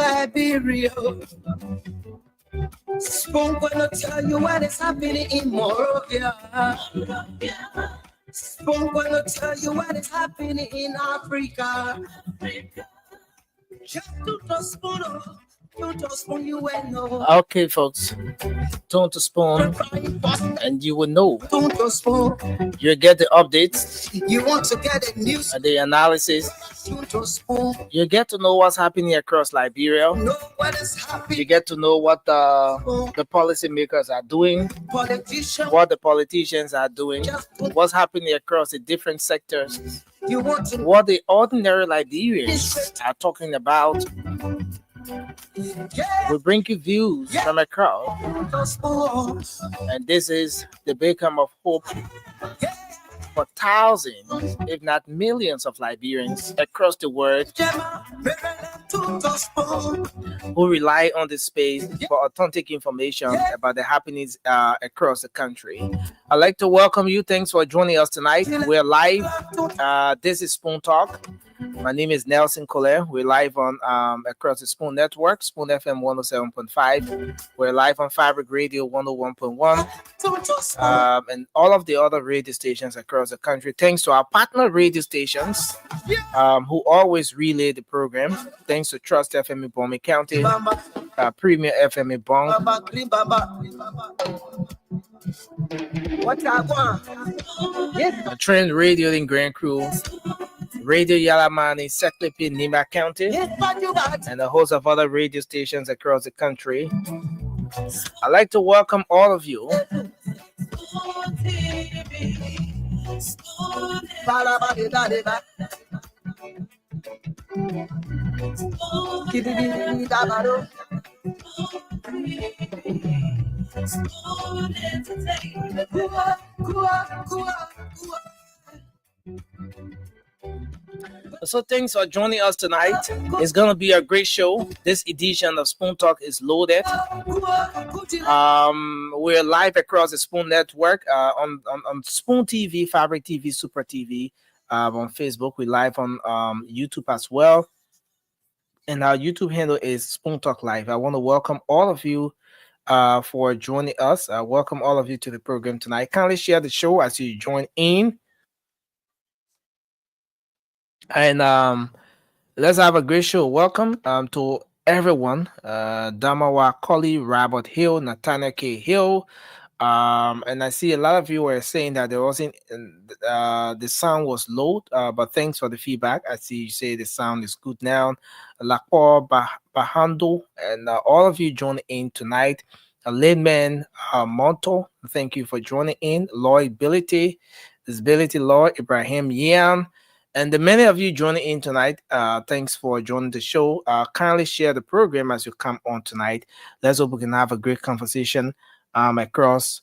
Liberia. Spoon gonna tell you what is happening in Morovia. Spoon gonna tell you what is happening in Africa. Just to the spoon, you will know. Okay, folks, turn to spoon, and you will know. You get the updates. You want to get the news, the analysis. You get to know what's happening across Liberia. You get to know what the policymakers are doing, what the politicians are doing, what's happening across the different sectors, what the ordinary Liberians are talking about. We bring you views from across, and this is the beacon of hope for thousands, if not millions, of Liberians across the world who rely on this space for authentic information about the happenings across the country. I'd like to welcome you. Thanks for joining us tonight. We're live. This is Spoon Talk. My name is Nelson Collier. We're live on across the Spoon Network, Spoon FM 107.5. We're live on Fabric Radio 101.1, and all of the other radio stations across the country. Thanks to our partner radio stations who always relay the program. Thanks to Trust FM in Bombay County, Premier FM in Bong, Trend Radio in Grand Crew, Radio Yalamani, Seklepi, Nima County, and a host of other radio stations across the country. I'd like to welcome all of you. So thanks for joining us tonight. It's gonna be a great show. This edition of Spoon Talk is loaded. We're live across the Spoon Network on Spoon TV, Fabric TV, Super TV, on Facebook. We're live on YouTube as well, and our YouTube handle is Spoon Talk Live. I want to welcome all of you for joining us. Welcome all of you to the program tonight. Kindly share the show as you join in. And let's have a great show. Welcome to everyone. Damawa Colley, Robert Hill, Nathaniel K. Hill. And I see a lot of you were saying that there wasn't the sound was low, but thanks for the feedback. I see you say the sound is good now. Lakor Bahando, and all of you joining in tonight. Lindman Monto, thank you for joining in. Lloyd Bility, Disability Lloyd, Ibrahim Yan. And the many of you joining in tonight, thanks for joining the show. Kindly share the program as you come on tonight. Let's hope we can have a great conversation across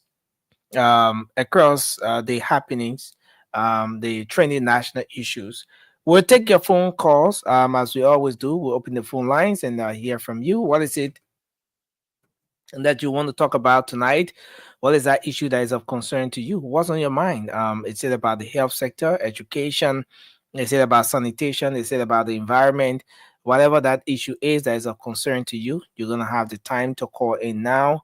the happenings, the trending national issues. We'll take your phone calls as we always do. We'll open the phone lines and hear from you. What is it that you want to talk about tonight? What is that issue that is of concern to you? What's on your mind? Is it about the health sector, education? Is it about sanitation? Is it about the environment? Whatever that issue is that is of concern to you, you're going to have the time to call in now.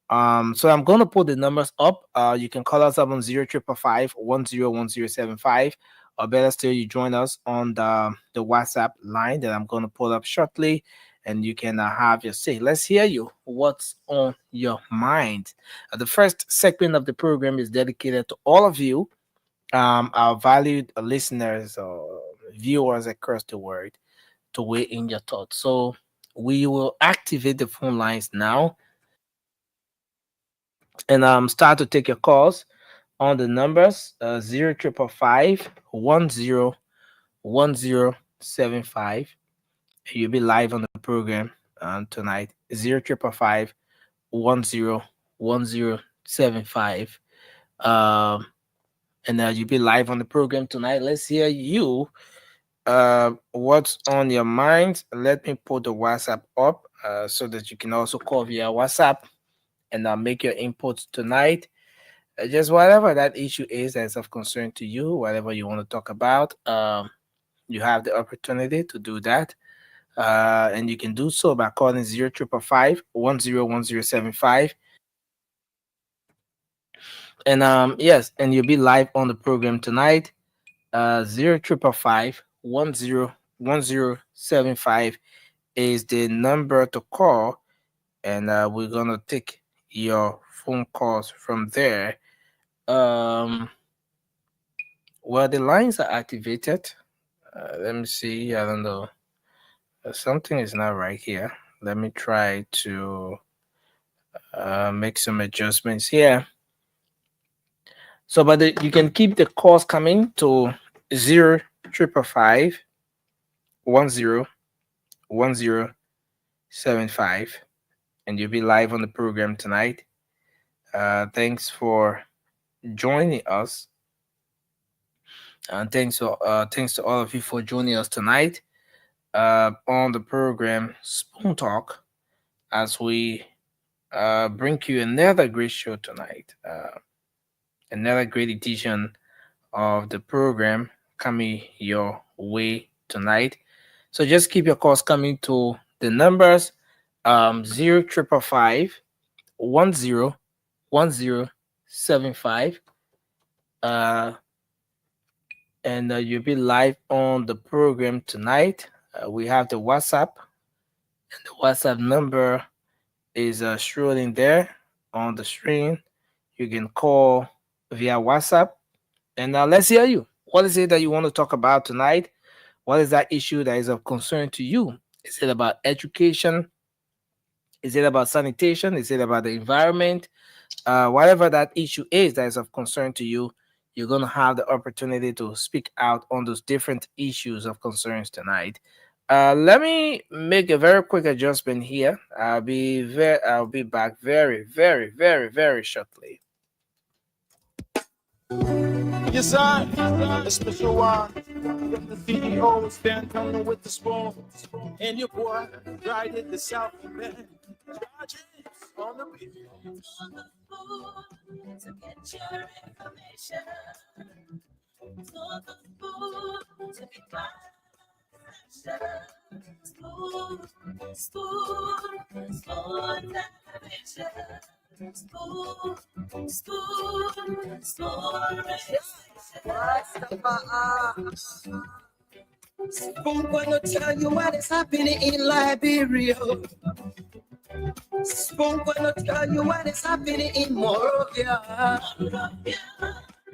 So I'm going to put the numbers up. You can call us up on 0555-101075, or better still, you join us on the WhatsApp line that I'm going to put up shortly, and you can have your say. Let's hear you. What's on your mind? The first segment of the program is dedicated to all of you, our valued listeners or viewers across the world, to weigh in your thoughts. So we will activate the phone lines now and start to take your calls on the numbers 0555-101075. You'll be live on the program tonight. 0555-101075. And you'll be live on the program tonight. Let's hear you. What's on your mind? Let me put the WhatsApp up so that you can also call via WhatsApp and make your inputs tonight. Just whatever that issue is that's of concern to you, whatever you want to talk about, you have the opportunity to do that. And you can do so by calling 0555 And yes, and you'll be live on the program tonight. 0555 is the number to call, and we're gonna take your phone calls from there. Um, well, the lines are activated. Let me see. I don't know. Something is not right here. Let me try to make some adjustments here. So, but you can keep the calls coming to 0555 1075, and you'll be live on the program tonight. Thanks for joining us, and thanks to all of you for joining us tonight on the program Spoon Talk, as we bring you another great show tonight, another great edition of the program coming your way tonight. So just keep your calls coming to the numbers 0555 1075, uh, and you'll be live on the program tonight. We have the WhatsApp, and the WhatsApp number is strolling there on the screen. You can call via WhatsApp, and let's hear you. What is it that you want to talk about tonight? What is that issue that is of concern to you? Is it about education? Is it about sanitation? Is it about the environment? Whatever that issue is that is of concern to you, you're going to have the opportunity to speak out on those different issues of concerns tonight. Let me make a very quick adjustment here. I'll be back very, very, very, very shortly. Yes, sir. A special one from the CEO, stand coming with the spoon. And your boy, right at the South Bend. Charges on the beat. On the food to get your information. On the food to be fine. Spoon, spoon, spoon television. Spoon, spoon, spoon Spoon gonna tell you what is happening in Liberia. Spoon gonna tell you what is happening in Morovia.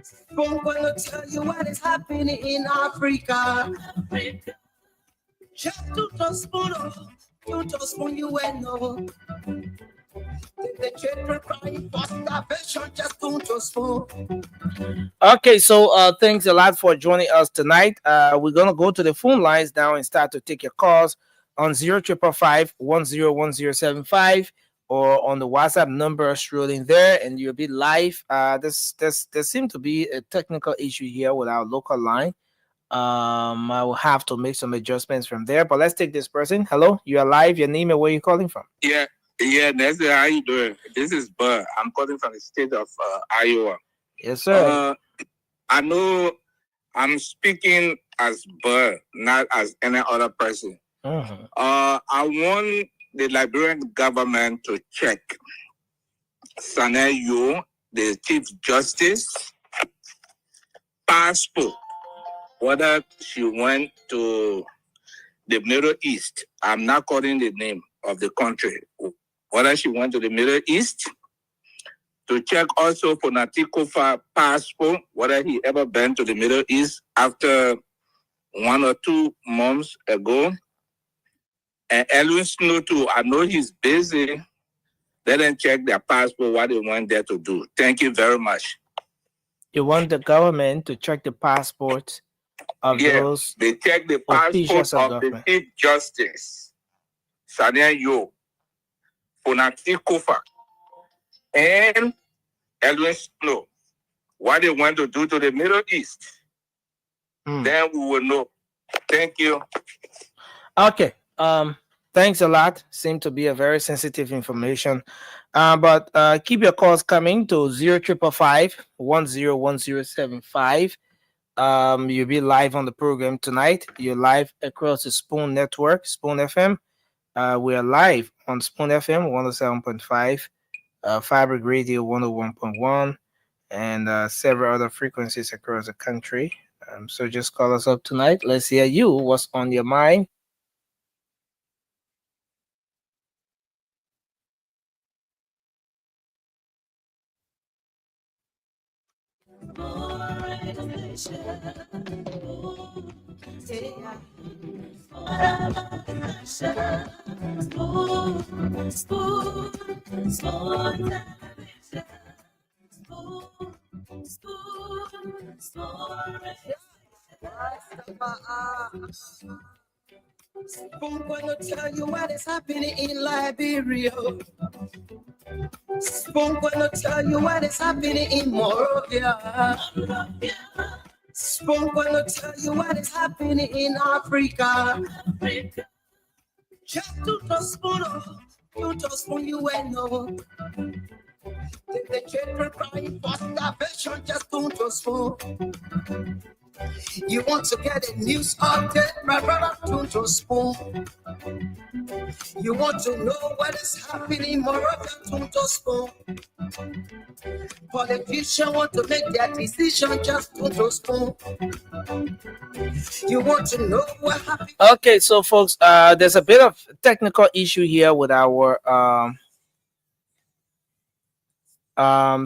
Spoon gonna tell you what is happening in Africa. Just to spoon you and know. The children crying for starvation, just to spoon. Okay, so thanks a lot for joining us tonight. We're gonna go to the phone lines now and start to take your calls on 0555 101075 or on the WhatsApp number strolling there, and you'll be live. There seems to be a technical issue here with our local line. I will have to make some adjustments from there. But let's take this person. Hello, you are live. Your name and where you calling from? Yeah, Nancy, how you doing? This is Bud. I'm calling from the state of Iowa. Yes, sir. I know I'm speaking as Bud, not as any other person. Mhm. I want the Liberian government to check Sanel Yu, the Chief Justice, passport, whether she went to the Middle East. I'm not calling the name of the country. Whether she went to the Middle East, to check also for Natikofa passport, whether he ever been to the Middle East after 1 or 2 months ago. And Elwin Snow too, I know he's busy. Let them check their passport, what they went there to do. Thank you very much. You want the government to check the passports of those they check the officials passport of of the government. Chief Justice, Sania Yo, Fonati Kofa, and Elwin Snow, what they want to do to the Middle East. Then we will know. Thank you. Okay. Thanks a lot. Seem to be a very sensitive information. But keep your calls coming to 0555 101075 You'll be live on the program tonight. You're live across the Spoon Network, Spoon FM. We are live on Spoon FM 107.5, Fabric Radio 101.1, and several other frequencies across the country. So just call us up tonight. Let's hear you. What's on your mind? Spoon gonna tell you what is happening in Liberia. Spoon gonna tell you what is happening in Morovia. Spoon gonna tell you what is happening in Africa. Just to spoon, to spoon you and know. The children crying for starvation, just to spoon. You want to get a news update, my brother, to spoon. You want to know what is happening more than to spoon. Politicians want to make their decision, just to spoon. You want to know what happened. Okay, so folks, there's a bit of technical issue here with our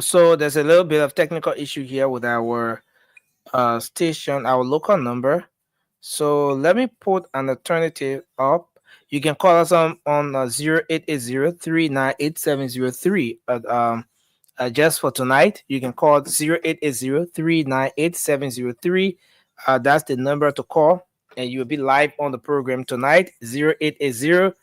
so there's a little bit of technical issue here with our station, our local number. So let me put an alternative up. You can call us on 0880 just for tonight. You can call 0880 that's the number to call, and you'll be live on the program tonight. 0880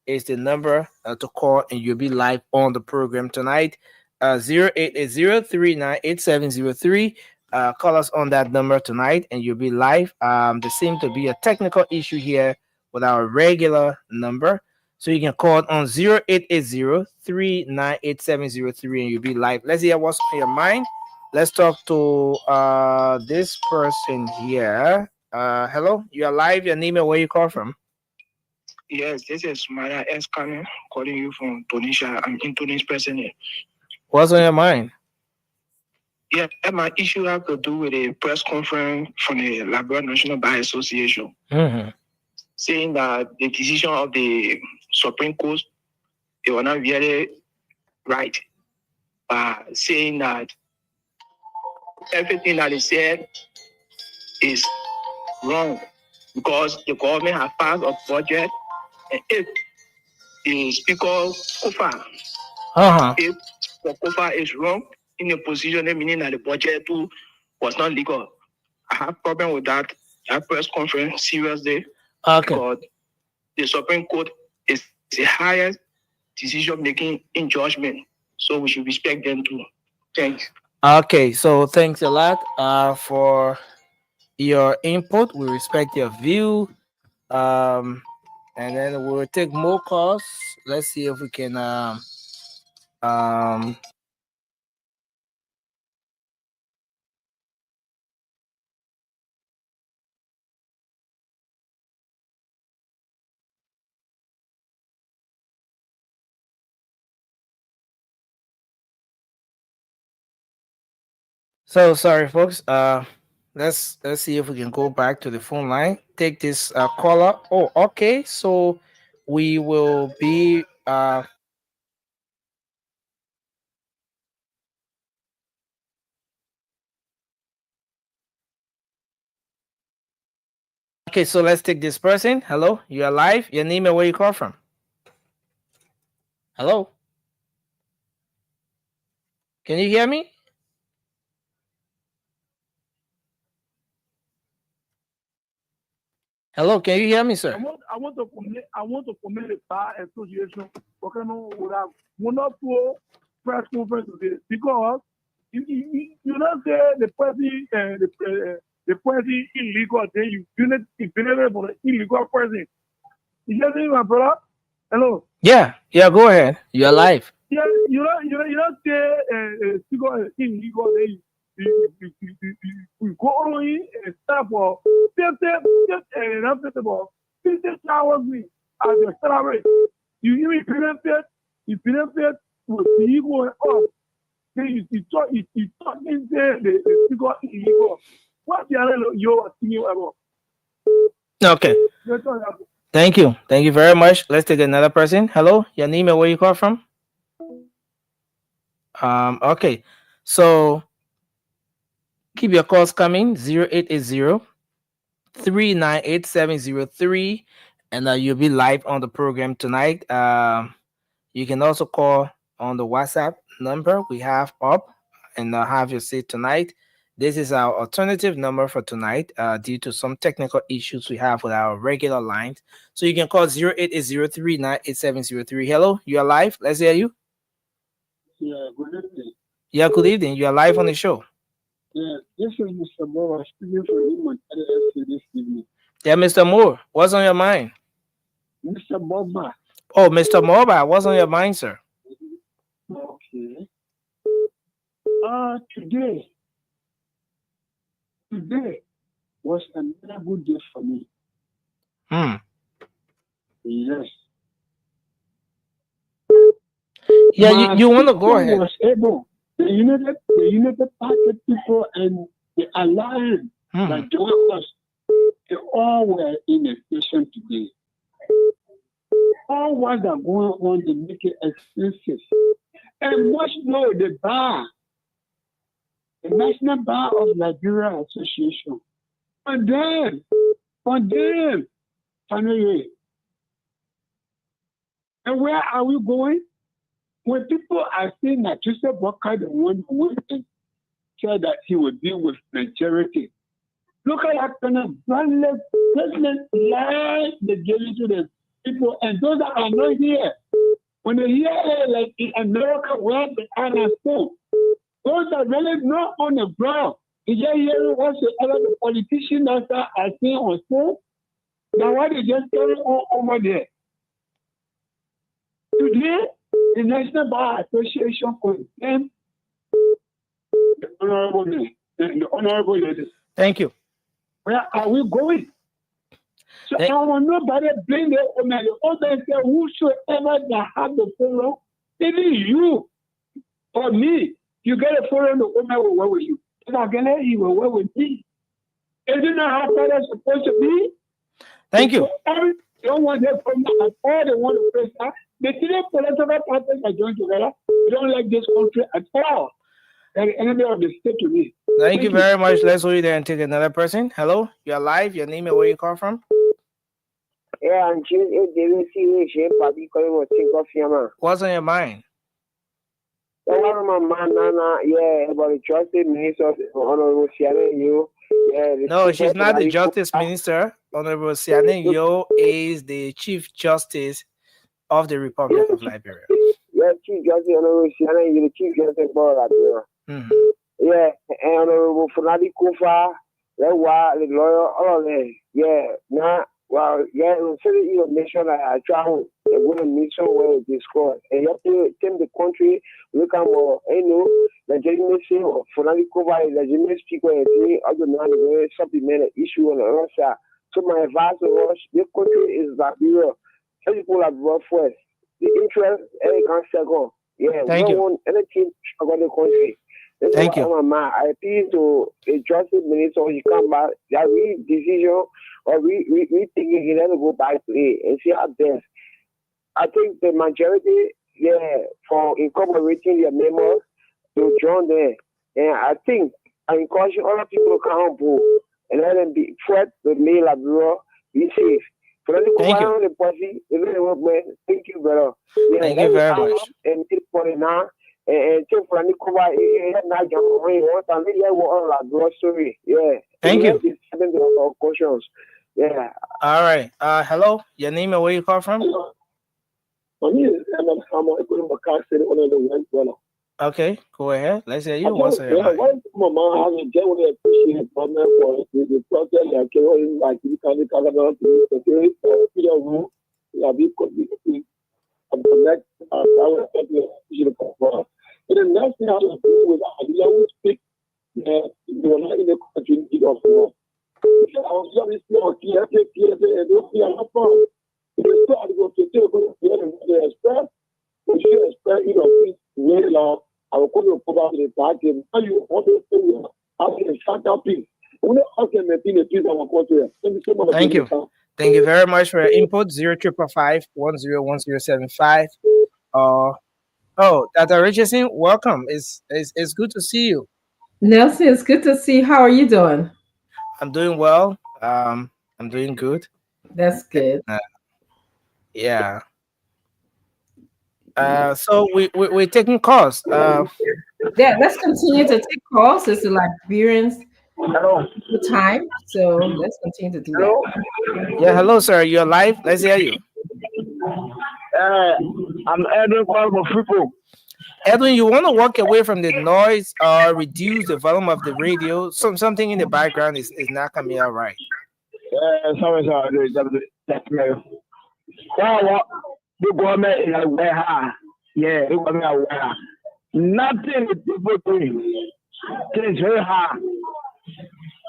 is the number to call, and you'll be live on the program tonight. 0880 call us on that number tonight, and you'll be live. There seems to be a technical issue here with our regular number, so you can call on 0880 and you'll be live. Let's hear what's on your mind. Let's talk to this person here. Hello, you are live. Your name and where you call from? Yes, this is Mara S. Kane calling you from Tunisia. I'm in Tunis personally. What's on your mind? Yeah, my issue have to do with a press conference from the Liberia National Bar Association, saying that the decision of the Supreme Court, they were not very right, saying that everything that they said is wrong because the government has passed a budget, and if the Speaker Kofa, if the Kofa is wrong in the position, meaning that the budget too was not legal. I have problem with that press conference seriously. Okay. Because the Supreme Court is the highest decision making in judgment, so we should respect them too. Thanks. Okay, so thanks a lot for your input. We respect your view. And then we'll take more calls. Let's see if we can um so sorry folks. Let's see if we can go back to the phone line. Take this caller. Oh, okay. So we will be okay, so let's take this person. Hello, you are live. Your name and where you call from? Hello? Can you hear me? Hello, can you hear me, sir? I want to comment the bar association working on would have wonderful press conference today because you don't say the person the person illegal then you unit for the illegal person. You get me, my brother? Hello. Yeah, go ahead. You're live. Yeah, you don't say figure illegal. You go on and start for 50 hours as your salary. You even benefit with the ego off. Then you talk into the figure illegal. What the other you're thinking about? Okay. Thank you. Thank you very much. Let's take another person. Hello, your name and where you call from? Okay. So keep your calls coming 0880-398-703, and you'll be live on the program tonight. You can also call on the WhatsApp number we have up and have your seat tonight. This is our alternative number for tonight due to some technical issues we have with our regular lines. So you can call 0880-398-703. Hello, you are live. Let's hear you. Yeah, good evening. Yeah, good evening. You are live on the show. Yeah, this is Mr. Bob speaking for Human Panelist this evening. Yeah, Mr. Moore, what's on your mind? Mr. Boba. Oh, Mr. Moba, what's on your mind, sir? Okay. Today was another good day for me. Yes. Yeah, you want to go ahead. Was able, the United Party people and the Alliance that joined us, they all were in a station today. All what are going on, they make it expensive. And much more the bar, the National Bar of Liberia Association. For them, finally. And where are we going? When people are saying that Joseph Walker, the one who went and said that he would deal with majority. Look at that kind of violent president lies they give it to the people, and those that are not here. When they hear like in America where they are at home, those are really not on the ground. You just hear what the politicians that are saying on phone. Now why they just carry on over there? Today, the National Bar Association condemned the honorable lady. Thank you. Where are we going? So I want nobody blame the owner. The owner say whosoever that have the forum, even you or me, you get a forum, the owner will work with you. If I get it, he will work with me. Isn't that how that's supposed to be? Thank you. They don't want that from all they want to press that. The three political parties are joined together. They don't like this country at all. They're the enemy of the state to me. Thank you very much. Let's hold you there and take another person. Hello, you're live. Your name and where you call from? Yeah, I'm What's on your mind? One of my man, yeah, about the justice minister, Honorable Siane Yo. Yeah, no, she's not the justice minister. Honorable Siane Yo is the Chief Justice of the Republic of Liberia. Yeah, Chief Justice Honorable Siane Yo, the Chief Justice of Liberia. Yeah, and Honorable Funadi Kufa, the lawyer, all of them. Yeah, now. Well, yeah, instead of nation, I travel a good mission where it is called. And you have to take the country, look at more, the legitimacy of Funali Kova, legitimate speaker, and see other non supplement issue on the other side. So my advice was this country is Liberia. Some people have brought first. The interest, can't second. Yeah, thank you. Want anything about the country. Thank you. I appeal to a justice minister when you come back, that we decision or we think you never go back to it and see how best. I think the majority, yeah, for incorporating their members to join there. And I think I encourage other people to come on board and let them be threat the mail at bureau, be safe. Thank you. Thank you, brother. Yeah, thank you very much. And for now. And thank you. Yeah. All right. Hello. Your name and where you call from? Okay. Go ahead. Let's hear you. What's your mind? should come for. And the next thing I was doing was I always speak that they were not in the country of war. I was just small, and don't be a problem. If you start to go to the express, we should expect, very long. I will come to the party. Now you want to say, I'll be a shut up piece. Thank you. Thank you very much for your input. 0555-101075. Dr. Richardson, welcome. It's good to see you. Nelson, it's good to see you. How are you doing? I'm doing well. I'm doing good. That's good. Yeah. So we're taking calls. Yeah, let's continue to take calls. It's like experience time. So let's continue to do that. Yeah, hello, sir. You're live. Let's hear you. I'm Edwin from Freeport. Edwin, you want to walk away from the noise or reduce the volume of the radio? Something in the background is not coming out right. Sorry. That's me. Well, the government is aware. Yeah, the government is aware. Nothing the people doing. It's very hard.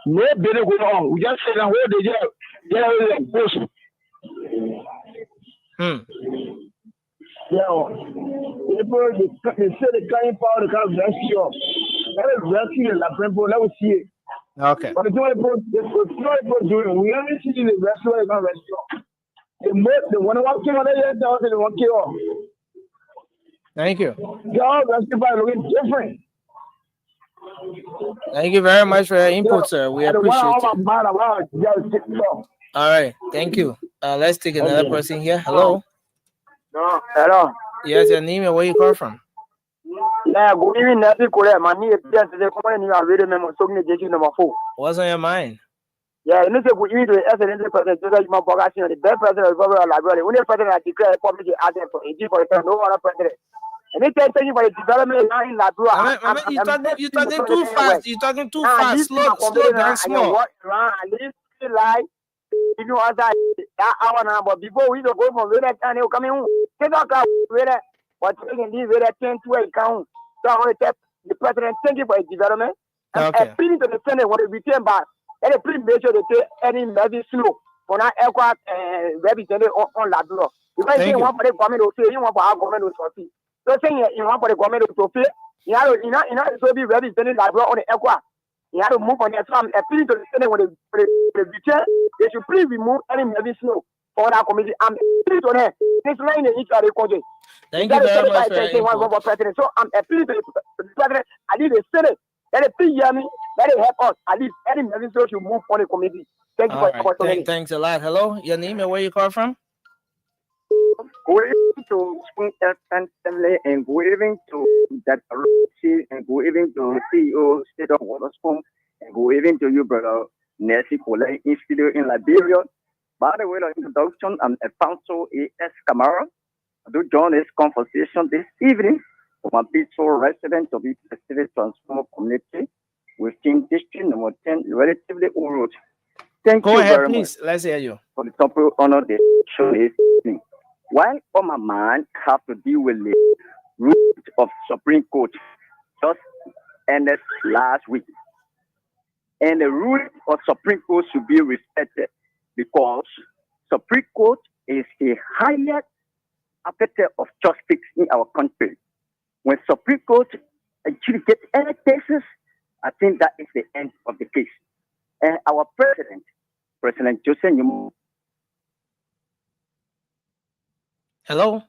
No better go on. We just say that whole day, yeah, push. Yeah, people, they say the kind power to come rescue. Let us rescue the people. Let us see it. Okay. But it's not people doing. We only see the rescue they can rescue. The one who came on there, they won't kill. Thank you. Yeah, rescue by looking different. Thank you very much for your input, sir. We appreciate it. All right. Thank you. Let's take another person here. Hello. Hello. Yes, your name and where you call from? Yeah, good evening, Nancy Korea. My name is Pierre. Today, come on, you are ready, member. So, number 4. What's on your mind? Yeah, you know, good evening to the excellent president. So, you might the best president of the library. Only president that declared public asset for no other president. And they tell you about the development now in Labrador. You're talking too fast. You're talking too fast. Slow down small. Like, if you are that hour now, but before we don't go from where that time, come in. Take out where that, but taking this where that 10 to account. So I want to tell the president, thank you for his development. And appealing to the Senate when it became back. And a pretty major to take any maybe slow for that aircraft represented on Labrador. If I say one for the government to say, you want for our government to see. So saying you want for the government to say, you know, to be represented Labrador on the aircraft. You have to move on their farm. Appealing to the Senate when they return, they should please remove any maybe snow for that committee. I'm appealing to them. This line in each other country. Thank you very much for your input. President. So I'm appealing to the president. I need the Senate. Let it please hear me. Let it help us. At least any maybe snow should move on the committee. Thank you for your opportunity. Thanks a lot. Hello, your name and where you call from? Good evening to Spring FM family and good evening to Dr. Rosie and good evening to CEO State of Waterspoon and good evening to you, brother Nancy Coley in studio in Liberia. By the way, of introduction, I'm Alfonso A.S. Camara. I do join this conversation this evening from a peaceful resident of the Pacific Transformer community within District Number 10, relatively old road. Thank you very much. Let's hear you. For the topic honor the show this evening. While all my man have to deal with the root of Supreme Court just ended last week. And the rule of Supreme Court should be respected because Supreme Court is the highest arbiter of justice in our country. When Supreme Court adjudicates any cases, I think that is the end of the case. And our president, President Joseph Nyumu. Hello.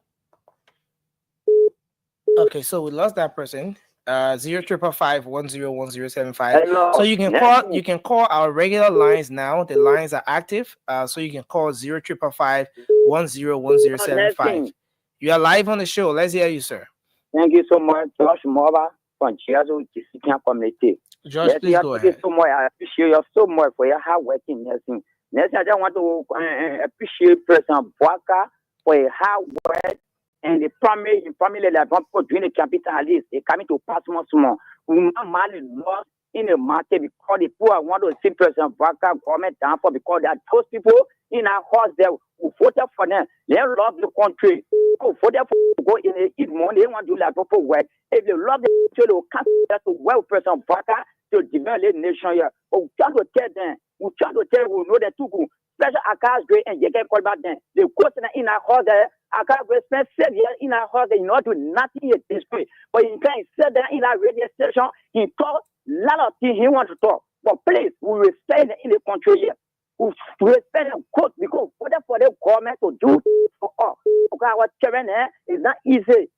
Okay, so we lost that person. 0555-101075. So you can call our regular lines now. The lines are active. So you can call 0555-101075. You are live on the show. Let's hear you, sir. Thank you so much, Josh Mova from Chiazo community. Josh, please go ahead. So much. I appreciate you so much for your hard working nursing. Next, I just want to appreciate President Boaka for your hard work. And the family that want to doing the capitalist, they coming to pass more. We man lost in the market because the poor want to see President Boaka government down for because there are those people in our house there who voted for them. They love the country. go for them to go in and eat money. They want to do like proper work. If they love the country, they will come to well person back to develop the nation here. But we try to tell them, we know that too good. Special Aka's great and you can call back then. The question in our house there, Aka's great spent 7 years in our house, they not do nothing at this way. But he can sit there in our radio station, he talk a lot of things he want to talk. But please, we respect in the country here. We respect them court because for the government to do for us. Because our children is not easy.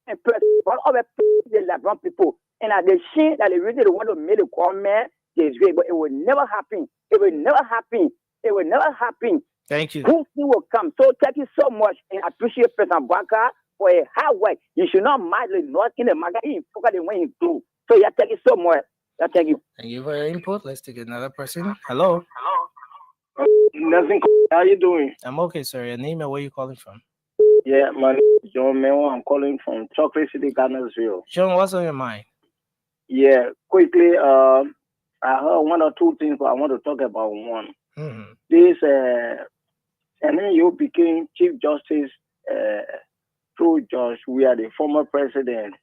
And all of the Lebron people, and at the shame that they really want to make the government disgrace, but it will never happen. It will never happen. It will never happen. Thank you. Who will come? So thank you so much, and I appreciate President Baka for a hard work. You should not mind the not in the magazine. Focus on when he do. So yeah, thank you so much. Yeah, thank you. Thank you for your input. Let's take another person. Hello. Nothing. How you doing? I'm okay, sir. Your name and where you calling from? Yeah, my name is John Memo. I'm calling from Chocolate City, Ghanarsville. John, what's on your mind? Yeah, quickly. I heard one or two things, but I want to talk about one. Mm-hmm. This, and then you became Chief Justice through Judge. We are the former president.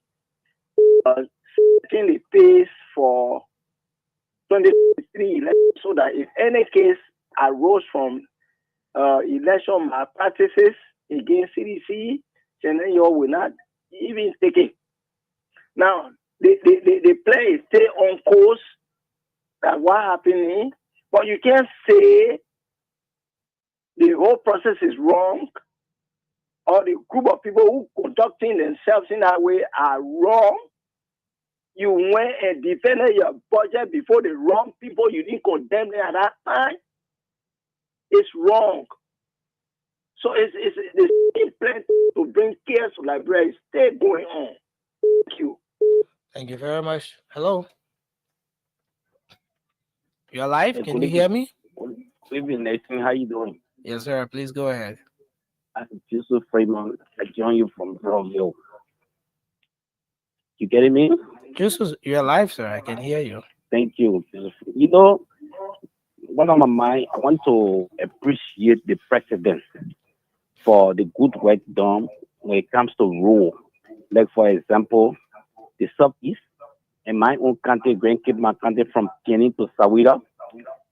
Setting the pace for 2023 election so that if any case arose from election malpractices against CDC, then you will not even take it. Now, the play stay on course. That what happening, but you can't say the whole process is wrong or the group of people who conducting themselves in that way are wrong. You went and defended your budget before the wrong people. You didn't condemn them at that time. It's wrong. So it's the plan to bring chaos to Liberia. Stay going on. Thank you. Thank you very much. Hello. You're live. Can you hear me? Good evening, Nathan. How you doing? Yes, sir. Please go ahead. I'm Joseph Freeman. I join you from Belleville. You getting me? Joseph, you're live, sir. I can hear you. Thank you. You know, one on my mind, I want to appreciate the president for the good work done when it comes to rule. Like, for example, the Southeast, in my own country, Grand Cape, my country, from Kenny to Sawida,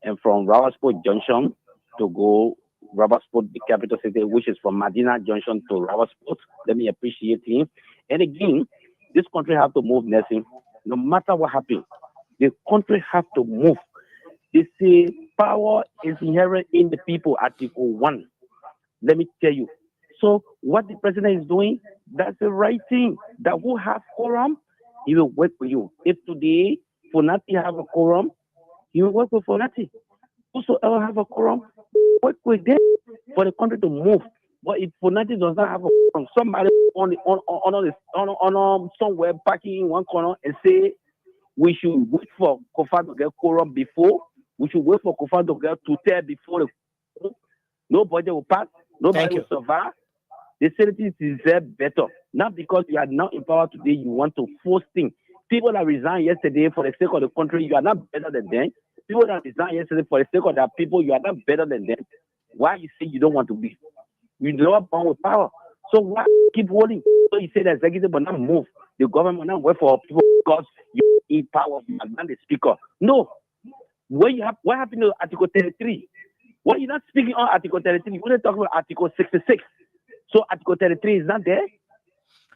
and from Rawasport Junction to go Rawasport, the capital city, which is from Medina Junction to Rawasport. Let me appreciate him. And again, this country have to move, Nelson. No matter what happens, the country have to move. They say power is inherent in the people, Article 1. Let me tell you. So what the president is doing, that's the right thing. That who have quorum, he will work for you. If today Fonati have a quorum, he will work with Fonati. Whosoever have a quorum, work with them for the country to move. But if Fonati does not have a quorum, somebody on somewhere parking in one corner and say we should wait for Kofa to get quorum before, we should wait for Kofa to get to tell before nobody will pass, nobody will survive. The citizens deserve better. Not because you are not in power today, you want to force things. People that resigned yesterday for the sake of the country, you are not better than them. People that resigned yesterday for the sake of their people, you are not better than them. Why you say you don't want to be? You never born with power. So why keep holding? So you say the executive will not move. The government will not wait for people because you need power and the speaker. No. What happened to Article 33? Why you not speaking on Article 33? You want to talk about Article 66. So Article 33 is not there.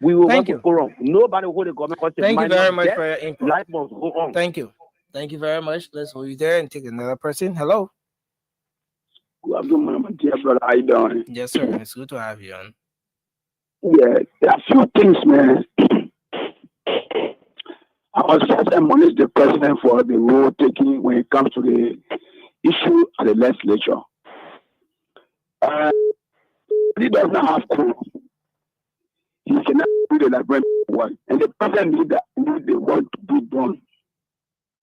We will Thank you. Quorum. Nobody will hold the government. Thank you very much for your input. Life must go on. Thank you. Thank you very much. Let's hold you there and take another person. Hello. Good afternoon, my dear brother. How you doing? Yes, sir. It's good to have you on. Yeah, there are few things, man. I was first admonish the president for the role taking when it comes to the issue at the legislature. He does not have quorum. He cannot do the Liberian work, and the president need the work to be done.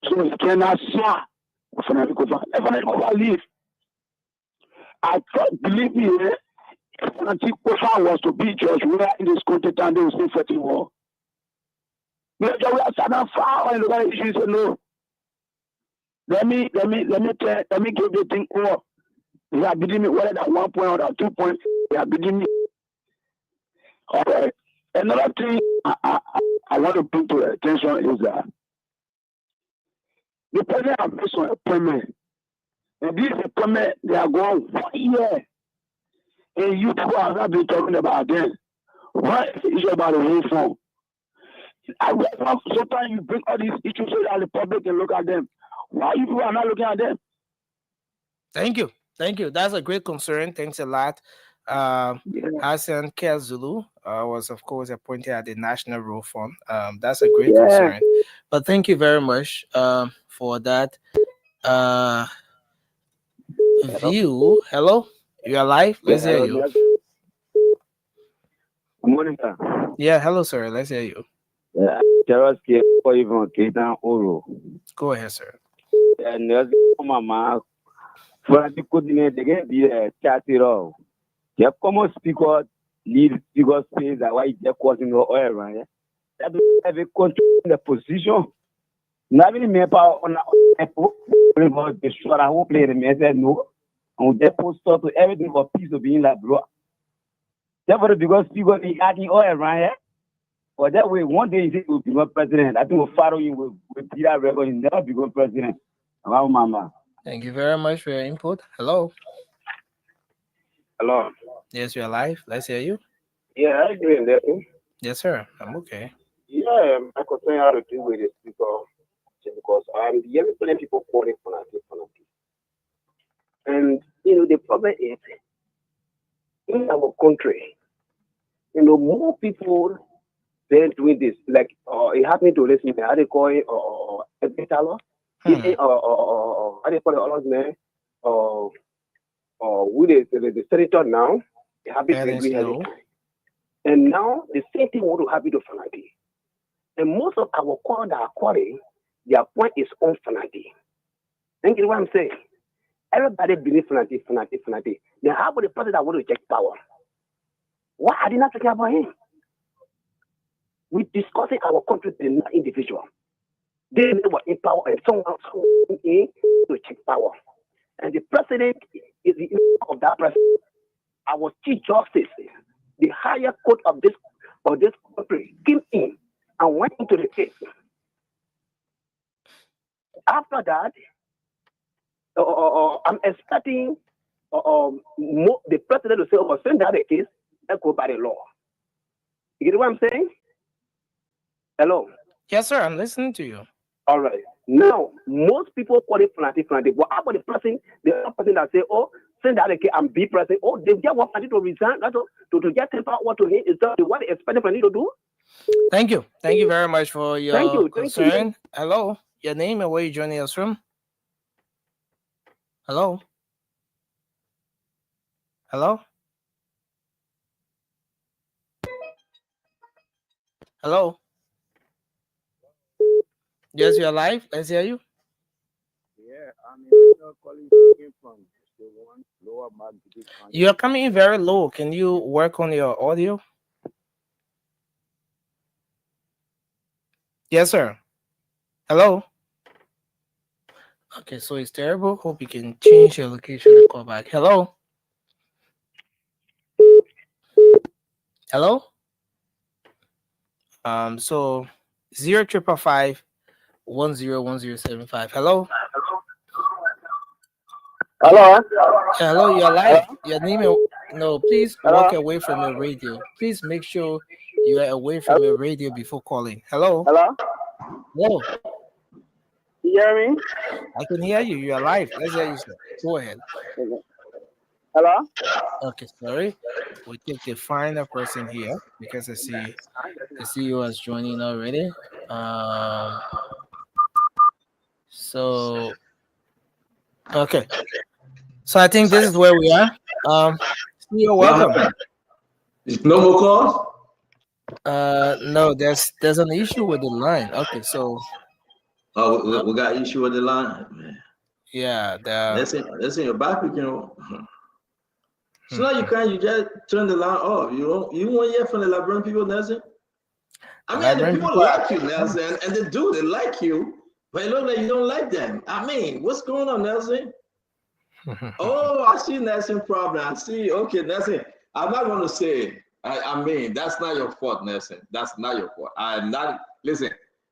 So he cannot say for Kofa leave. I can't believe me. If Kofa was to be judge, we are in this country and they will still fighting war. We are standing far and look at issues. No. Let me give the thing over. They are bidding me whether that 1 point or that 2 points. They are bidding me. All right. Another thing I want to bring to your attention is that the president has made some appointment. And this appointment, they are going 1 year. And you people have not been talking about them. What is the issue about the reform? Sometimes you bring all these issues so that the public can look at them. Why you people are not looking at them? Thank you. That's a great concern. Thanks a lot. Hassan Kezulu was, of course, appointed at the National Rule Fund. That's a great concern. But thank you very much for that view. Hello? You're alive? Let's hear you. Good morning, sir. Yeah, hello, sir. Let's hear you. Go ahead, sir. And mama, for the good name, they get the chat it all. You have common speaker, lead speaker space that why they're causing no oil, right? That have a control in the position. Not even me power on the short I won't play the message, no. On the post to everything for peace of being like bro. Therefore, because people be adding oil, right? But that way, one day he will become president. I think we'll follow him with Peter Record. He'll never become president. Wow, mama. Thank you very much for your input. Hello. Hello. Yes, you're live. Let's hear you. Yeah, I agree in that. Yes, sir. I'm okay. Yeah, I could say how to deal with it because I'm hearing plenty people calling for that. And the problem is in our country, more people than doing this. Like it happened to listen. How they call it or how they call it all of them or who the senator now. They happy to agree. And now the same thing want to happen to Fanati. And most of our call that are calling, their point is on Fanati. Think you know what I'm saying? Everybody believes Fanati. Then how about the president that want to take power? Why are they not talking about him? We're discussing our country, the individual. They were in power and someone in to take power. And the president is the of that president. Our chief justice, the higher court of this country, came in and went into the case. After that, I'm expecting the president to say, send out the case and go by the law. You get what I'm saying? Hello? Yes, sir. I'm listening to you. All right. Now, most people call it Fanati. But how about the person that say, send out the case and be president? They just want Fanati to resign, to get temper what to him. Is that what they expect Fanati to do? Thank you. Thank you very much for your concern. Thank you. Hello. Your name and where you joining us from? Hello? Hello? Hello? Yes, you're live. Let's hear you. Yeah, I'm calling from the one lower mark. You're coming in very low. Can you work on your audio? Yes, sir. Hello? Okay, so it's terrible. Hope you can change your location and call back. Hello? Hello? So 0555 101075. Hello? Hello? Hello, you're live. Your name no, please walk away from your radio. Please make sure you are away from your radio before calling. Hello? Hello? Hello? You hear me? I can hear you. You are live. Let's hear you, sir. Go ahead. Hello? Okay, sorry. We'll take the final person here because I see you as joining already. So okay. So I think this is where we are. You're welcome. Is no more calls? No, there's an issue with the line. Okay, so we got issue with the line, man. Yeah, that's in your back, So now you just turn the line off. You won't hear from the Liberian people, Nelson. I mean, the people like you, Nelson, and they like you, but it looks like you don't like them. I mean, what's going on, Nelson? Oh, I see Nelson problem. I see. Okay, Nelson. I'm not going to say it. I mean, that's not your fault, Nelson. That's not your fault. I'm not. Listen,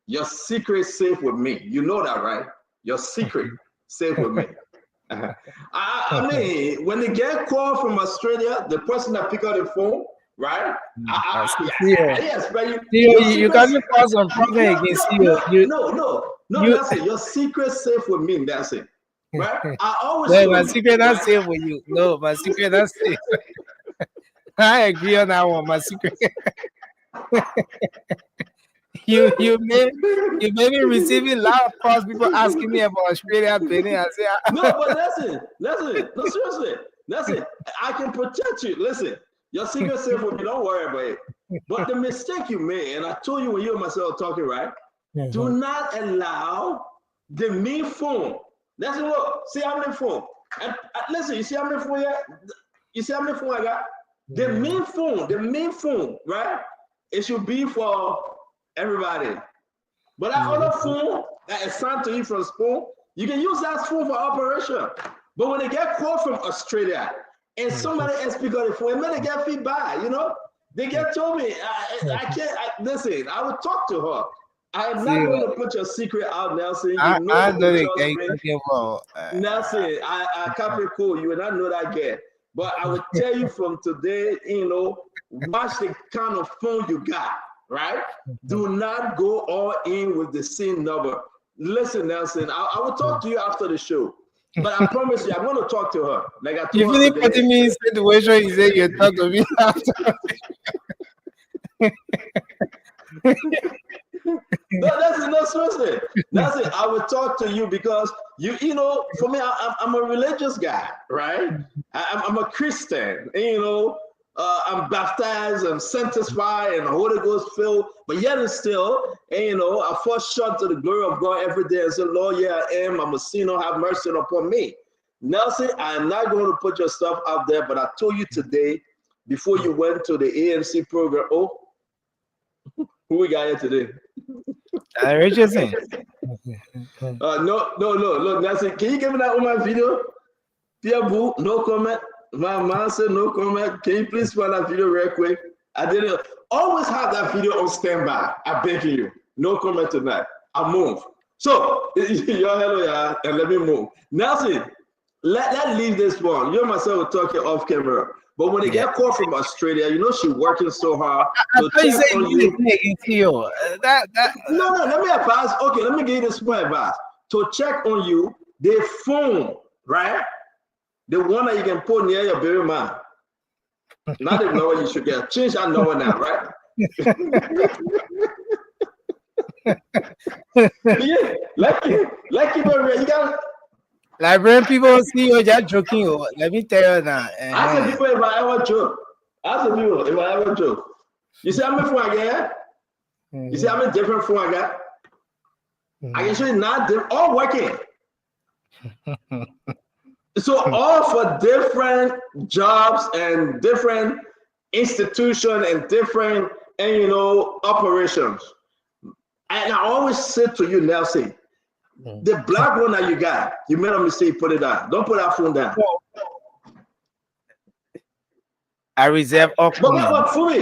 your secret safe with me. You know that, right? Your secret safe with me. I mean, when they get call from Australia, the person that pick up the phone, right? Yes, but you can't cause some problem against you. No, that's it. Your secret safe with me. That's it. Right? I always no, my secret not safe with you. No, my secret not safe. I agree on that one. My secret. you may be receiving a lot of calls. People asking me about Australia, Benin. I say no, but listen. No, seriously, listen. I can protect you. Listen, your secret safe with me. Don't worry about it. But the mistake you made, and I told you when you and myself were talking, right? Do not allow the main phone. Listen, look. See how many phone? And listen, you see how many phone? You see how many phone I got? The main phone, right? It should be for everybody. But that other phone that is sent to you from phone, you can use that phone for operation. But when they get call from Australia and somebody else pick up the phone, and then they get feedback, you know? They get told me, I can't, listen, I will talk to her. I am not going to put your secret out, Nelson. You know I know me. Nelson, I can't call you, and I know that girl. But I will tell you from today, you know, watch the kind of phone you got, right? Do not go all in with the same number. Listen, Nelson, I will talk to you after the show. But I promise you, I'm going to talk to her. Like I told you really putting me in situation, you say you talk to me after. No, seriously. That's it. I will talk to you because you know, for me, I'm a religious guy, right? I'm a Christian, and, you know, I'm baptized, I'm sanctified, and the Holy Ghost filled. But yet and still, and, you know, I fall short to the glory of God every day and say, Lord, yeah, I am. I'm a sinner. Have mercy upon me. Nelson, I am not going to put your stuff out there, but I told you today, before you went to the ANC program, who we got here today? Richardson. No, look, Nelson, can you give me that on my video? Pierre Boo, no comment. My man said no comment. Can you please find that video real quick? I didn't always have that video on standby. I beg you. No comment tonight. I move. So, y'all hello, y'all, and let me move. Nelson, let's leave this one. You and myself were talking off camera. But when they get called from Australia, you know she's working so hard to check on you. No, let me advise. Okay, let me give you this one advice. To check on you, they phone, right? The one that you can put near your baby man. Not the number you should get. Change that number now, right? Yeah, like you got. Like when people see you just joking, let me tell you that. Ask the people if I ever joke. Ask the people if I ever joke. You see how many phone I get? You see how many different phone I got? I can show you not different, all working. So all for different jobs and different institutions and different, and you know, operations. And I always say to you, Nelson, the black one that you got, you made a mistake, put it down. Don't put that phone down. I reserve up. But for me,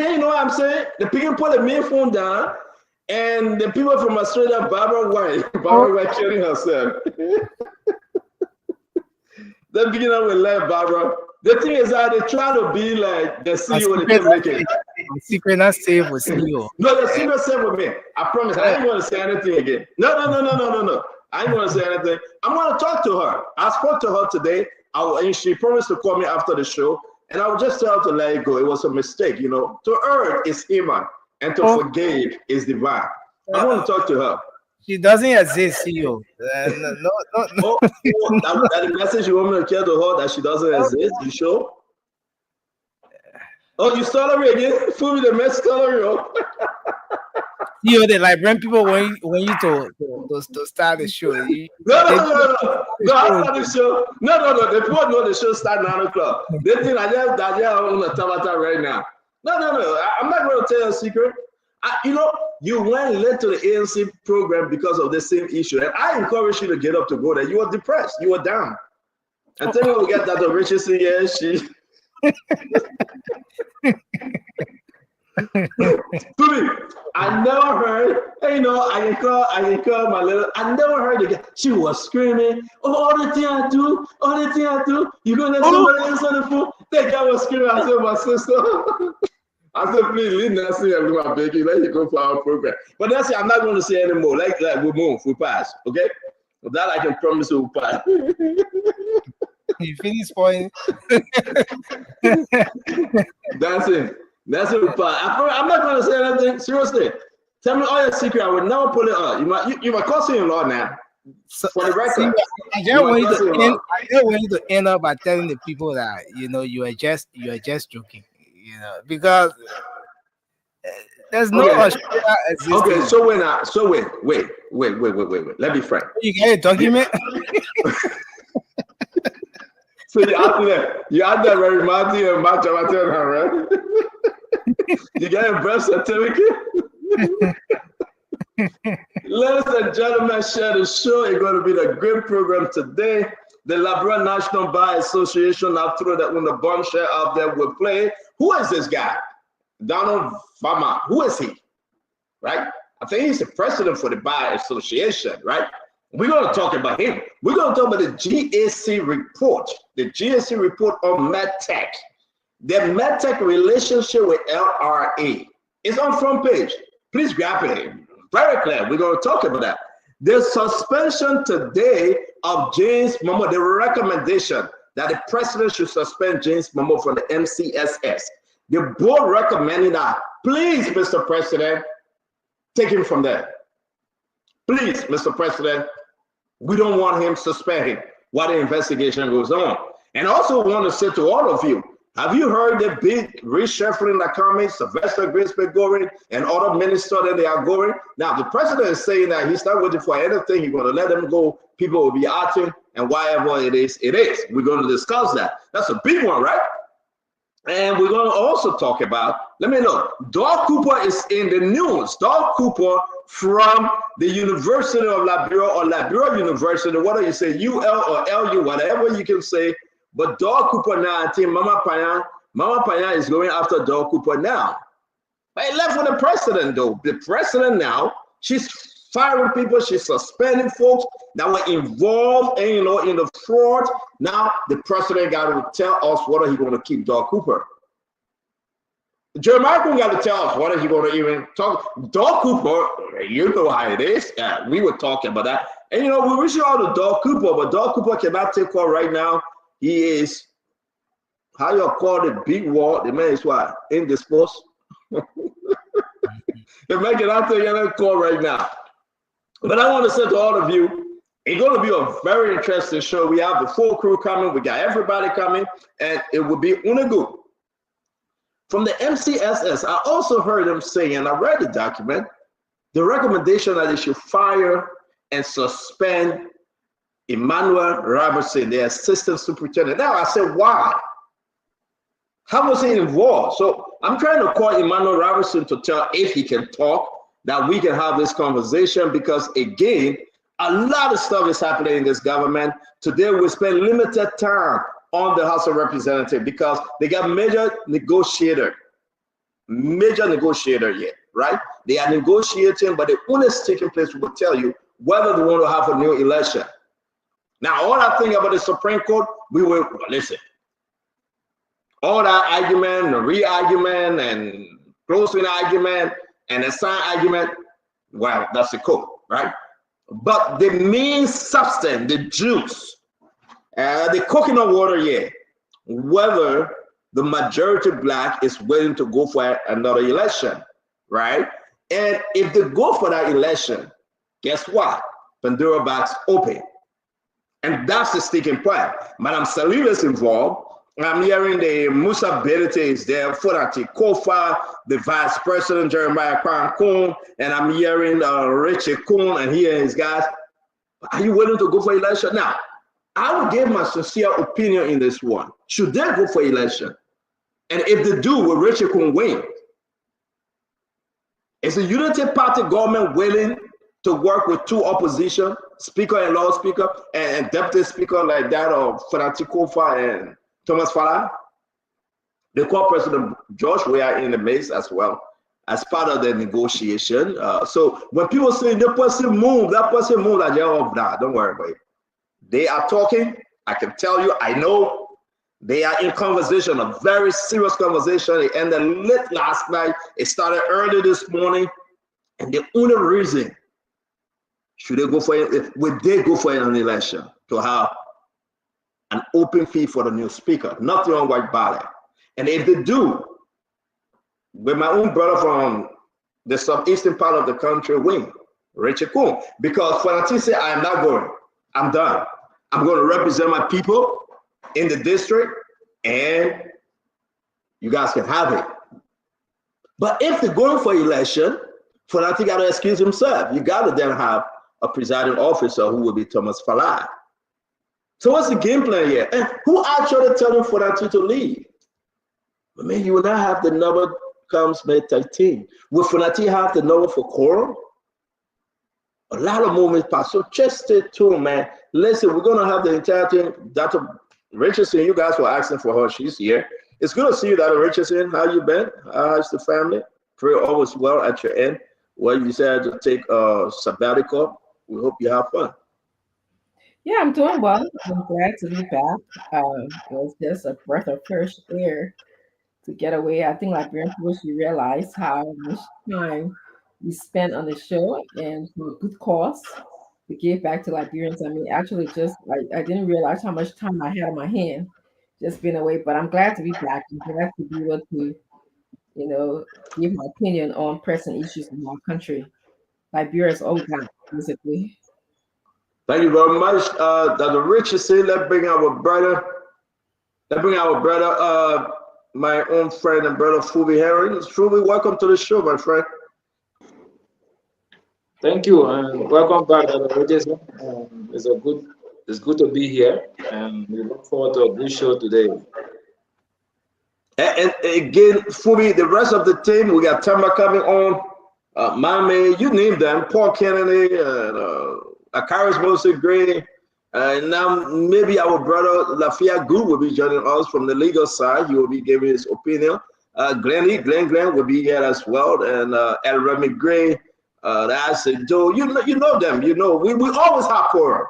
you know what I'm saying? The people put the main phone down, and the people from Australia, Barbara White killing herself. They begin with like Barbara. The thing is that they try to be like the CEO they can make it. Secret not safe with CEO. No, the secret safe with me. I promise. I ain't going to say anything again. No. I ain't going to say anything. I'm going to talk to her. I spoke to her today. And she promised to call me after the show. And I would just tell her to let it go. It was a mistake, you know. To err is human, and to forgive is divine. I want to talk to her. She doesn't exist, CEO. No. That the message you want me to tell to her that she doesn't exist? You sure? Oh, you start me again? Fool me the mess story. You know, they like when people want you to start the show. No, after the show. No. The people know the show start 9 o'clock. They think I just on the Tabata right now. No. I'm not going to tell you a secret. You know, you went late to the ANC program because of the same issue. And I encourage you to get up to go there. You were depressed. You were down. And tell me we get that the Richardson, yeah, I never heard, you know, I can call my little, I never heard again. She was screaming, oh, all the thing I do, you gonna let somebody else on the phone? That guy was screaming, I said, my sister. I said, please leave Nancy and my baby, let you go for our program. But that's it, I'm not going to say anymore. Like we move, we pass, okay? With that I can promise you we'll pass. You finish point. That's it. That's it. I'm not going to say anything. Seriously. Tell me all your secret. I would never pull it up. You my cousin-in-law now. So, for the record. I just want you to end up by telling the people that you are just joking. Because there's no okay. So wait. Let me frank. You get a document. So you out there very mighty and much about right? You get a birth certificate? Ladies and gentlemen, share the show. It's going to be a great program today. The Liberia National Bar Association, I'll throw that when the bombshell out there will play. Who is this guy? Donald Fama. Who is he? Right? I think he's the president for the Bar Association, right? We're going to talk about him. We're going to talk about the GAC report. The GAC report on MedTech. The MedTech relationship with LRA. It's on front page. Please grab it. Very clear. We're going to talk about that. The suspension today of James Momo, the recommendation that the president should suspend James Momo from the MCSS. The board recommending that, please, Mr. President, take him from there. Please, Mr. President, we don't want him suspended while the investigation goes on. And also want to say to all of you, have you heard the big reshuffling that coming? Sylvester Grisby-Goring and other ministers that they are going. Now, the president is saying that he's not waiting for anything. He's going to let them go. People will be acting, and whatever it is, it is. We're going to discuss that. That's a big one, right? And we're going to also talk about, let me know, Doug Cooper is in the news. Doug Cooper from the University of Liberia or Liberia University, whether you say UL or LU, whatever you can say. But Doug Cooper now, I think Mama Panya is going after Doug Cooper now. But it left with the president, though. The president now, she's firing people, she's suspending folks that were involved in the fraud. Now the president got to tell us whether he's going to keep Doug Cooper. Jeremiah got to tell us whether he's going to even talk. Doug Cooper, you know how it is. We were talking about that. And we reach out to Doug Cooper, but Doug Cooper cannot take call right now. He is, how you call it, big wall. The man is what? Indisposed. The man cannot take any call right now. But I want to say to all of you, it's going to be a very interesting show. We have the full crew coming. We got everybody coming, and it will be unagood. From the MCSS, I also heard them saying, and I read the document, the recommendation that they should fire and suspend Emmanuel Robertson, the assistant superintendent. Now I said, why? How was he involved? So I'm trying to call Emmanuel Robertson to tell if he can talk, that we can have this conversation, because again, a lot of stuff is happening in this government. Today we spend limited time on the House of Representatives because they got major negotiator yet, right? They are negotiating, but the honest taking place will tell you whether they want to have a new election. Now, all I think about the Supreme Court, we will listen. All that argument, the re-argument, and closing argument, and the sign argument, well, that's the code, right? But the main substance, the juice, the coconut water, whether the majority black is willing to go for another election, right? And if they go for that election, guess what? Pandora box open. And that's the sticking point. Madam Salil is involved. I'm hearing the Musa Berete is there, Furati Kofa, the Vice President Jeremiah Kwan, and I'm hearing Richie Kuhn and he and his guys. Are you willing to go for election? Now, I will give my sincere opinion in this one. Should they go for election? And if they do, will Richie Kuhn win? Is the Unity Party government willing to work with two opposition, speaker and loudspeaker, and deputy speaker like that of Furati Kofa and Thomas Farah? They call President George Weah in the mix as well as part of the negotiation. So when people say that person move, like off that, don't worry about it. They are talking. I can tell you, I know they are in conversation, a very serious conversation. It ended late last night. It started early this morning. And the only reason would they go for an election to have an open fee for the new speaker, nothing on white ballot. And if they do, with my own brother from the southeastern part of the country win, Richard Kuhn, because Fanati said, I am not going. I'm done. I'm going to represent my people in the district, and you guys can have it. But if they're going for election, Fanati got to excuse himself. You got to then have a presiding officer who will be Thomas Falai. So what's the game plan here? And who actually telling Fanati to leave? I mean, you will not have the number comes May 13. Will Fanati have the number for quorum? A lot of movements pass. So just stay tuned, man. Listen, we're going to have the entire thing. Dr. Richardson, you guys were asking for her. She's here. It's good to see you, Dr. Richardson. How you been? How's the family? Pray all is well at your end. Well, you decided to take a sabbatical. We hope you have fun. Yeah, I'm doing well. I'm glad to be back. It was just a breath of fresh air to get away. I think Liberian people should realize how much time we spent on the show and for a good cause to give back to Liberians. I mean, actually, just I didn't realize how much time I had on my hand just being away. But I'm glad to be back. I'm glad to be able to, give my opinion on pressing issues in our country. Liberia's all that, basically. Thank you very much, Dr. Richardson. Let's bring our brother, my own friend and brother, Fubi Herring. Fubi, welcome to the show, my friend. Thank you, and welcome back, Dr. Richardson. It's good to be here, and we look forward to a good show today. And again, Fubi, the rest of the team, we got Tamba coming on, Mame, you name them, Paul Kennedy, Akaris Moses Gray, and now maybe our brother Lafayette Good will be joining us from the legal side. He will be giving his opinion. Glenn will be here as well, and El Remy Gray, that's Joe. You know them. We always have quorum.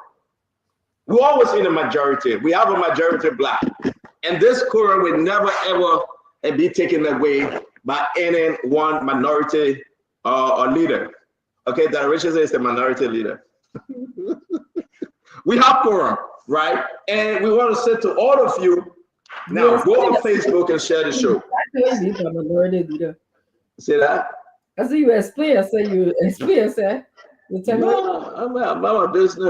We're always in a majority. We have a majority black, and this quorum will never ever be taken away by any one minority or leader. Okay, that Richardson is the minority leader. We have quorum, right? And we want to say to all of you, now go on Facebook and share the show. Minority leader. Say that? I see you explain. I say you explain, sir. No, I'm a business.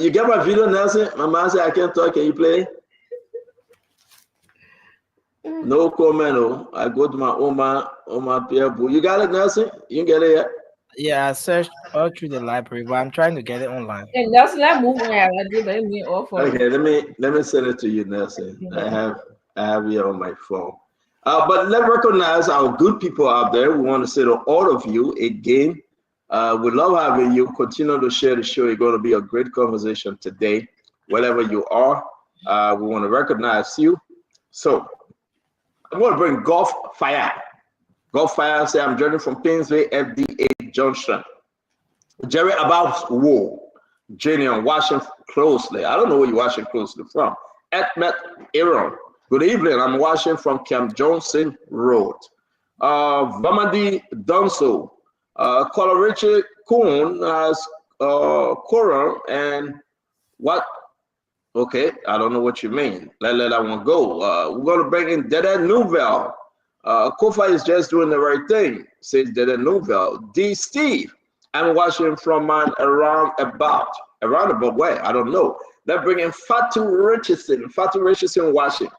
You get my video, Nelson? My man said I can't talk. Can you play? No comment. I go to my Oma Pierre Boo. You got it, Nelson? You get it yet? Yeah, I searched all through the library, but I'm trying to get it online. And Nelson, I move on. I do let me offer. Okay, let me send it to you, Nelson. I have it on my phone. But let's recognize our good people out there. We want to say to all of you again, we love having you. Continue to share the show. It's going to be a great conversation today, wherever you are. We want to recognize you. So I'm going to bring Golf Fire. Golf Fire say I'm joining from Painesville, FDA Junction. Jerry about war. Jenny, I'm watching closely. I don't know where you're watching closely from. Edmet Aaron. Good evening. I'm watching from Camp Johnson Road. Vamadi Dunso. Caller Richard Kuhn has quorum and what? Okay, I don't know what you mean. Let that one go. We're going to bring in Dede Nouvelle. Kofa is just doing the right thing, says Dede Nouvelle. D. Steve, I'm watching from mine around about where? I don't know. Let's bring in Fatu Richardson. Fatu Richardson watching.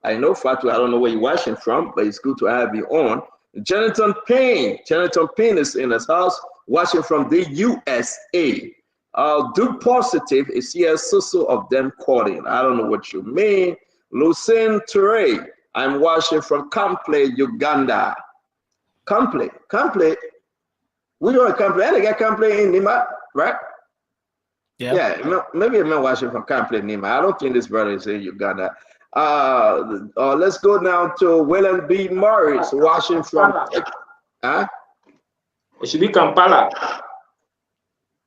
I know Fatu, I don't know where you're watching from, but it's good to have you on. Jonathan Payne. Jonathan Payne is in his house, watching from the USA. Duke Positive is here, so of them calling. I don't know what you mean. Lucien Toure, I'm watching from Kample, Uganda. Kample. We don't have Kample. I got Kample in Nima, right? Yeah, maybe I'm watching from Kample, Nima. I don't think this brother is in Uganda. Let's go now to William B. Morris, watching from. Huh? It should be Kampala.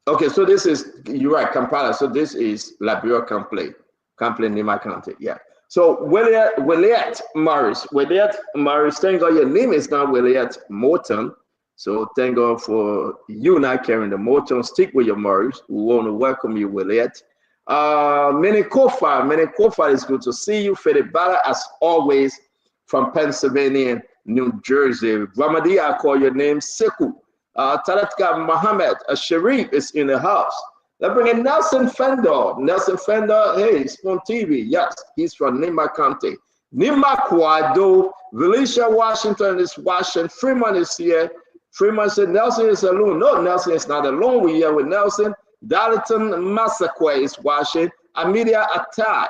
Okay, so this is, you're right, Kampala. So this is Liberia Kampala, Nima County. Yeah. So Williet Morris, thank God your name is not Williet Morton. So thank God for you not carrying the Morton. Stick with your Morris. We want to welcome you, Williet. Minikofa, is good to see you. Fedebala, as always, from Pennsylvania, New Jersey. Ramadi, I call your name Seku. Talatka Mohammed, Sharif is in the house. Let's bring in Nelson Fender. Nelson Fender, hey, Spoon TV. Yes, he's from Nima County. Nima Kwado, Valicia Washington is watching. Freeman is here. Freeman said Nelson is alone. No, Nelson is not alone. We're here with Nelson. Darlington Massaquoi is watching. Amelia Atai.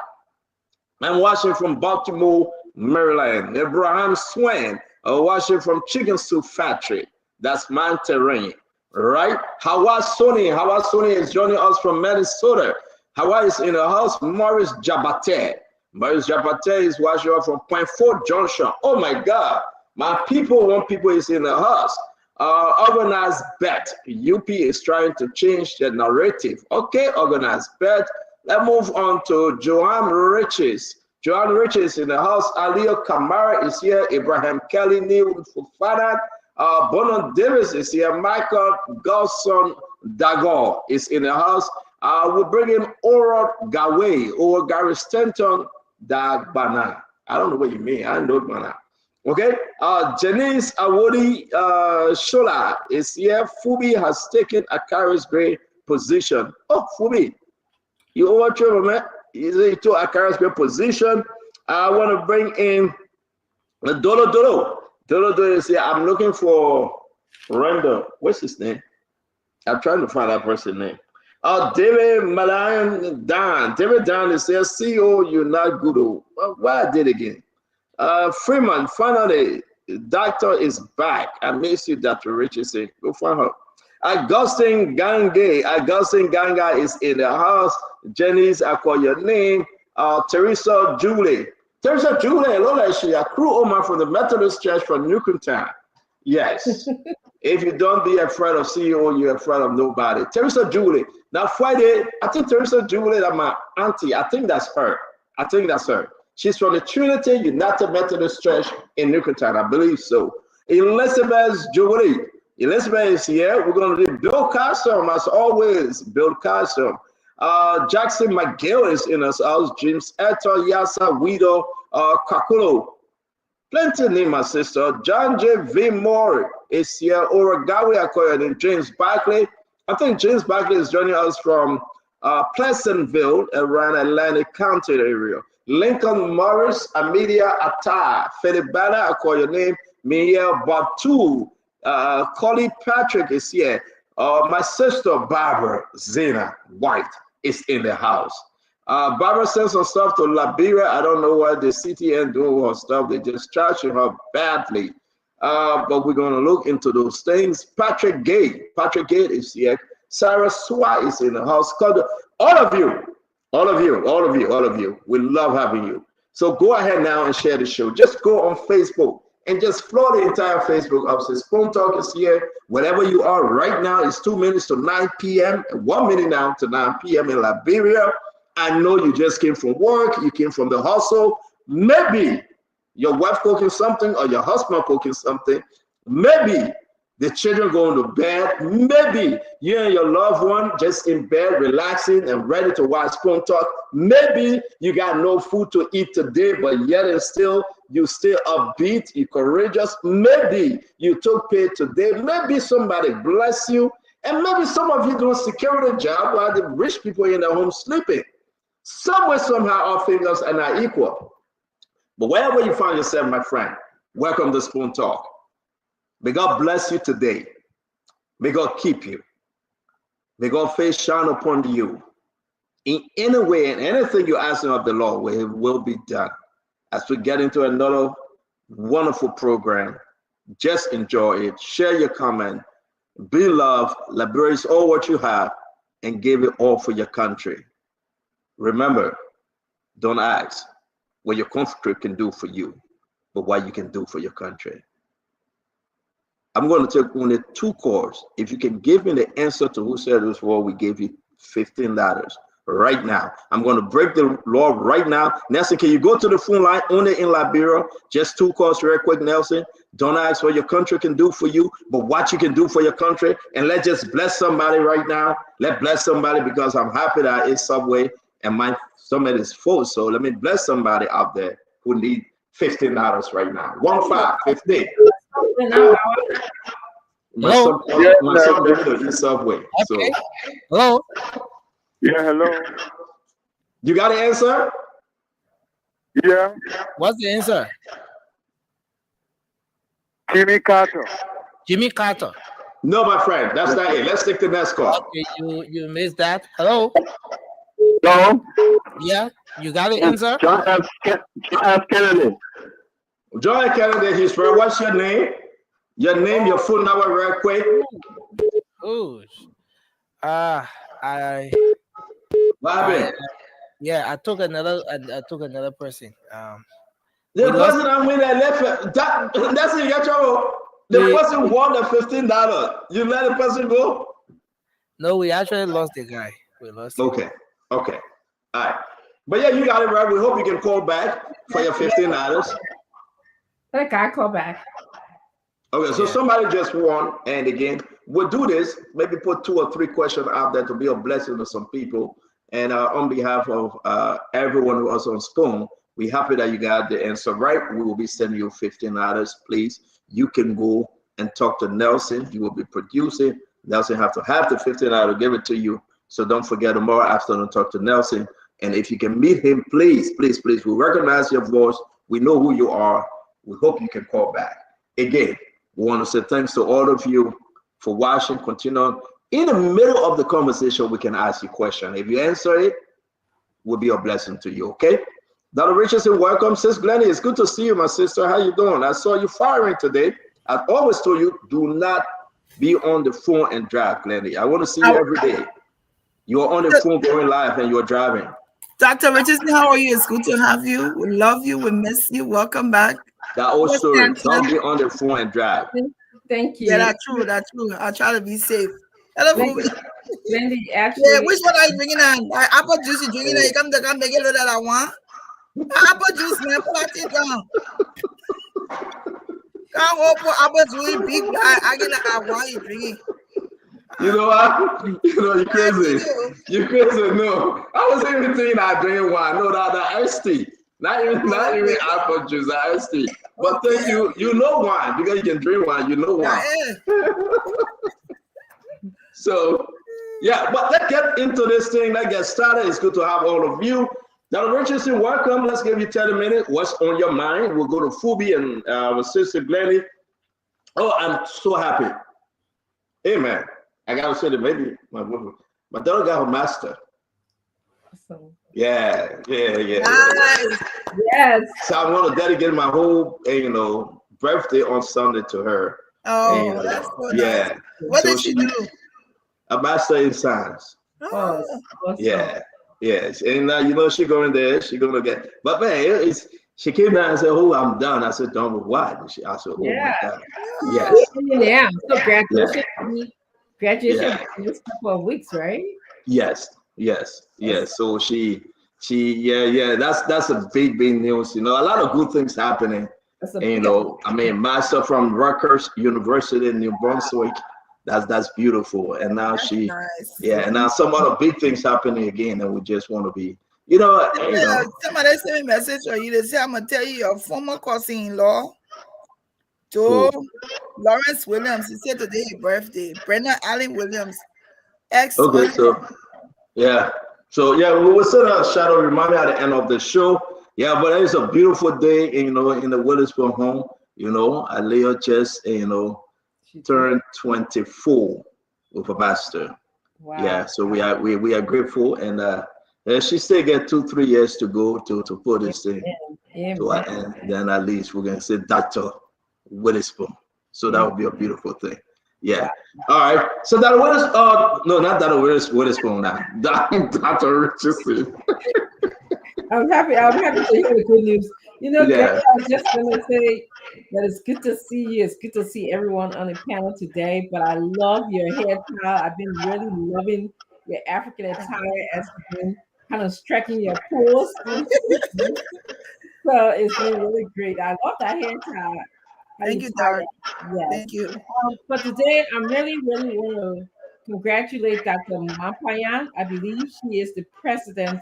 I'm watching from Baltimore, Maryland. Abraham Swain, watching from Chicken Soup Factory. That's my terrain, right? Hawa Sony is joining us from Minnesota. Hawa is in the house. Maurice Jabate is watching us from Point Fort Junction. Oh my God, my people, one people is in the house. Organized bet. UP is trying to change the narrative. Okay, organized bet. Let's move on to Joanne Riches. Joanne Riches in the house. Alio Kamara is here. Ibrahim Kelly, Neil Fufana. Bono Davis is here. Michael Galson Dagor is in the house. We'll bring in Oro Gawe or Gary Stanton Dagbana. I don't know what you mean. I know Bana. Okay. Janice Awodi Shola is here. Fubi has taken a Karis Gray position. Oh, Fubi, you overthrow man. He's to a Karis Gray position. I want to bring in Dolo Dolo. Dolo is here. I'm looking for Randall. What's his name? I'm trying to find that person's name. David Malayan Dan. David Dan is here. CEO, you're not good. Why I did again? Freeman, finally, doctor is back. I miss you, Dr. Richardson. Go find her. Augustine Ganga is in the house. Janice, I call your name. Teresa Julie, Lola, she a crew Omar from the Methodist Church from Newcomb. Yes. If you don't be afraid of CEO, you're afraid of nobody. Teresa Julie. Now Friday, I think Teresa Julie, that's my auntie. I think that's her. She's from the Trinity United Methodist Church in Newcomb, I believe so. Elizabeth Julie. Elizabeth is here. We're going to do Bill Custom, as always. Bill Custom. Jackson McGill is in us house. James Eto, Yasa, Wido, Kakulo. Plenty name, my sister. John J. V. Moore is here. Oragawi Akoya and James Barkley. I think James Barkley is joining us from Pleasantville, around Atlantic County area. Lincoln Morris, Amelia Atta, Fedibana, I call your name. Mia Batu, Collie Patrick is here. My sister Barbara Zena White is in the house. Barbara sent some stuff to Liberia. I don't know why the CTN doing her stuff. They just charging her badly. But we're going to look into those things. Patrick Gate is here. Sarah Swa is in the house. All of you. We love having you. So go ahead now and share the show. Just go on Facebook and just flood the entire Facebook up. So Spoon Talk is here. Wherever you are right now, it's 2 minutes to 9 p.m. 1 minute now to 9 p.m. in Liberia. I know you just came from work. You came from the hustle. Maybe your wife cooking something or your husband cooking something. Maybe the children going to bed. Maybe you and your loved one just in bed, relaxing and ready to watch Spoon Talk. Maybe you got no food to eat today, but yet and still you still upbeat, you courageous. Maybe you took pay today. Maybe somebody bless you, and maybe some of you doing security job while the rich people in their home sleeping. Somewhere, somehow, our fingers are not equal. But wherever you find yourself, my friend, welcome to Spoon Talk. May God bless you today. May God keep you. May God's face shine upon you. In any way, and anything you're asking of the Lord, it will be done. As we get into another wonderful program, just enjoy it. Share your comment. Be loved. Liberate all what you have and give it all for your country. Remember, don't ask, what your country can do for you, but what you can do for your country. I'm going to take only 2 calls. If you can give me the answer to who said this word, we give you $15 right now. I'm going to break the law right now. Nelson, can you go to the phone line only in Liberia? Just 2 calls real quick, Nelson. Don't ask what your country can do for you, but what you can do for your country. And let's just bless somebody right now. Let's bless somebody, because I'm happy that it's Subway and my summit is full. So let me bless somebody out there who need $15 right now. 15. My son better to eat Subway. Okay. So hello. Yeah, hello. You got an answer? Yeah. What's the answer? Jimmy Carter. Jimmy Carter. No, my friend, that's not it. Let's take the next call. Okay, you missed that. Hello. No. Yeah, you got the answer. John F. Kennedy. John F. Kennedy. He's right. What's your name? Your name, your phone number, real quick. Oh, What happened? Yeah, I took another person. The person I'm with, I left. That's it. You got trouble. The person won the $15. You let the person go? No, we actually lost the guy. We lost. Okay. All right. But yeah, you got it right. We hope you can call back for your $15. That guy call back. Okay, so somebody just won, and again, we'll do this. Maybe put 2 or 3 questions out there to be a blessing to some people. And on behalf of everyone who was on Spoon, we're happy that you got the answer right. We will be sending you $15. Please, you can go and talk to Nelson. He will be producing. Nelson have to have the $15 to give it to you. So don't forget tomorrow afternoon, talk to Nelson. And if you can meet him, please, please, please, we recognize your voice. We know who you are. We hope you can call back. Again, we want to say thanks to all of you for watching. Continue on. In the middle of the conversation, we can ask you a question. If you answer it, will be a blessing to you, okay? Dr. Richardson, welcome. Sis Glennie, it's good to see you, my sister. How you doing? I saw you firing today. I've always told you, do not be on the phone and drive, Glennie. I want to see you every day. You are on the phone going live and you're driving. Dr. Richardson, how are you? It's good to have you. We love you. We miss you. Welcome back. That old story. Don't be on the phone and drive. Thank you. Yeah, that's true. That's true. I'll try to be safe. Hello, Wendy, actually. Yeah, which one are you drinking on? Apple juice you drinking? You come make it that I want. Apple juice, man. Put it down. Can't open apple juice, big guy. I get I want you drinking. You know what? You're crazy. You're crazy. No, I was even thinking I drink wine. No, that iced tea. Not even apple juice, iced tea. But thank you. You know wine because you can drink wine. You know wine. So, yeah. But let's get into this thing. Let's get started. It's good to have all of you. Dr. Richardson, welcome. Let's give you 10 minutes. What's on your mind? We'll go to Fubi and our sister Glennie. Oh, I'm so happy. Amen. I gotta say the baby, my daughter got her master. Awesome. Yeah. Nice. Yes. So I'm gonna dedicate my whole, birthday on Sunday to her. Oh, and, that's so nice. What did she do? A master in science. Oh, awesome. Yeah. Yes. And she going there. She gonna get. But man, she came down and said, "Oh, I'm done." I said, "Done with what?" I said, "Oh my God." Yes. Yeah. So graduation in this couple of weeks, right? Yes. So she that's a big news. A lot of good things happening. Master from Rutgers University in New Brunswick. That's beautiful. And now nice. And now some other big things happening again, and we just want to be, Somebody sent me a message, or you say, I'm gonna tell you your former cousin-in-law, Joe Lawrence Williams. He said today his birthday. Brenda Allen Williams. Okay, so we will send a shout out reminder at the end of the show. Yeah, but it's a beautiful day, in the Witherspoon home. Alea just turned 24 with a master. Wow. Yeah, so we are grateful, and she still get 2-3 years to go to put this thing to an end. Then at least we're gonna say Dr. Witherspoon. So that would be a beautiful thing. Yeah. All right. So that was no, not Dr. Witherspoon now. Dr. Richardson. I'm happy. I'm happy to hear the good news. You know, Greg, Yeah. I was just gonna say that it's good to see you. It's good to see everyone on the panel today. But I love your hair style. I've been really loving your African attire as you've been kind of stretching your pose. So it's been really great. I love that hair style. How you Thank you, tie Doc. it. Yes. Thank you. But today, I'm really, really want to congratulate Dr. Mampayan. I believe she is the president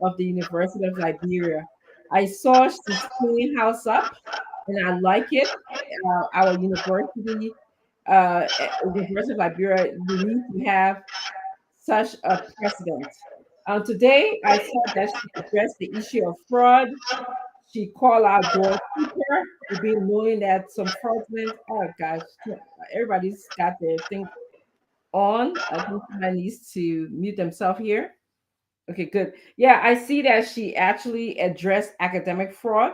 of the University of Liberia. I saw she's cleaning house up, and I like it. Our university, University of Liberia, we need to have such a president. Today, I saw that she addressed the issue of fraud. She called out doorkeeper. We've been knowing that some fraudulent. Oh gosh, everybody's got their thing on. I think somebody needs to mute themselves here. Okay, good. Yeah, I see that she actually addressed academic fraud,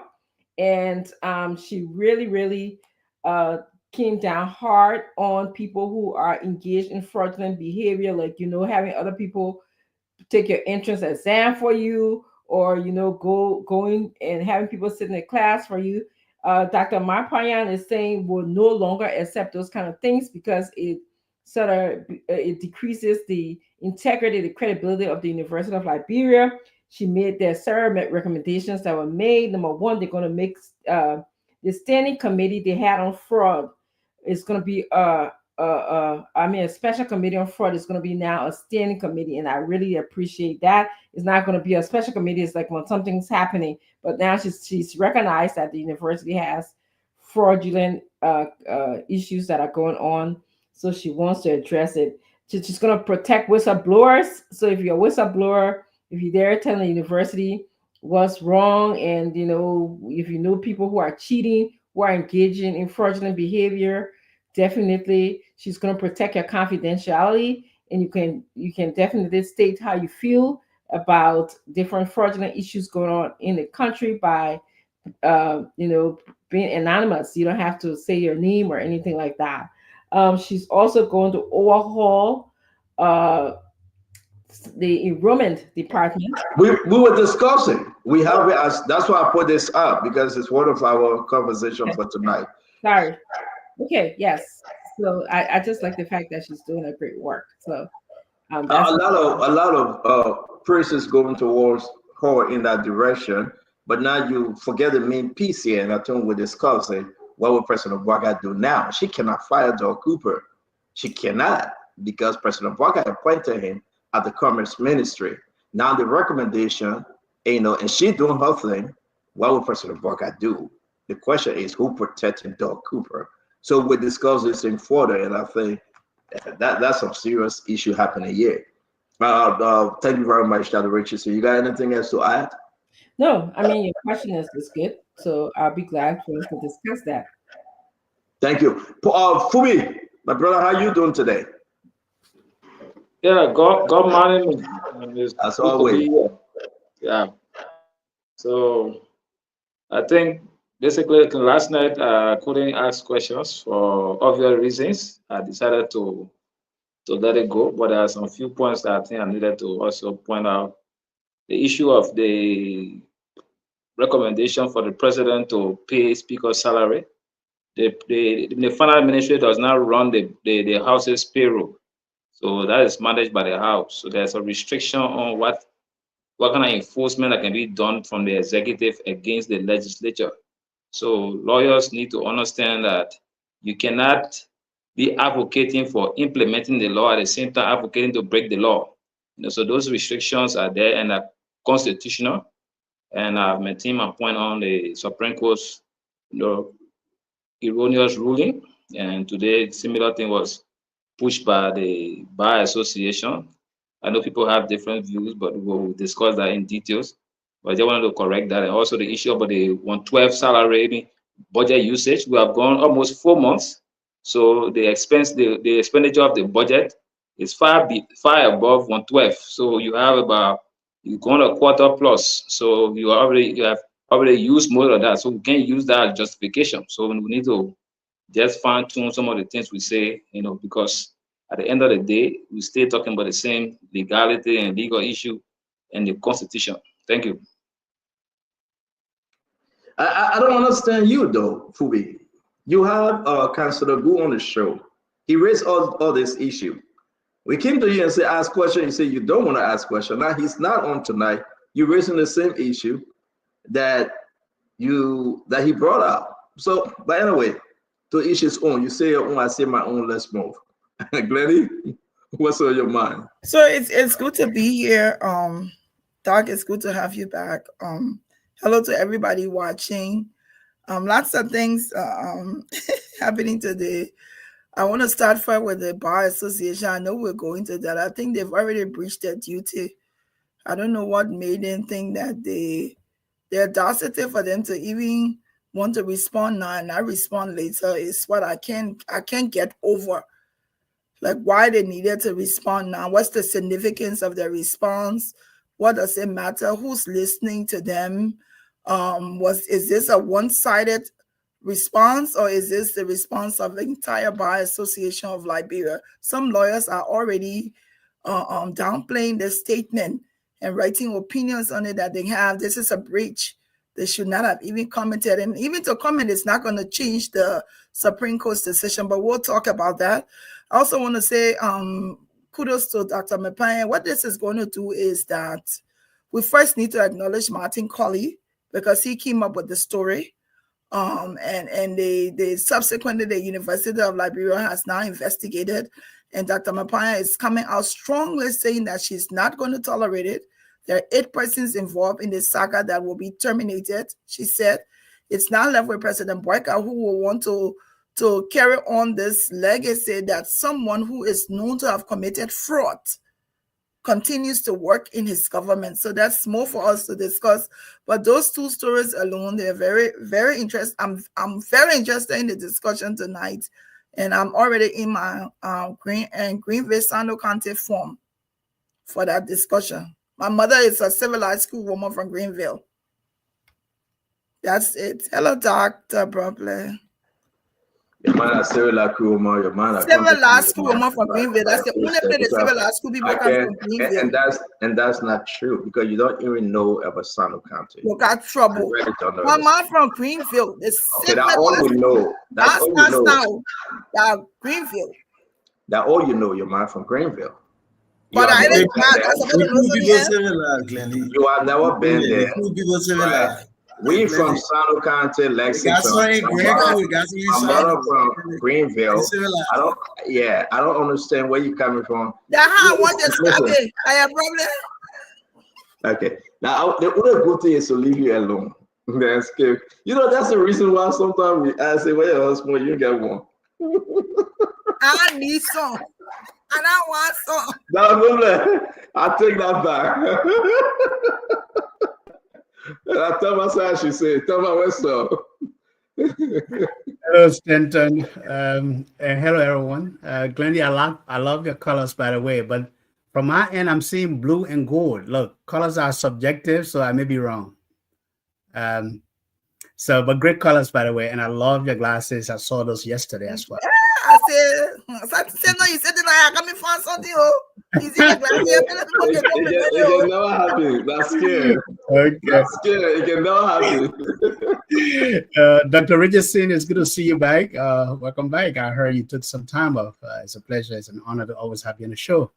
and she really, really uh, came down hard on people who are engaged in fraudulent behavior, like having other people take your entrance exam for you, or going and having people sit in the class for you. Dr. Marpayan is saying will no longer accept those kind of things because it decreases the integrity, the credibility of the University of Liberia. She made their several recommendations that were made. Number one, they're going to make the standing committee they had on fraud is going to be a special committee on fraud is going to be now a standing committee, and I really appreciate that. It's not going to be a special committee. It's like when something's happening, but now she's recognized that the university has fraudulent issues that are going on, so she wants to address it. She's going to protect whistleblowers. So if you're a whistleblower, if you're there telling the university what's wrong, and if you know people who are cheating, who are engaging in fraudulent behavior, definitely she's going to protect your confidentiality, and you can definitely state how you feel about different fraudulent issues going on in the country by being anonymous. You don't have to say your name or anything like that. She's also going to overhaul the enrollment department. We were discussing. We have it as that's why I put this up because it's one of our conversation for tonight. Sorry. Okay, yes. So I just like the fact that she's doing a great work. So that's a lot of praises going towards her in that direction. But now you forget the main piece here, and I think we're discussing what will President Boaga do now. She cannot fire Doug Cooper. She cannot, because President Boaga appointed him at the Commerce Ministry. Now the recommendation, and she doing her thing. What will President Boaga do? The question is who protecting Doug Cooper. So we discuss this thing further, and I think that's some serious issue happening here. Thank you very much, Dr. Richardson. You got anything else to add? No, I mean your question is good, so I'll be glad for us to discuss that. Thank you, Fumi, my brother. How you doing today? Yeah, God morning. As always. Yeah. So I think basically last night I couldn't ask questions for obvious reasons. I decided to let it go, but there are some few points that I think I needed to also point out. The issue of the recommendation for the president to pay speaker's salary. The final administrator does not run the house's payroll. So that is managed by the house. So there's a restriction on what kind of enforcement that can be done from the executive against the legislature. So lawyers need to understand that you cannot be advocating for implementing the law at the same time advocating to break the law. So those restrictions are there and are constitutional. And I've maintained my point on the Supreme Court's erroneous ruling. And today, similar thing was pushed by the Bar Association. I know people have different views, but we'll discuss that in details. But I just wanted to correct that. And also the issue about the 112 salary budget usage. We have gone almost 4 months. So the expenditure of the budget is far above 112. So you have you've gone a quarter plus. So you have already used more of that. So we can't use that as justification. So we need to just fine tune some of the things we say, because at the end of the day, we stay talking about the same legality and legal issue and the Constitution. Thank you. I don't understand you though, Fubi. You have Councilor Gu on the show. He raised all this issue. We came to you and say ask question. You say you don't want to ask question. Now he's not on tonight. You're raising the same issue that he brought up. So, but anyway, to each his own. You say your own, I say my own. Let's move. Glenny, what's on your mind? So it's good to be here. Doc, it's good to have you back. Hello to everybody watching. Lots of things happening today. I want to start first with the Bar Association. I know we're going to that. I think they've already breached their duty. I don't know what made them think that the audacity for them to even want to respond now and not respond later is what I can't get over. Like why they needed to respond now. What's the significance of their response? What does it matter? Who's listening to them? Is this a one-sided response or is this the response of the entire Bar Association of Liberia? Some lawyers are already downplaying the statement and writing opinions on it that they have. This is a breach. They should not have even commented. And even to comment is not going to change the Supreme Court's decision, but we'll talk about that. I also want to say kudos to Dr. Mepane. What this is going to do is that we first need to acknowledge Martin Colley because he came up with the story. And they subsequently the University of Liberia has now investigated, and Dr. Mapaya is coming out strongly saying that she's not going to tolerate it. There are 8 persons involved in this saga that will be terminated. She said it's now left with President Boyka, who will want to carry on this legacy that someone who is known to have committed fraud continues to work in his government. So that's more for us to discuss. But those 2 stories alone, they're very, very interesting. I'm very interested in the discussion tonight. And I'm already in my Greenville Sando County form for that discussion. My mother is a civilized school woman from Greenville. That's it. Hello, Dr. Brooklyn. Your man are civilized school woman. Your man are civilized school woman from Greenville. That's the only place the civilized school people come from Greenville. And that's not true because you don't even know about Sando County. You got trouble. My mom from Greenville. Okay, that's all we know. That's all you know. That Greenville. That's all you know. Your man from Greenville. But I didn't You have never been there. Right? We from Sando County, Lexington. I'm from Greenville. I don't understand where you're coming from. That's how I want to stop it. I have problem. Okay. Now the other good thing is to leave you alone. That's good. You know, that's the reason why sometimes I say, well, your husband, you get one. I need some. And I want some. No, I take that back. I tell myself, she said, tell my what's up. Hello, Stanton. Hello, everyone. Glendy, I love your colors, by the way, but from my end, I'm seeing blue and gold. Look, colors are subjective, so I may be wrong. But great colors, by the way, and I love your glasses. I saw those yesterday as well. I said, no, you said that I got me find something. You see the glasses? It can never happen. That's scary. Okay. That's scary. It can never happen. Dr. Richardson, it's good to see you back. Welcome back. I heard you took some time off. It's a pleasure. It's an honor to always have you on the show.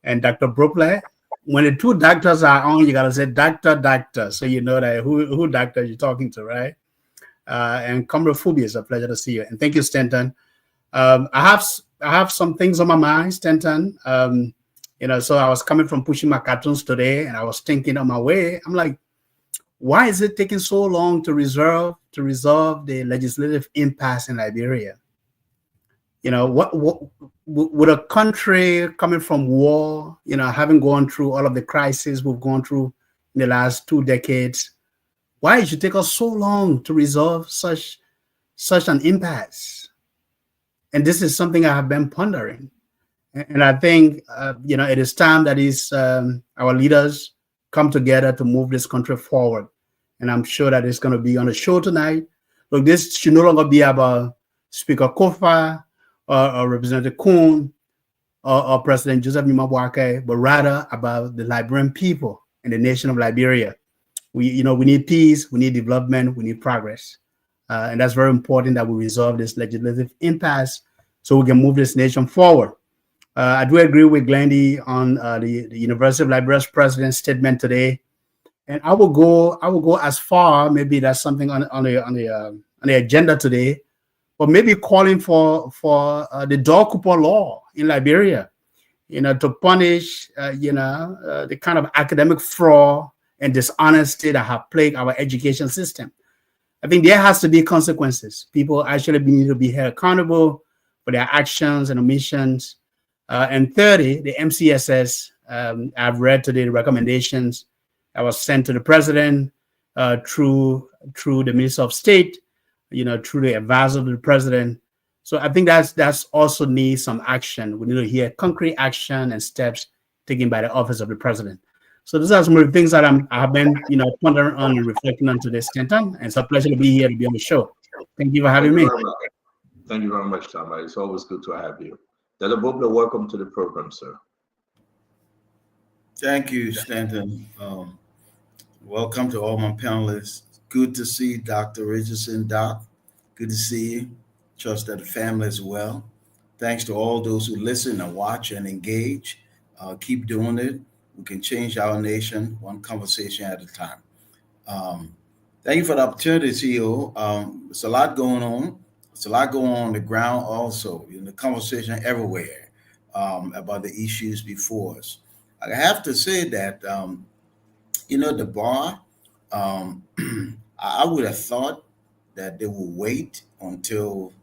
And Dr. Brooklyn, when the 2 doctors are on, you gotta say doctor, so you know that who doctor you're talking to, right? And Comrade Fubi, it's a pleasure to see you. And thank you, Stanton. I have some things on my mind, Stanton. So I was coming from pushing my cartoons today, and I was thinking on my way, I'm like, why is it taking so long to resolve the legislative impasse in Liberia? You know, what with a country coming from war, having gone through all of the crises we've gone through in the last 2 decades, why it should take us so long to resolve such an impasse? And this is something I have been pondering. And I think, it is time that our leaders come together to move this country forward. And I'm sure that it's going to be on the show tonight. Look, this should no longer be about Speaker Kofa or Representative Kuhn or President Joseph Nimabwake, but rather about the Liberian people and the nation of Liberia. We need peace, we need development, we need progress. And that's very important that we resolve this legislative impasse so we can move this nation forward. I do agree with Glendy on the University of Liberia's president's statement today, and I will go as far. Maybe that's something on the agenda today, but maybe calling for the door coupon law in Liberia, to punish the kind of academic fraud and dishonesty that have plagued our education system. I think there has to be consequences. People actually need to be held accountable for their actions and omissions. And 30, the MCSS, I've read today the recommendations that was sent to the president through the Minister of State, through the advisor to the president. So I think that's also needs some action. We need to hear concrete action and steps taken by the office of the president. So these are some of the things that I have been, pondering on and reflecting on today, Stanton. And it's a pleasure to be here to be on the show. Thank you for having me. Thank you very much, Tama. It's always good to have you. Dr. Bobler, welcome to the program, sir. Thank you, Stanton. Welcome to all my panelists. Good to see Dr. Richardson, Doc. Good to see you. Trust that the family is well. Thanks to all those who listen and watch and engage. Keep doing it. We can change our nation one conversation at a time. Thank you for the opportunity, CEO. It's a lot going on. It's a lot going on the ground also, in the conversation everywhere about the issues before us. I have to say that, the bar, I would have thought that they will wait until,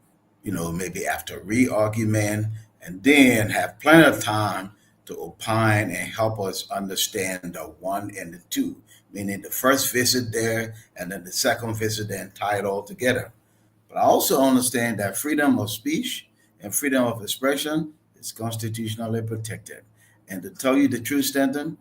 maybe after re-argument and then have plenty of time to opine and help us understand the one and the two, meaning the first visit there and then the second visit then tied all together. But I also understand that freedom of speech and freedom of expression is constitutionally protected. And to tell you the truth, Stanton,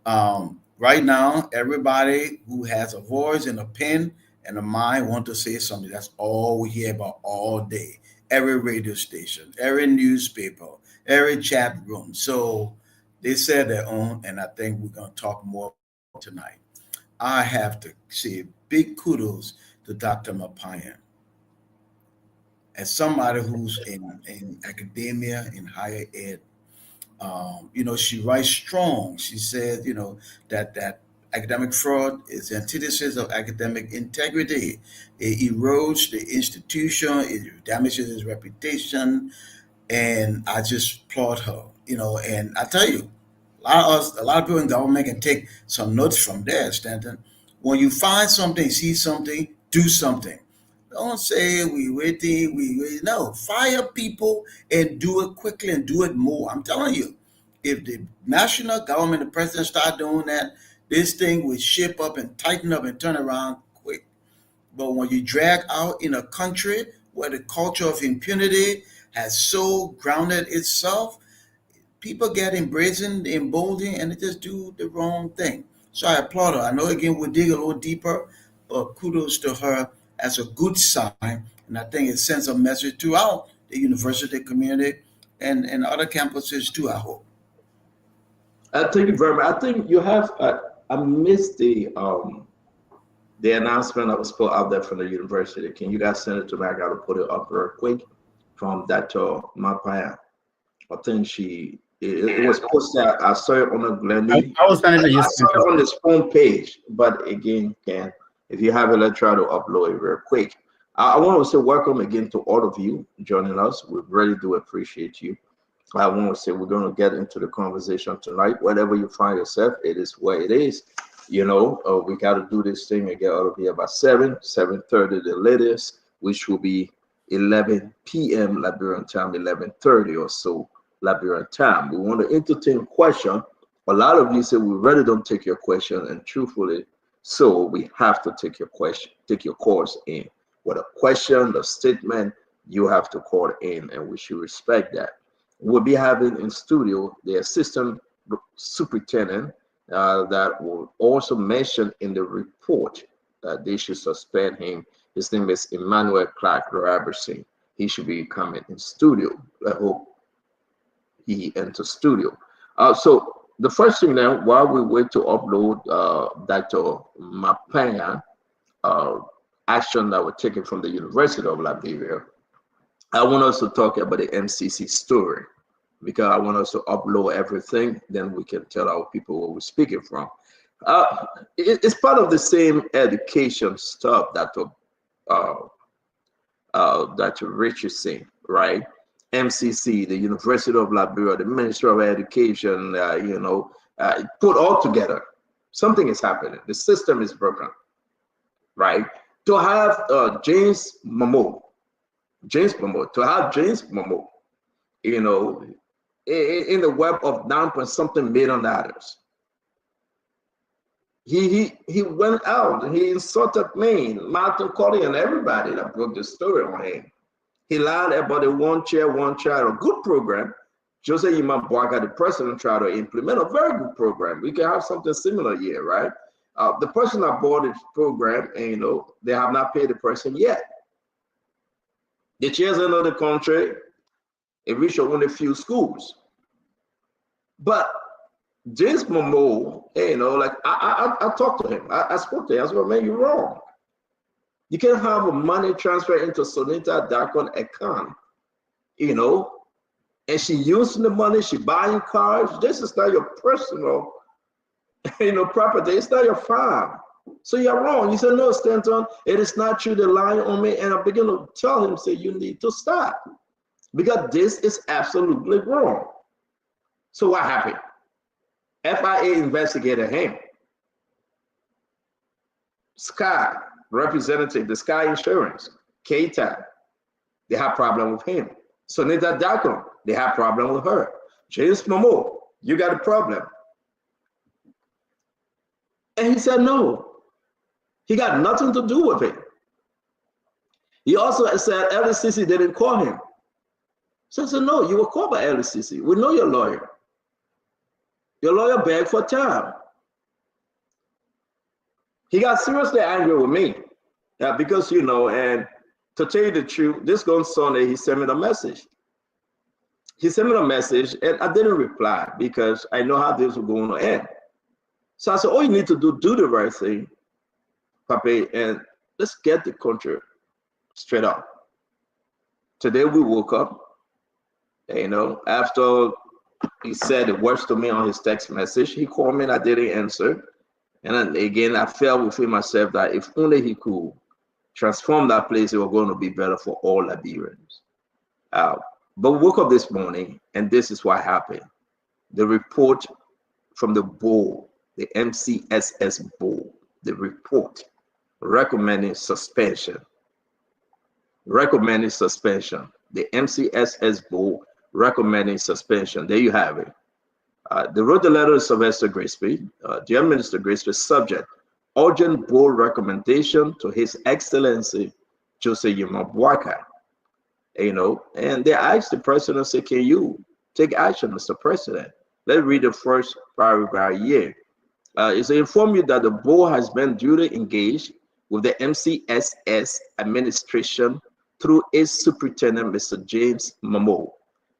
right now, everybody who has a voice and a pen and a mind want to say something. That's all we hear about all day. Every radio station, every newspaper, every chat room. So they said their own, and I think we're going to talk more tonight. I have to say big kudos to Dr. Mapayan. As somebody who's in academia, in higher ed, she writes strong. She says, that academic fraud is the antithesis of academic integrity. It erodes the institution, it damages its reputation, and I just applaud her. And I tell you, a lot of people in government can take some notes from there, Stanton. When you find something, see something, do something. Don't say we waiting. No, fire people and do it quickly and do it more. I'm telling you, if the national government, the president start doing that, this thing will shape up and tighten up and turn around quick. But when you drag out in a country where the culture of impunity has so grounded itself, people get embracing, emboldened, and they just do the wrong thing. So I applaud her. I know, again, we'll dig a little deeper, but kudos to her as a good sign. And I think it sends a message throughout the university community and other campuses too, I hope. Thank you very much. I think you have, I missed the announcement that was put out there from the university. Can you guys send it to me? I got to put it up real quick from Dr. Mapaya. I think it was posted. I saw it on the Glendy. I was trying to I saw it on this home page, but again, if you have it, let's try to upload it real quick. I want to say welcome again to all of you joining us. We really do appreciate you. I want to say we're going to get into the conversation tonight. Wherever you find yourself, it is where it is. We got to do this thing and get out of here by 7:30 the latest, which will be 11 p.m. Liberian time, 11:30 or so Liberian time. We want to entertain question. A lot of you say we really don't take your question, and truthfully, so we have to take your question, take your course in. With a question, the statement, you have to call in, and we should respect that. We'll be having in studio the assistant superintendent that will also mention in the report that they should suspend him. His name is Emmanuel Clark Robertson. He should be coming in studio. I hope he enters studio. So the first thing then, while we wait to upload Dr. Mapanga action that were taken from the University of Liberia, I want us to talk about the MCC story, because I want us to upload everything. Then we can tell our people where we're speaking from. It's part of the same education stuff that Rich is saying, right? MCC, the University of Liberia, the Ministry of Education, put all together. Something is happening. The system is broken, right? To have James Momoa, to have James Momoa, in the web of 9 point something million. He went out and he insulted me, Martin Colley, and everybody that broke the story on him. He lied about the one chair, one child, a good program. Jose Yima Boaga, the president, tried to implement a very good program. We can have something similar here, right? The person that bought this program, and they have not paid the person yet. The chairs in the country, it reached only a few schools. But James Momoa, I talked to him. I spoke to him. I said, well, man, you're wrong. You can have a money transfer into Sonita Darkon account, and she using the money, she buying cars. This is not your personal, property. It's not your farm. So you're wrong. You said, no, Stanton, it is not true. They're lying on me. And I begin to tell him, say, you need to stop, because this is absolutely wrong. So what happened? FIA investigated him. Sky representative, the Sky Insurance, Keita, they have problem with him. Sonita Darkon, they have problem with her. James Momoa, you got a problem. And he said no. He got nothing to do with it. He also said LCC didn't call him. So I said, no, you were called by LCC. We know your lawyer. Your lawyer begged for time. He got seriously angry with me because, and to tell you the truth, this going Sunday, he sent me the message. He sent me the message and I didn't reply because I know how this was going to end. So I said, all you need to do the right thing, Papi, and let's get the country straight up. Today we woke up, after he said the words to me on his text message, he called me and I didn't answer. And then again, I felt within myself that if only he could transform that place, it was going to be better for all Liberians. But we woke up this morning, and this is what happened. The report from the board, the MCSS board, the report recommending suspension. The MCSS board recommending suspension. There you have it. They wrote the letter to Sylvester Grisby, Dear Minister Grisby, subject, urgent board recommendation to His Excellency Jose Yimabwaka. And they asked the president, say, can you take action, Mr. President? Let's read the first paragraph here. It's inform you that the board has been duly engaged with the MCSS administration through its superintendent, Mr. James Momoa.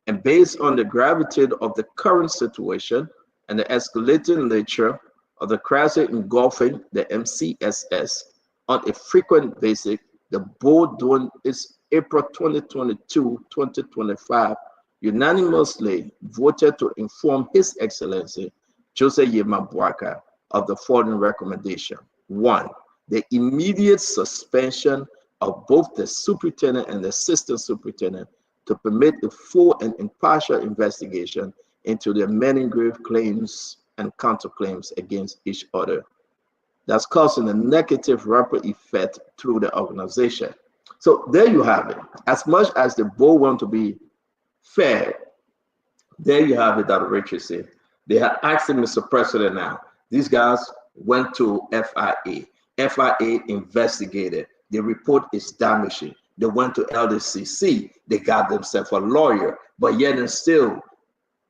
And based on the gravity of the current situation and the escalating nature of the crisis engulfing the MCSS on a frequent basis, the board during its April 2022-2025 unanimously voted to inform His Excellency Jose Yimabwaka of the following recommendation. 1, the immediate suspension of both the superintendent and the assistant superintendent to permit a full and impartial investigation into the many grave claims and counterclaims against each other. That's causing a negative ripple effect through the organization. So there you have it. As much as the board want to be fair, there you have it, Dr. Richardson. They are asking Mr. President now. These guys went to FIA. FIA investigated. The report is damaging. They went to LDCC. They got themselves a lawyer, but yet and still,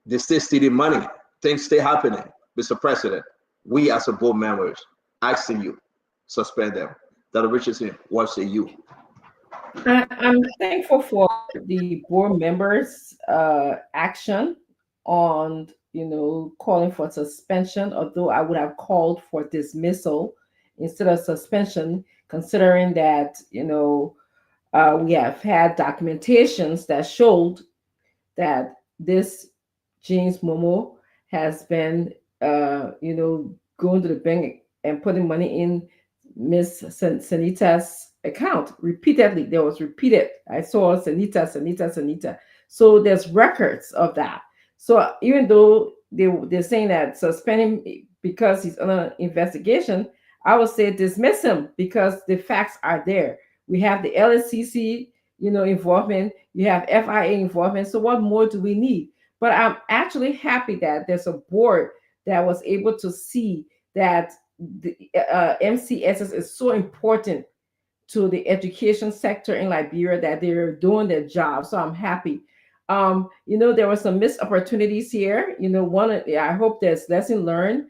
they still stealing money. Things still happening. Mr. President, we as a board members asking you, suspend them. Dr. Richardson, what say you? I'm thankful for the board members' action on calling for suspension, although I would have called for dismissal instead of suspension, considering that, we have had documentations that showed that this James Momo has been, going to the bank and putting money in Miss Sanita's account repeatedly. There was repeated. I saw Sanita. So there's records of that. So even though they're saying that suspend him because he's under investigation, I would say dismiss him because the facts are there. We have the LSCC, involvement. You have FIA involvement. So what more do we need? But I'm actually happy that there's a board that was able to see that the MCSS is so important to the education sector in Liberia that they're doing their job. So I'm happy. There were some missed opportunities here. I hope there's lesson learned.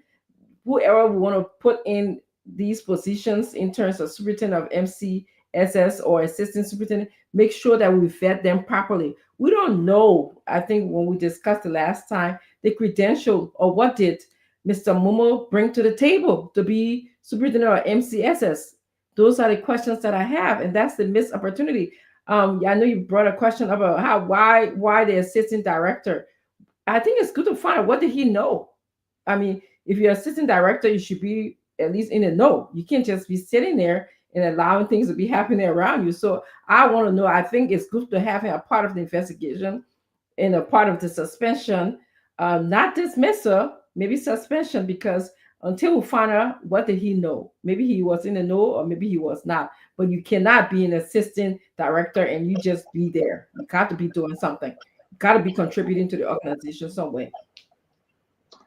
Whoever we want to put in these positions in terms of superintendent of MCSS or assistant superintendent, make sure that we vet them properly. We don't know, I think when we discussed the last time, the credential or what did Mr. Momo bring to the table to be superintendent of MCSS. Those are the questions that I have, and that's the missed opportunity. I know you brought a question about why the assistant director. I think it's good to find out what did he know. I mean, if you're assistant director, you should be at least in the know. You can't just be sitting there and allowing things to be happening around you. So I want to know. I think it's good to have him a part of the investigation and a part of the suspension, not dismissal, maybe suspension, because until we find out what did he know, maybe he was in the know or maybe he was not. But you cannot be an assistant director and you just be there. You got to be doing something. You got to be contributing to the organization some way.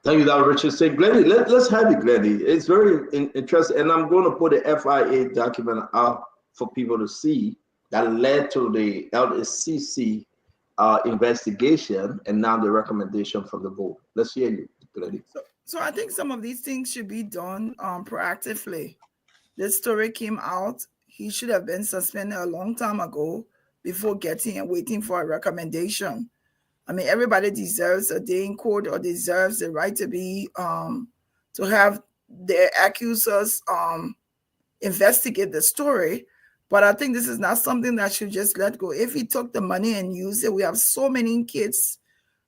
Thank you, Dr. Richard. Say, Glennie, let's have it, Glennie. It's very interesting, and I'm going to put the FIA document out for people to see that led to the LSCC investigation and now the recommendation from the board. Let's hear you, Glennie. So I think some of these things should be done proactively. This story came out. He should have been suspended a long time ago before getting and waiting for a recommendation. I mean, everybody deserves a day in court or deserves the right to be to have their accusers investigate the story. But I think this is not something that should just let go. If he took the money and used it, we have so many kids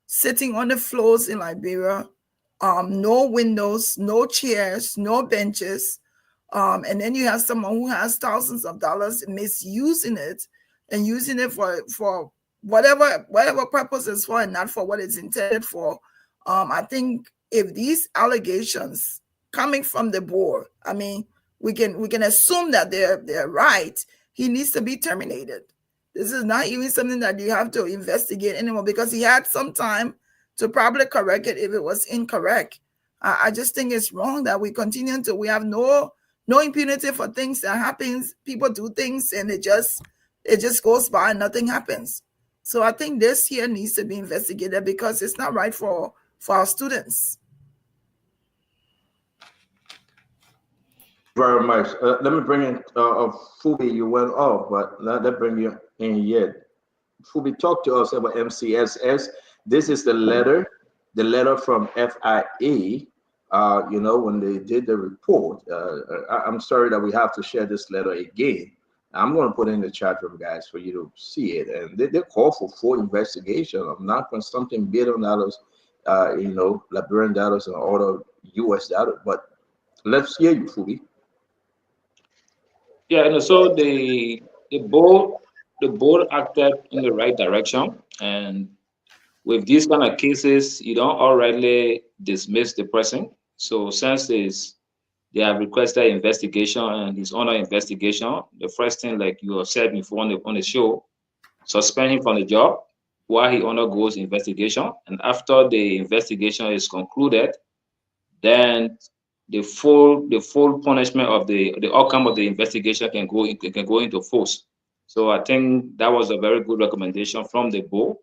sitting on the floors in Liberia, no windows, no chairs, no benches. And then you have someone who has thousands of dollars misusing it and using it for whatever purpose it's for and not for what it's intended for. I think if these allegations coming from the board, I mean, we can assume that they're right. He needs to be terminated. This is not even something that you have to investigate anymore because he had some time to probably correct it if it was incorrect. I just think it's wrong that we continue to, we have no impunity for things that happens. People do things and it just goes by and nothing happens. So I think this here needs to be investigated because it's not right for our students. Very much. Let me bring in Fubi. You went off, but let's bring you in yet. Fubi, talk to us about MCSS. This is the letter from FIA. When they did the report. I'm sorry that we have to share this letter again. I'm going to put in the chat room, guys, for you to see it. And they call for full investigation of $9.something billion, Liberian dollars and other US dollars. But let's hear you, Fubi. Yeah, and so the board acted in the right direction, and with these kind of cases, you don't already dismiss the person. So since they have requested investigation and it's under investigation, the first thing, like you have said before on the show, suspend him from the job while he undergoes investigation, and after the investigation is concluded, then the full punishment of the outcome of the investigation can go into force. So I think that was a very good recommendation from the board,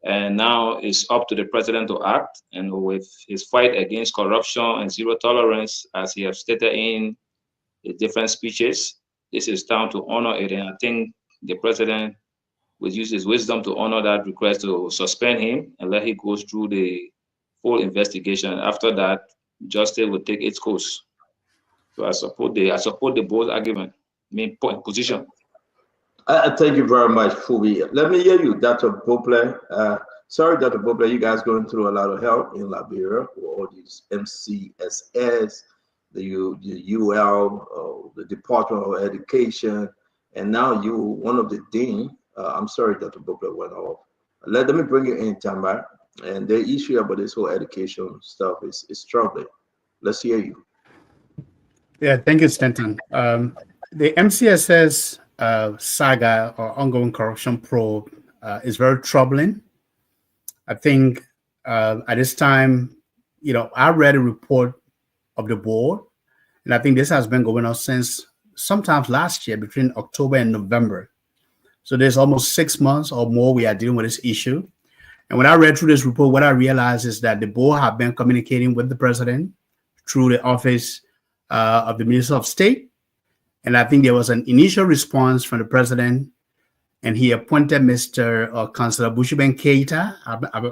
and now it's up to the president to act. And with his fight against corruption and zero tolerance, as he has stated in the different speeches, this is time to honor it. And I think the president will use his wisdom to honor that request to suspend him and let him go through the full investigation. After that, justice will take its course. So I support the board's argument, position. Thank you very much, Fubi. Let me hear you, Dr. Bople. Sorry, Dr. Bople, you guys going through a lot of help in Liberia for all these MCSS, the UL, the Department of Education, and now you, one of the dean. I'm sorry, Dr. Bople went off. Let me bring you in, Tamara. And the issue about this whole education stuff is troubling. Let's hear you. Yeah, thank you, Stanton. The MCSS saga or ongoing corruption probe is very troubling. I think at this time, I read a report of the board, and I think this has been going on since sometimes last year, between October and November. So there's almost 6 months or more we are dealing with this issue. And when I read through this report, what I realized is that the board have been communicating with the president through the office of the Minister of State. And I think there was an initial response from the president, and he appointed Mr. Councillor Bushiben Keita.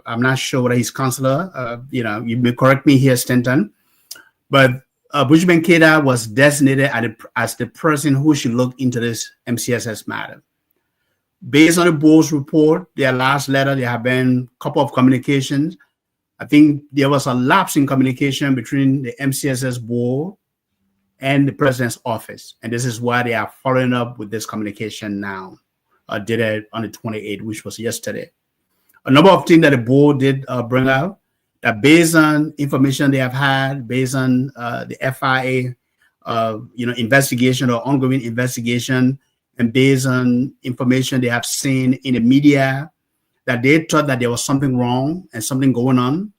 I'm not sure whether he's councillor. You may correct me here, Stanton. But Bushiben Keita was designated as the person who should look into this MCSS matter. Based on the board's report, their last letter, there have been a couple of communications. I think there was a lapse in communication between the MCSS board and the president's office. And this is why they are following up with this communication now. Did it on the 28th, which was yesterday. A number of things that the board did bring out, that based on information they have had, based on the FIA, investigation or ongoing investigation, and based on information they have seen in the media, that they thought that there was something wrong and something going on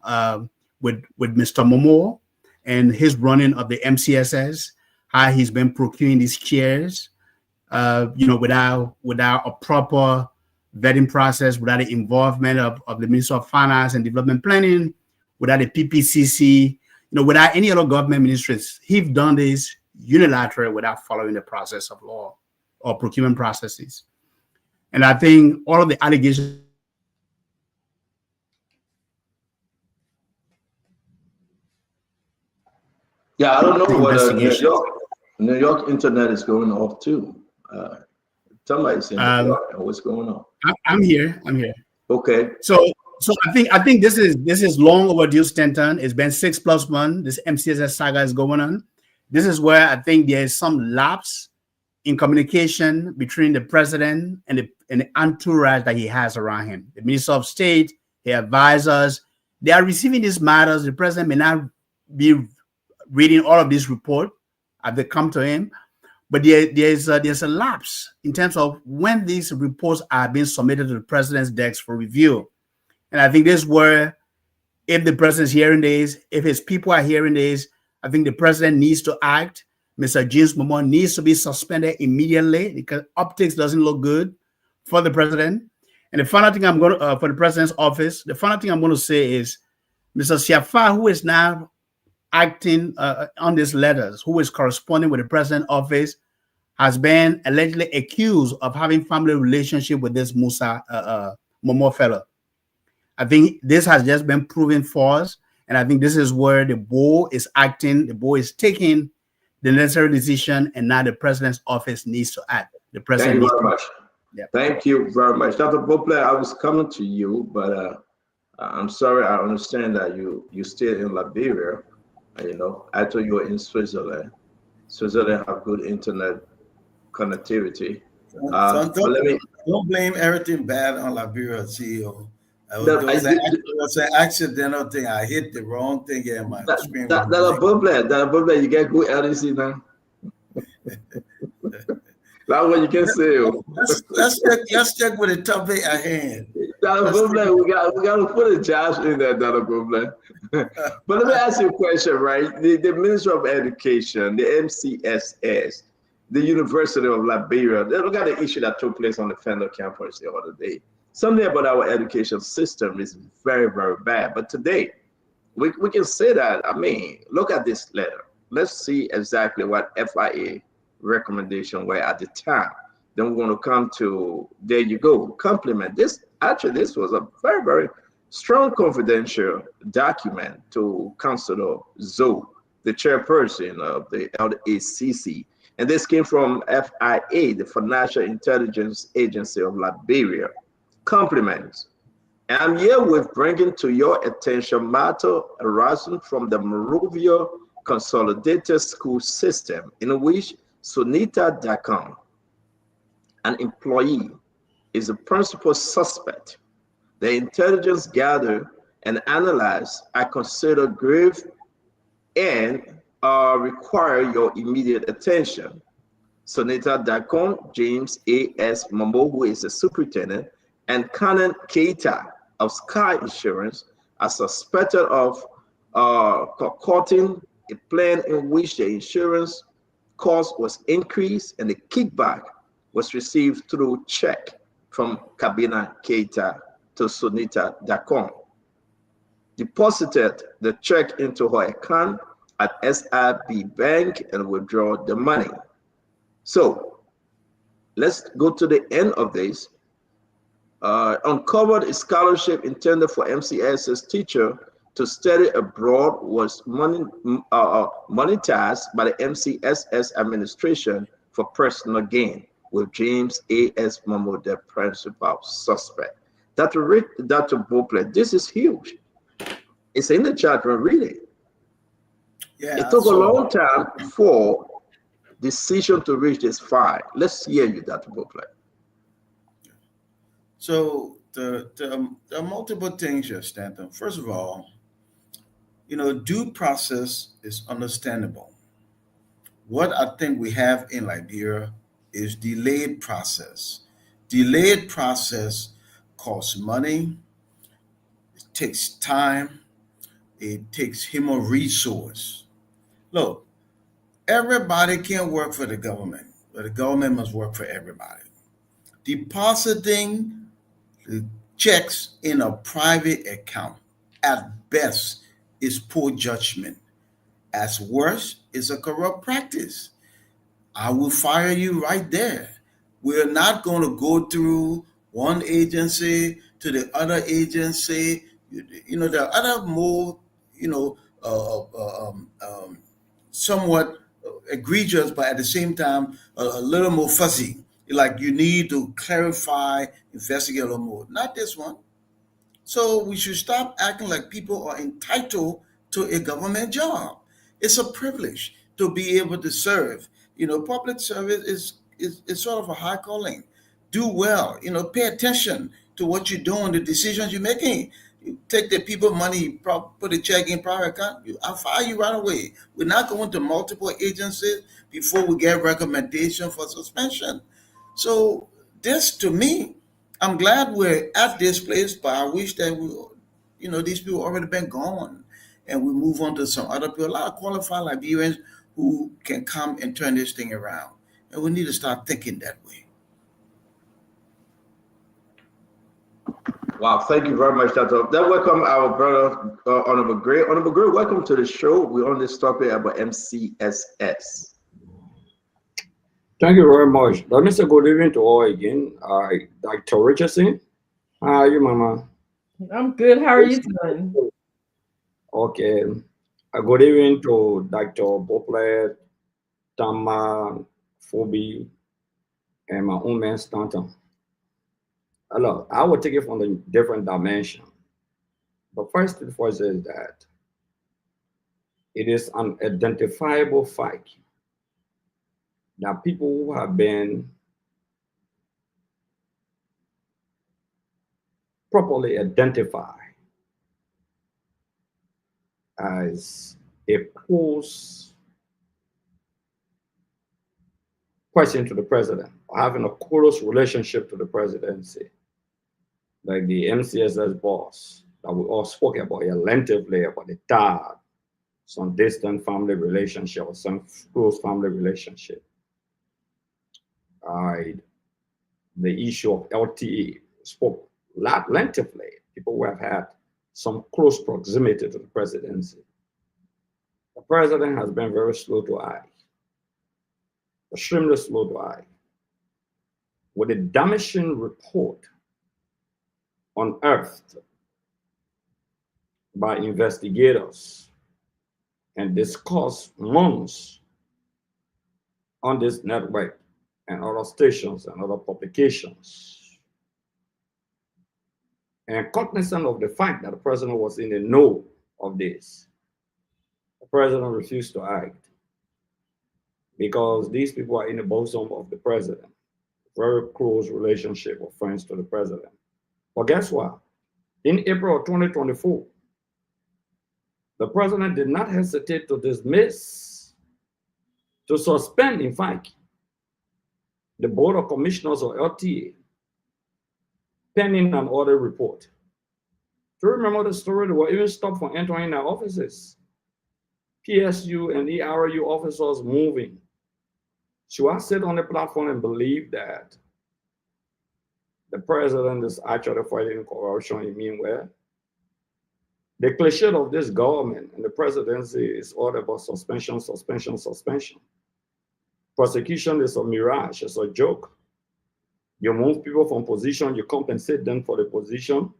with Mr. Momo and his running of the MCSS, how he's been procuring these chairs, without a proper vetting process, without the involvement of the Minister of Finance and Development Planning, without the PPCC, without any other government ministries. He's done this unilaterally without following the process of law or procurement processes. And I think all of the allegations. Yeah, I don't know whether New York internet is going off too. Somebody's in New York, and what's going on? I'm here. Okay. So I think this is long overdue, Stanton. It's been 6+ months. This MCSS saga is going on. This is where I think there is some lapse in communication between the president and the entourage that he has around him. The Minister of State, the advisors, they are receiving these matters. The president may not be reading all of these reports as they come to him, but there's a lapse in terms of when these reports are being submitted to the president's desk for review. And I think this is where, if the president's hearing this, if his people are hearing this, I think the president needs to act. Mr. James Momo needs to be suspended immediately because optics doesn't look good for the president. And the final thing I'm going to, for the president's office, the final thing I'm going to say is Mr. Siafa, who is now acting on these letters, who is corresponding with the president's office, has been allegedly accused of having family relationship with this Musa Momo fellow. I think this has just been proven false. And I think this is where the board is acting. The board is taking the necessary decision, and now the president's office needs to act. The president. Thank you very much. Yeah. Thank you very much, Dr. Bople. I was coming to you, but I'm sorry. I understand that you stay in Liberia. I thought you were in Switzerland. Switzerland have good internet connectivity. So don't blame everything bad on Liberia, CEO. It was an accidental thing. I hit the wrong thing here in my screen. That Boble, you get good LDC now. That's what you can say. Let's check with the topic at hand. Dr. Boble, we got to put a Josh in there, Dr. Boble. But let me ask you a question, right? The Minister of Education, the MCSS, the University of Liberia, look at the issue that took place on the Fender campus the other day. Something about our education system is very, very bad. But today, we can say that. Look at this letter. Let's see exactly what FIA recommendation were at the time. Then we're going to come to, there you go, compliment. This was a very, very strong confidential document to Councillor Zoe, the chairperson of the LACC. And this came from FIA, the Financial Intelligence Agency of Liberia. Compliments. And I'm here with bringing to your attention matter arising from the Monrovia Consolidated School System, in which Sunita Dakan, an employee, is the principal suspect. The intelligence gathered and analyzed are considered grave and require your immediate attention. Sonita Dakon, James A.S. Mambo, who is a superintendent, and Canon Keita of Sky Insurance are suspected of concocting a plan in which the insurance cost was increased and the kickback was received through check from Kabina Keita to Sonita Dakon. Deposited the check into her account at SIB Bank and withdraw the money. So let's go to the end of this. Uncovered a scholarship intended for MCSS teacher to study abroad was monetized by the MCSS administration for personal gain, with James A.S. Momo the principal suspect. Dr. Boplet, this is huge. It's in the chat room, read it. Yeah, it took a long time for decision to reach this file. Let's hear you, Dr. Boplet. So there are multiple things here, Stanton. First of all, due process is understandable. What I think we have in Liberia is delayed process. Delayed process costs money, it takes time, it takes human resource. Look, everybody can work for the government, but the government must work for everybody. Depositing the checks in a private account at best is poor judgment. At worst, is a corrupt practice. I will fire you right there. We're not going to go through one agency to the other agency. There are other more, somewhat egregious, but at the same time, a little more fuzzy. Like you need to clarify, investigate a little more. Not this one. So we should stop acting like people are entitled to a government job. It's a privilege to be able to serve. Public service is sort of a high calling. Do well. Pay attention to what you're doing, the decisions you're making. You take the people money, put a check in private account. I'll fire you right away. We're not going to multiple agencies before we get recommendation for suspension. So this, to me, I'm glad we're at this place, but I wish that these people already been gone, and we move on to some other people, a lot of qualified Liberians who can come and turn this thing around. And we need to start thinking that way. Wow, thank you very much, Dr. Then welcome our brother, Honorable Gray. Honorable Gray, welcome to the show. We're on this topic about MCSS. Thank you very much. Let me say good evening to all again. Dr. Richardson. How are you, Mama? I'm good. How are you doing? Okay. Good evening to Dr. Boplet, Tama, Phoebe, and my own man, Stanton. Look, I will take it from the different dimension. The first thing first is that it is an identifiable fact that people who have been properly identified as a close person to the president, or having a close relationship to the presidency, like the MCSS boss that we all spoke about here lengthily about the dad, some distant family relationship or some close family relationship. The issue of LTE spoke lengthily. People who have had some close proximity to the presidency. The president has been very slow to act, extremely slow to act. With a damaging report unearthed by investigators and discussed months on this network and other stations and other publications. And cognizant of the fact that the president was in the know of this, the president refused to act because these people are in the bosom of the president, very close relationship or friends to the president. But guess what? In April of 2024, the president did not hesitate to dismiss, to suspend, in fact, the Board of Commissioners or LTA, pending an audit report. Do you remember the story? They were even stopped from entering their offices. PSU and ERU officers moving. Should I sit on the platform and believe that the president is actually fighting corruption in meanwhile? The cliche of this government and the presidency is all about suspension, suspension, suspension. Prosecution is a mirage, it's a joke. You move people from position, you compensate them for the position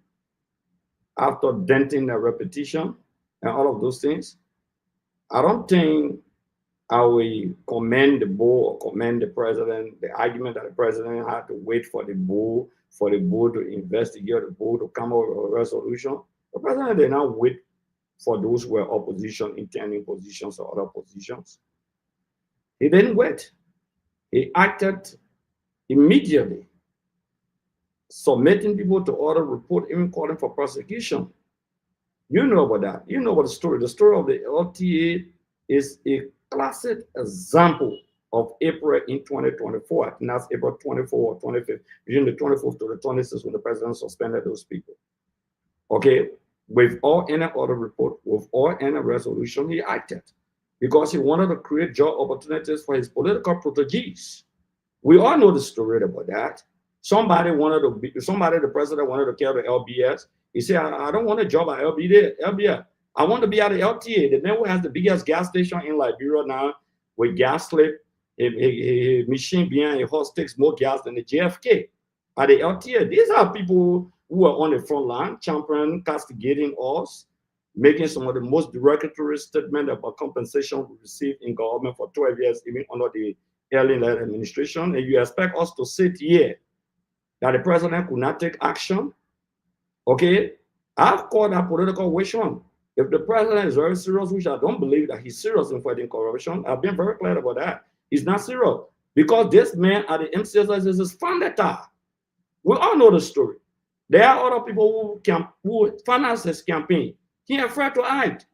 after denting their reputation and all of those things. I don't think I will commend the board or commend the president, the argument that the president had to wait for the board to investigate, the board to come up with a resolution. The president did not wait for those who were opposition, intending positions or other positions. He didn't wait. He acted immediately, submitting people to order report, even calling for prosecution. You know about that. You know about the story. The story of the LTA is a classic example of April in 2024. I think that's April 24 or 25th, between the 24th to the 26th when the president suspended those people. Okay, with all any other report, with all any resolution, he acted because he wanted to create job opportunities for his political proteges. We all know the story about that. The president wanted to kill the LBS. He said, I don't want a job at LBS. I want to be at the LTA. The man who has the biggest gas station in Liberia now with gas slip, a machine behind a horse takes more gas than the JFK. At the LTA, these are people who are on the front line, championing, castigating us, making some of the most derogatory statements about compensation we received in government for 12 years, even under the early-led administration. And you expect us to sit here that the president could not take action? Okay, I've called that political witch hunt. If the president is very serious, which I don't believe that he's serious in fighting corruption, I've been very clear about that. He's not serious because this man at the MCSS is his founder. We all know the story. There are other people who finance his campaign. He afraid to act.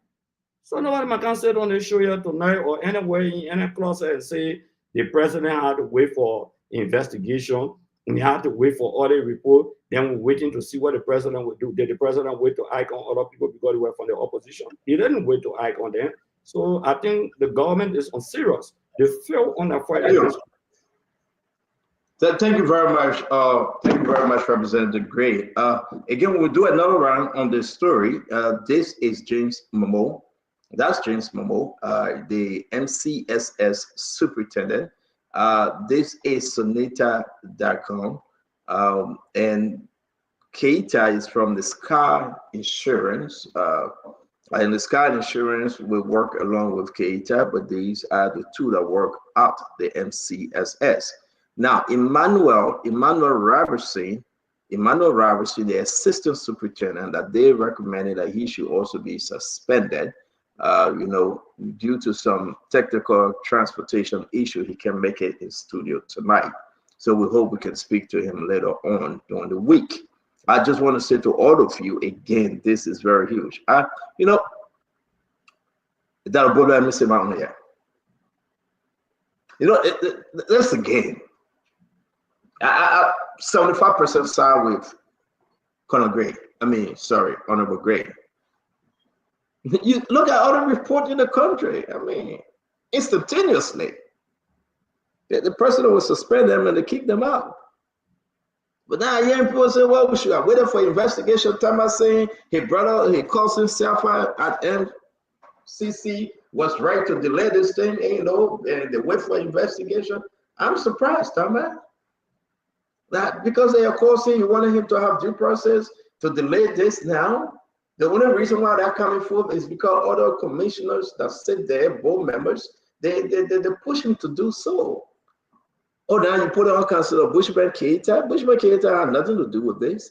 So nobody can sit on the show here tonight or anywhere in any closet and say the president had to wait for investigation and he had to wait for audit report. Then we're waiting to see what the president would do. Did the president wait to act on other people because they were from the opposition? He didn't wait to act on them. So I think the government is unserious. They fail on their fight. Thank you very much. Thank you very much, Representative Gray. Again, we'll do another round on this story. This is James Momo. That's James Momo, the MCSS superintendent. This is Sonita.com. And Keita is from the Sky Insurance. And the Sky Insurance will work along with Keita, but these are the two that work out the MCSS. Now, Emmanuel Robertson, the assistant superintendent, that they recommended that he should also be suspended, due to some technical transportation issue. He can make it in studio tonight. So we hope we can speak to him later on during the week. I just want to say to all of you, again, this is very huge. That's the game. 75% side with Honorable Gray. You look at other reports in the country. Instantaneously, the president will suspend them and they kick them out. But now young people say, well, we should have waited for investigation. Tama saying he calls himself out at MCC was right to delay this thing, and they wait for investigation. I'm surprised, Tama. That because they are causing, you wanted him to have due process to delay this now. The only reason why they're coming forth is because other commissioners that sit there, board members, they push him to do so. Oh, now you put on Councilor Bushman Keita. Bushman Keita had nothing to do with this.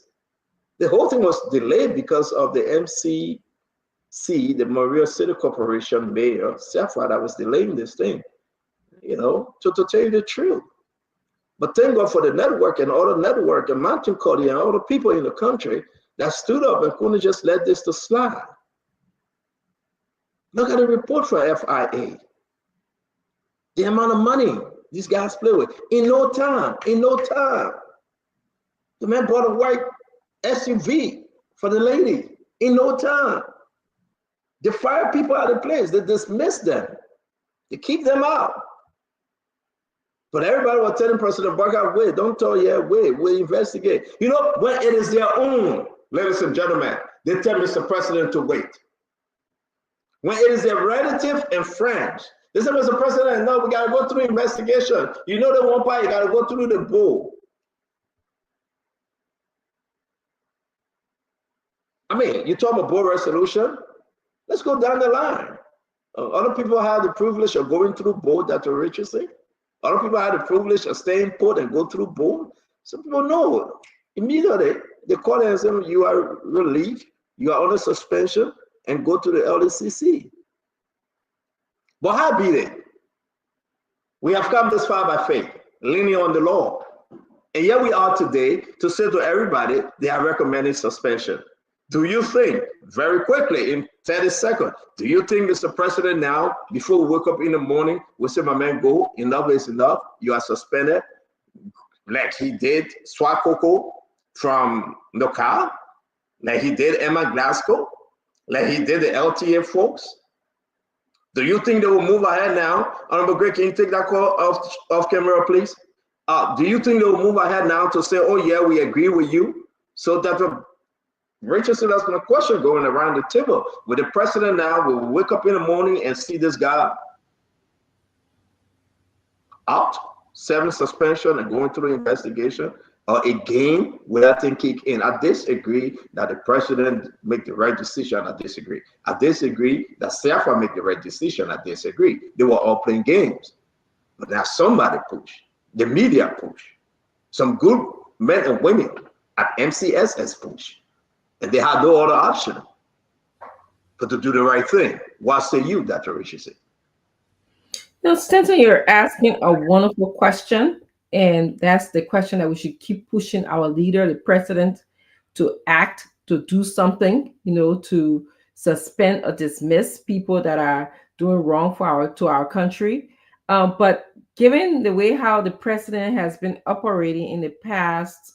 The whole thing was delayed because of the MCC, the Maria City Corporation mayor, Safa, that was delaying this thing, you know, to tell you the truth. But thank God for the network and all the network and Mountain Cody and all the people in the country that stood up and couldn't just let this to slide. Look at the report for FIA. The amount of money these guys play with. In no time. The man bought a white SUV for the lady. In no time. They fire people out of place. They dismiss them. They keep them out. But everybody was telling President Barker, wait, don't tell you, wait, we'll investigate. You know, when it is their own, ladies and gentlemen, they tell Mr. President to wait. When it is their relative and friends, they say, Mr. President, no, we got to go through investigation. You know the one part, you got to go through the board. I mean, you talk about board resolution, let's go down the line. Other people have the privilege of going through board, Dr. Richardson. Other people have the privilege of staying put and go through board. Some people know. Immediately, they call and say, you are relieved, you are under suspension, and go to the LCC. But how be it? We have come this far by faith, leaning on the law. And here we are today to say to everybody, they are recommending suspension. Do you think, very quickly, in 30 seconds, do you think, Mr. President, now, before we wake up in the morning, we say, my man, go, enough is enough, you are suspended, like he did Swakoko from Nokal, like he did Emma Glasgow, like he did the LTA folks? Do you think they will move ahead now? Honorable Greg, can you take that call off camera, please? Do you think they will move ahead now to say, oh yeah, we agree with you? So that Richardson, that's my question going around the table. With the president now, will wake up in the morning and see this guy out, 7 suspension and going through the investigation, or again, will that thing kick in? I disagree that the president make the right decision. I disagree. I disagree that SAFA make the right decision. I disagree. They were all playing games. But now somebody push, the media push, some good men and women at MCSS push. And they had no other option but to do the right thing. What say you, Dr. Richardson? Now, Stanton, you're asking a wonderful question. And that's the question that we should keep pushing our leader, the president, to act, to do something, you know, to suspend or dismiss people that are doing wrong to our country. But given the way how the president has been operating in the past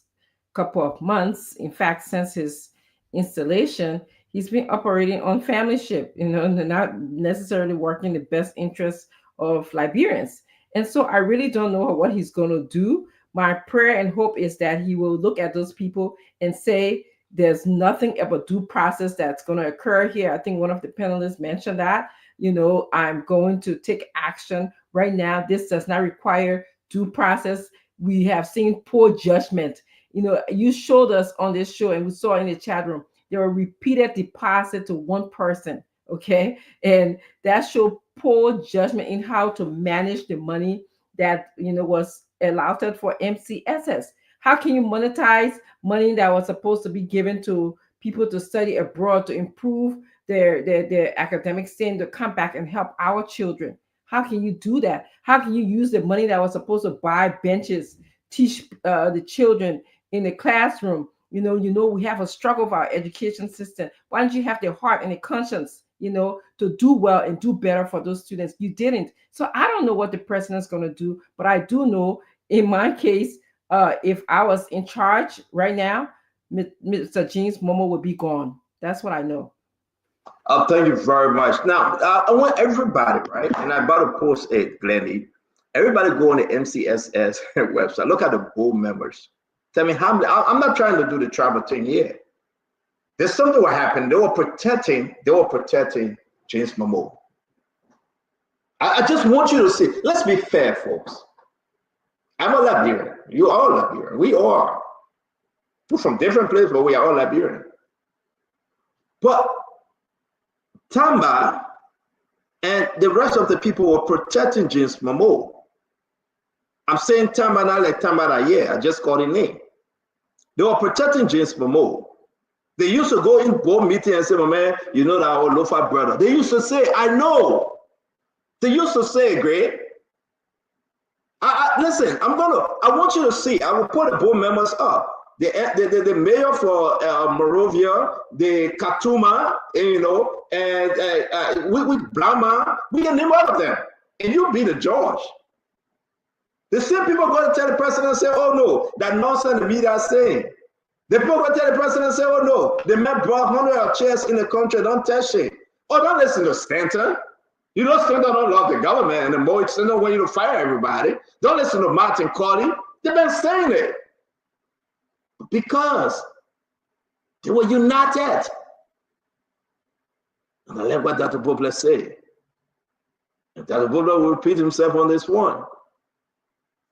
couple of months, in fact, since his installation, he's been operating on familyship, you know, and not necessarily working the best interests of Liberians. And so I really don't know what he's going to do. My prayer and hope is that he will look at those people and say, there's nothing about due process that's going to occur here. I think one of the panelists mentioned that, you know, I'm going to take action right now. This does not require due process. We have seen poor judgment. You know, you showed us on this show, and we saw in the chat room, there were repeated deposits to one person, okay? And that showed poor judgment in how to manage the money that, you know, was allotted for MCSS. How can you monetize money that was supposed to be given to people to study abroad, to improve their academic standing, to come back and help our children? How can you do that? How can you use the money that was supposed to buy benches, teach the children in the classroom? You know, we have a struggle with our education system. Why don't you have the heart and the conscience, you know, to do well and do better for those students? You didn't. So I don't know what the president's going to do, but I do know in my case, if I was in charge right now, Mr. James Momo would be gone. That's what I know. Thank you very much. Now, I want everybody, right? And I'm about to post it, Glennie. Everybody go on the MCSS website. Look at the board members. Tell me how many. I'm not trying to do the tribal thing here. There's something what happened. They were protecting James Momo. I just want you to see. Let's be fair, folks. I'm a Liberian. You are Liberian. We are. We're from different places, but we are all Liberian. But Tamba and the rest of the people were protecting James Momoa. I'm saying Tamba not like Tamba, yeah, I just called his name. They were protecting James Momoa. They used to go in board meeting and say, "My man, you know that our Lofa brother." They used to say, "I know." They used to say, "Great." Listen, I want you to see. I will put the board members up. The mayor for Morovia, the Katuma, you know, and with Blama, we can name all of them, and you be the judge. The same people are going to tell the president and say, "Oh no, that nonsense the media is saying." The people going to tell the president and say, "Oh no, the man brought 100 chairs in the country, don't touch it." Oh, don't listen to Stanton. You know Stanton don't love the government, and the more Stanton want you to fire everybody. Don't listen to Martin Carty. They've been saying it because they were united. And I like what Dr. Bobler said. And Dr. Bobler will repeat himself on this one.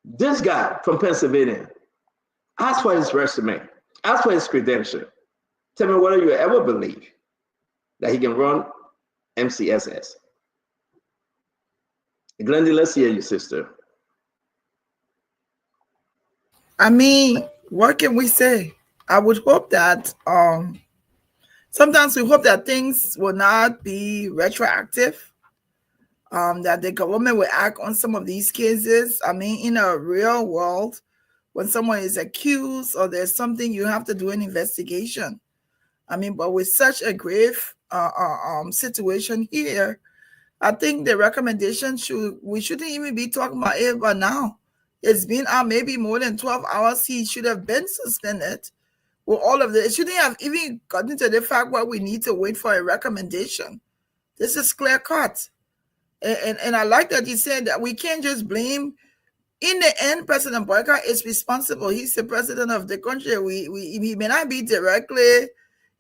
This guy from Pennsylvania, ask for his resume, ask for his credential. Tell me whether you ever believe that he can run MCSS. Glendy, let's hear you, sister. I mean, what can we say? I would hope that sometimes we hope that things will not be retroactive, that the government will act on some of these cases. I mean, in a real world, when someone is accused or there's something, you have to do an investigation. I mean, but with such a grave situation here, I think the recommendation we shouldn't even be talking about it by now. It's been maybe more than 12 hours. He should have been suspended with all of this. It shouldn't have even gotten to the fact where we need to wait for a recommendation. This is clear cut. And I like that he said that we can't just blame. In the end, President Boyka is responsible. He's the president of the country. He may not be directly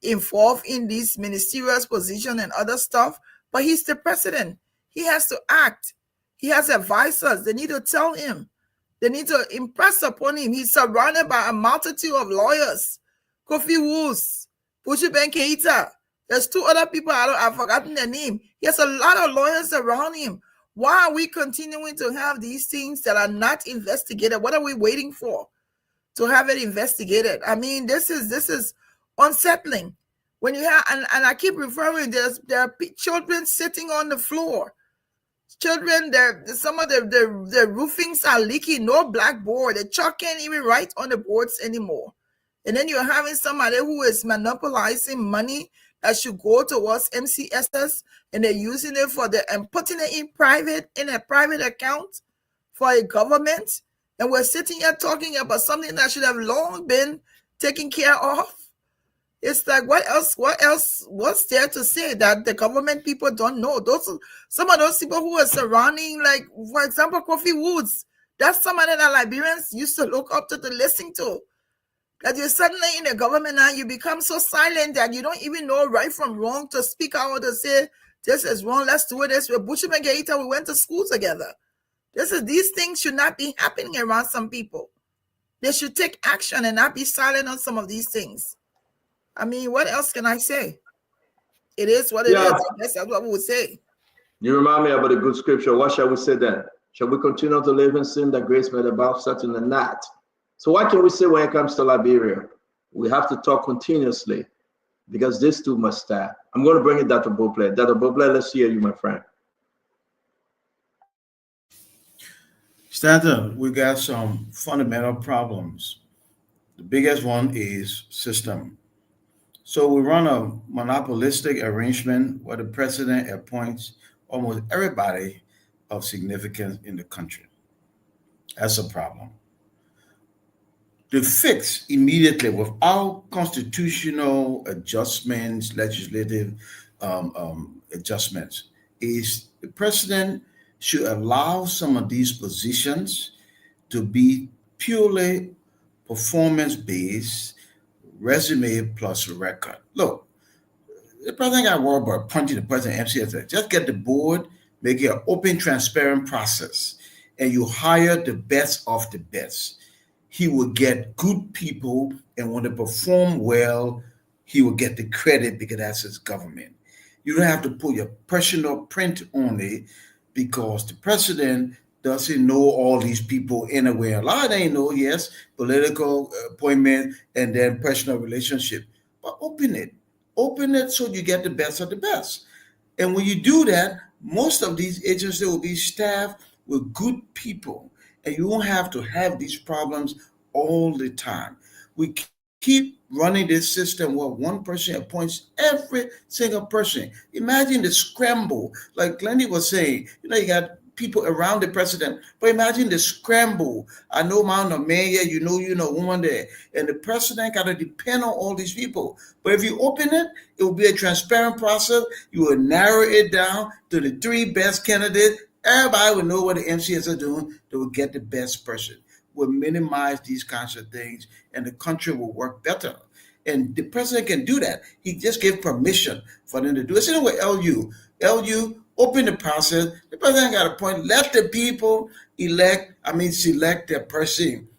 involved in this ministerial position and other stuff, but he's the president. He has to act. He has advisors. They need to tell him. They need to impress upon him. He's surrounded by a multitude of lawyers. Kofi Woos, Bushi Ben Keita. There's two other people, I've forgotten their name. He has a lot of lawyers around him. Why are we continuing to have these things that are not investigated? What are we waiting for to have it investigated? I mean, this is unsettling. When you have, and I keep referring, there are children sitting on the floor. Children, some of the roofings are leaking, no blackboard. The chalk can't even write on the boards anymore. And then you're having somebody who is monopolizing money that should go towards MCSS, and they're using it and putting it in a private account for a government. And we're sitting here talking about something that should have long been taken care of. It's like, what's there to say that the government people don't know? Some of those people who are surrounding, like, for example, Kofi Woods, that's somebody that Liberians used to look up to listen to. That you're suddenly in the government now, you become so silent that you don't even know right from wrong to speak out to say, this is wrong, let's do it this way. Bushi and Gaita, we went to school together. These things should not be happening around some people. They should take action and not be silent on some of these things. I mean, what else can I say? It is what it is. I guess that's what we would say. You remind me about a good scripture. What shall we say then? Shall we continue to live in sin that grace may abound? Certainly not. So what can we say when it comes to Liberia? We have to talk continuously because this too must stop. I'm going to bring in Dr. Bople. Dr. Bople, let's hear you, my friend. Stanton, we got some fundamental problems. The biggest one is system. So we run a monopolistic arrangement where the president appoints almost everybody of significance in the country. That's a problem. The fix immediately without constitutional adjustments, legislative adjustments, is the president should allow some of these positions to be purely performance-based, resume plus record. Look, the president got worried about appointing the president MCSS. Just get the board, make it an open, transparent process, and you hire the best of the best. He will get good people, and when they perform well, he will get the credit because that's his government. You don't have to put your personal print on it because the president doesn't know all these people anywhere. A lot they know, yes, political appointment and then personal relationship. But open it so you get the best of the best. And when you do that, most of these agencies will be staffed with good people, and you won't have to have these problems all the time. We keep running this system where one person appoints every single person. Imagine the scramble, like Glendy was saying. You got people around the president, but imagine the scramble. I know man or mayor, you know woman there, and the president got to depend on all these people. But if you open it, it will be a transparent process. You will narrow it down to the 3 best candidates. Everybody will know what the MCS are doing. They will get the best person. Will minimize these kinds of things, and the country will work better. And the president can do that. He just gave permission for them to do it. Same with LU. Open the process. The president got a point. Let the people select their person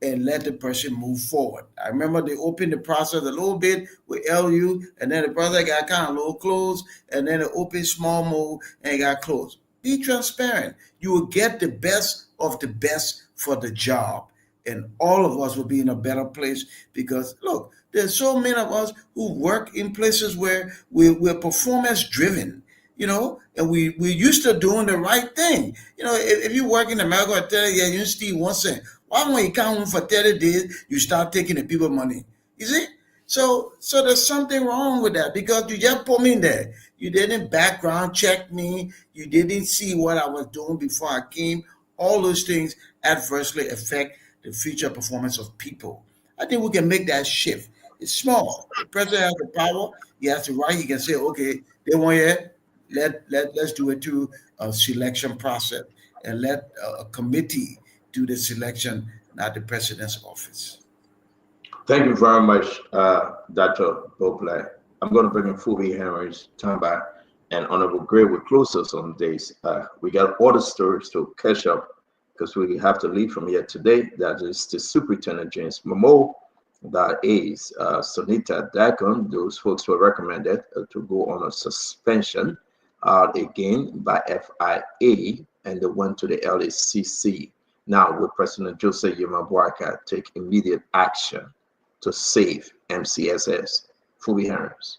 and let the person move forward. I remember they opened the process a little bit with LU, and then the president got kind of a little closed, and then it opened small move and it got closed. Be transparent. You will get the best of the best for the job. And all of us will be in a better place because, look, there's so many of us who work in places where we're performance driven, and we're used to doing the right thing. If you work in America for 30 years, you steal 1 cent. Why when you come home for 30 days, you start taking the people money? You see? So there's something wrong with that because you just put me in there. You didn't background check me. You didn't see what I was doing before I came. All those things adversely affect the future performance of people. I think we can make that shift. It's small. The president has the power. He has the right. He can say, okay, they want it. Let's do it through a selection process and let a committee do the selection, not the president's office. Thank you very much, Dr. Bopley. I'm going to bring in Phoebe Henry's time back, and Honorable Gray will close us on this. We got other stories to catch up because we have to leave from here today. That is the Superintendent James Momoa, that is Sunita Dakon. Those folks were recommended to go on a suspension again by FIA, and they went to the LACC. Now, will President Joseph Yemabwaka take immediate action to save MCSS? Phoebe Harris.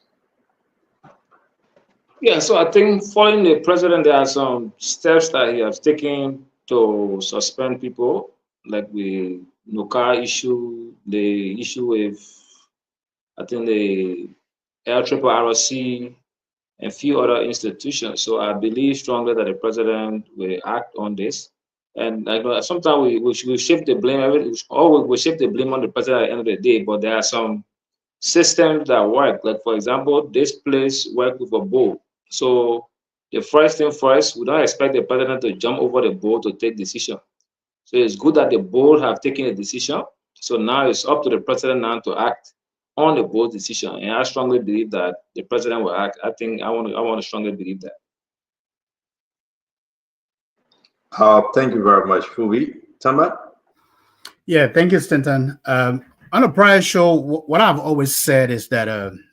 Yeah, so I think following the president, there are some steps that he has taken to suspend people, like the NUCA issue, the issue with, I think, the LRRC, and a few other institutions. So I believe strongly that the president will act on this. And sometimes we shift the blame, we shift the blame on the president at the end of the day, but there are some systems that work. Like, for example, this place work with a board. So the first thing first, we don't expect the president to jump over the board to take decision. So it's good that the board have taken a decision. So now it's up to the president now to act on the board decision. And I strongly believe that the president will act. I want to strongly believe that. Thank you very much, Phoebe. Tamba? Yeah, thank you, Stanton. On a prior show, what I've always said is that,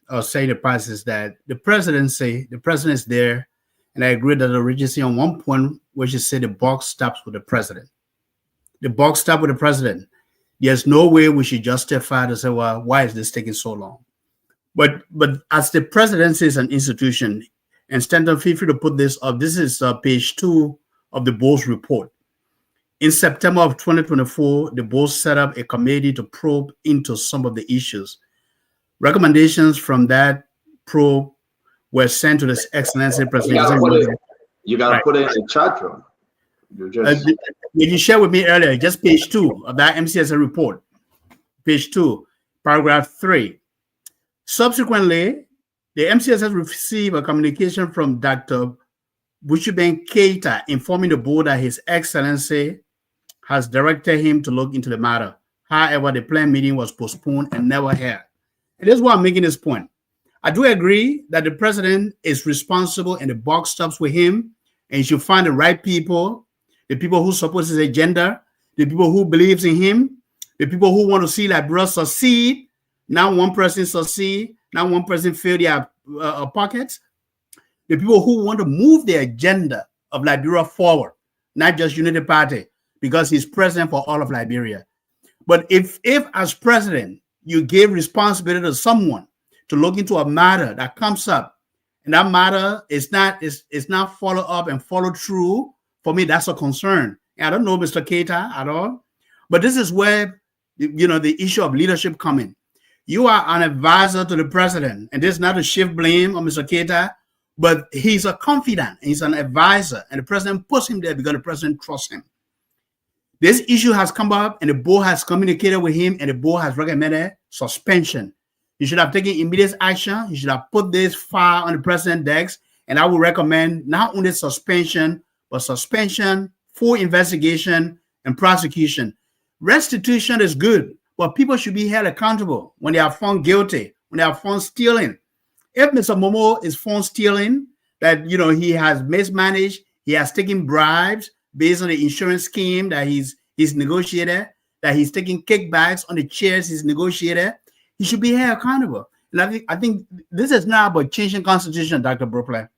I'll say the price is that the president is there, and I agree that the Regency on one point, where she said the buck stops with the president. The buck stops with the president. There's no way we should justify to say, well, why is this taking so long? But as the presidency is an institution, and Stanton, feel free to put this up. This is page 2 of the board's report. In September of 2024, the board set up a committee to probe into some of the issues. Recommendations from that probe were sent to the Excellency President. You got to put it in the chat room. You shared with me earlier, just page 2 of that MCSS report. Page 2, paragraph 3. Subsequently, the MCSS received a communication from Dr. Bushiben Keita informing the board that His Excellency has directed him to look into the matter. However, the planned meeting was postponed and never held. And this is why I'm making this point. I do agree that the president is responsible and the buck stops with him, and he should find the right people, the people who support his agenda, the people who believes in him, the people who want to see Liberia succeed. Now one person succeed, Not one person fill their pockets. The people who want to move the agenda of Liberia forward, not just Unity Party, because he's president for all of Liberia. But if as president, you give responsibility to someone to look into a matter that comes up, and that matter is not follow up and follow through, for me, that's a concern. And I don't know Mr. Keita at all, but this is where the issue of leadership come in. You are an advisor to the president, and this is not to shift blame on Mr. Keita, but he's a confidant, he's an advisor, and the president puts him there because the president trusts him. This issue has come up, and the board has communicated with him, and the board has recommended suspension. You should have taken immediate action. You should have put this file on the president's desk, and I would recommend not only suspension, but suspension, full investigation, and prosecution. Restitution is good, but people should be held accountable when they are found guilty, when they are found stealing. If Mr. Momo is found stealing, that he has mismanaged, he has taken bribes based on the insurance scheme that he's negotiated, that he's taking kickbacks on the chairs he's negotiated, he should be held accountable. And I think this is not about changing constitution, Dr. Brooklyn.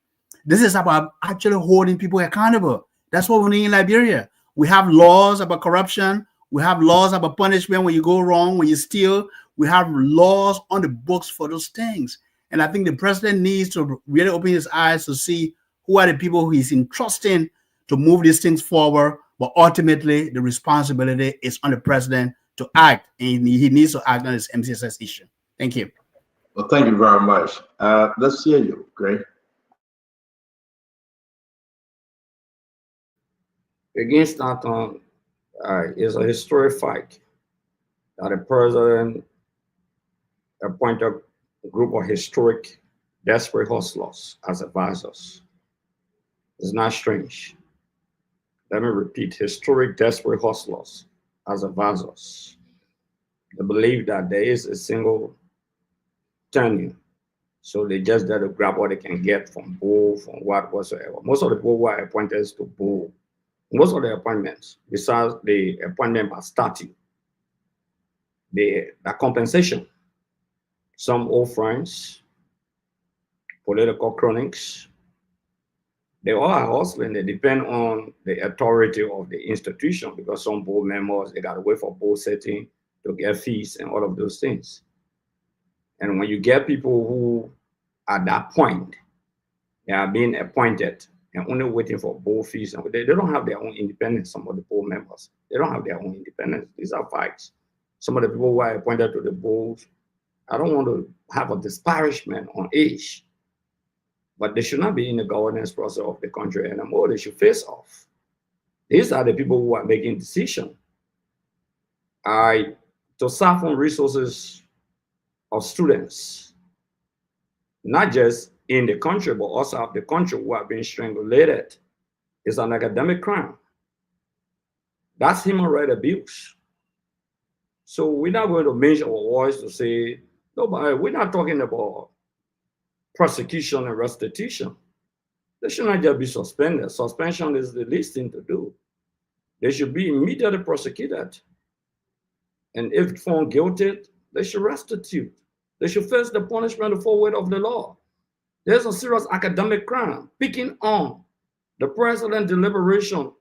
This is about actually holding people accountable. That's what we need in Liberia. We have laws about corruption. We have laws about punishment when you go wrong, when you steal. We have laws on the books for those things. And I think the president needs to really open his eyes to see who are the people who he's entrusting to move these things forward. But ultimately, the responsibility is on the president to act, and he needs to act on this MCSS issue. Thank you. Well, thank you very much. Let's hear you, Greg. Against that, is a historic fight that the president appointed a group of historic, desperate hustlers as advisors. It's not strange. Let me repeat, historic, desperate hustlers as advisors. They believe that there is a single tenure, so they just there to grab what they can get from Bull, from what whatsoever. Most of the people who are appointed to Bull, most of the appointments, besides the appointment by statute, the compensation. Some old friends, political cronies, they all are hustling. They depend on the authority of the institution, because some board members, they got to wait for board setting to get fees and all of those things. And when you get people who, at that point, they are being appointed and only waiting for board fees, and they don't have their own independence, some of the board members. They don't have their own independence. These are facts. Some of the people who are appointed to the board, I don't want to have a disparagement on age, but they should not be in the governance process of the country anymore. They should face off. These are the people who are making decisions. To siphon resources of students, not just in the country, but also out of the country who are being strangulated, is an academic crime. That's human rights abuse. So we're not going to mention our voice to say, no, but we're not talking about prosecution and restitution. They should not just be suspended. Suspension is the least thing to do. They should be immediately prosecuted. And if found guilty, they should restitute. They should face the punishment of full weight of the law. There's a serious academic crime picking on the president's deliberation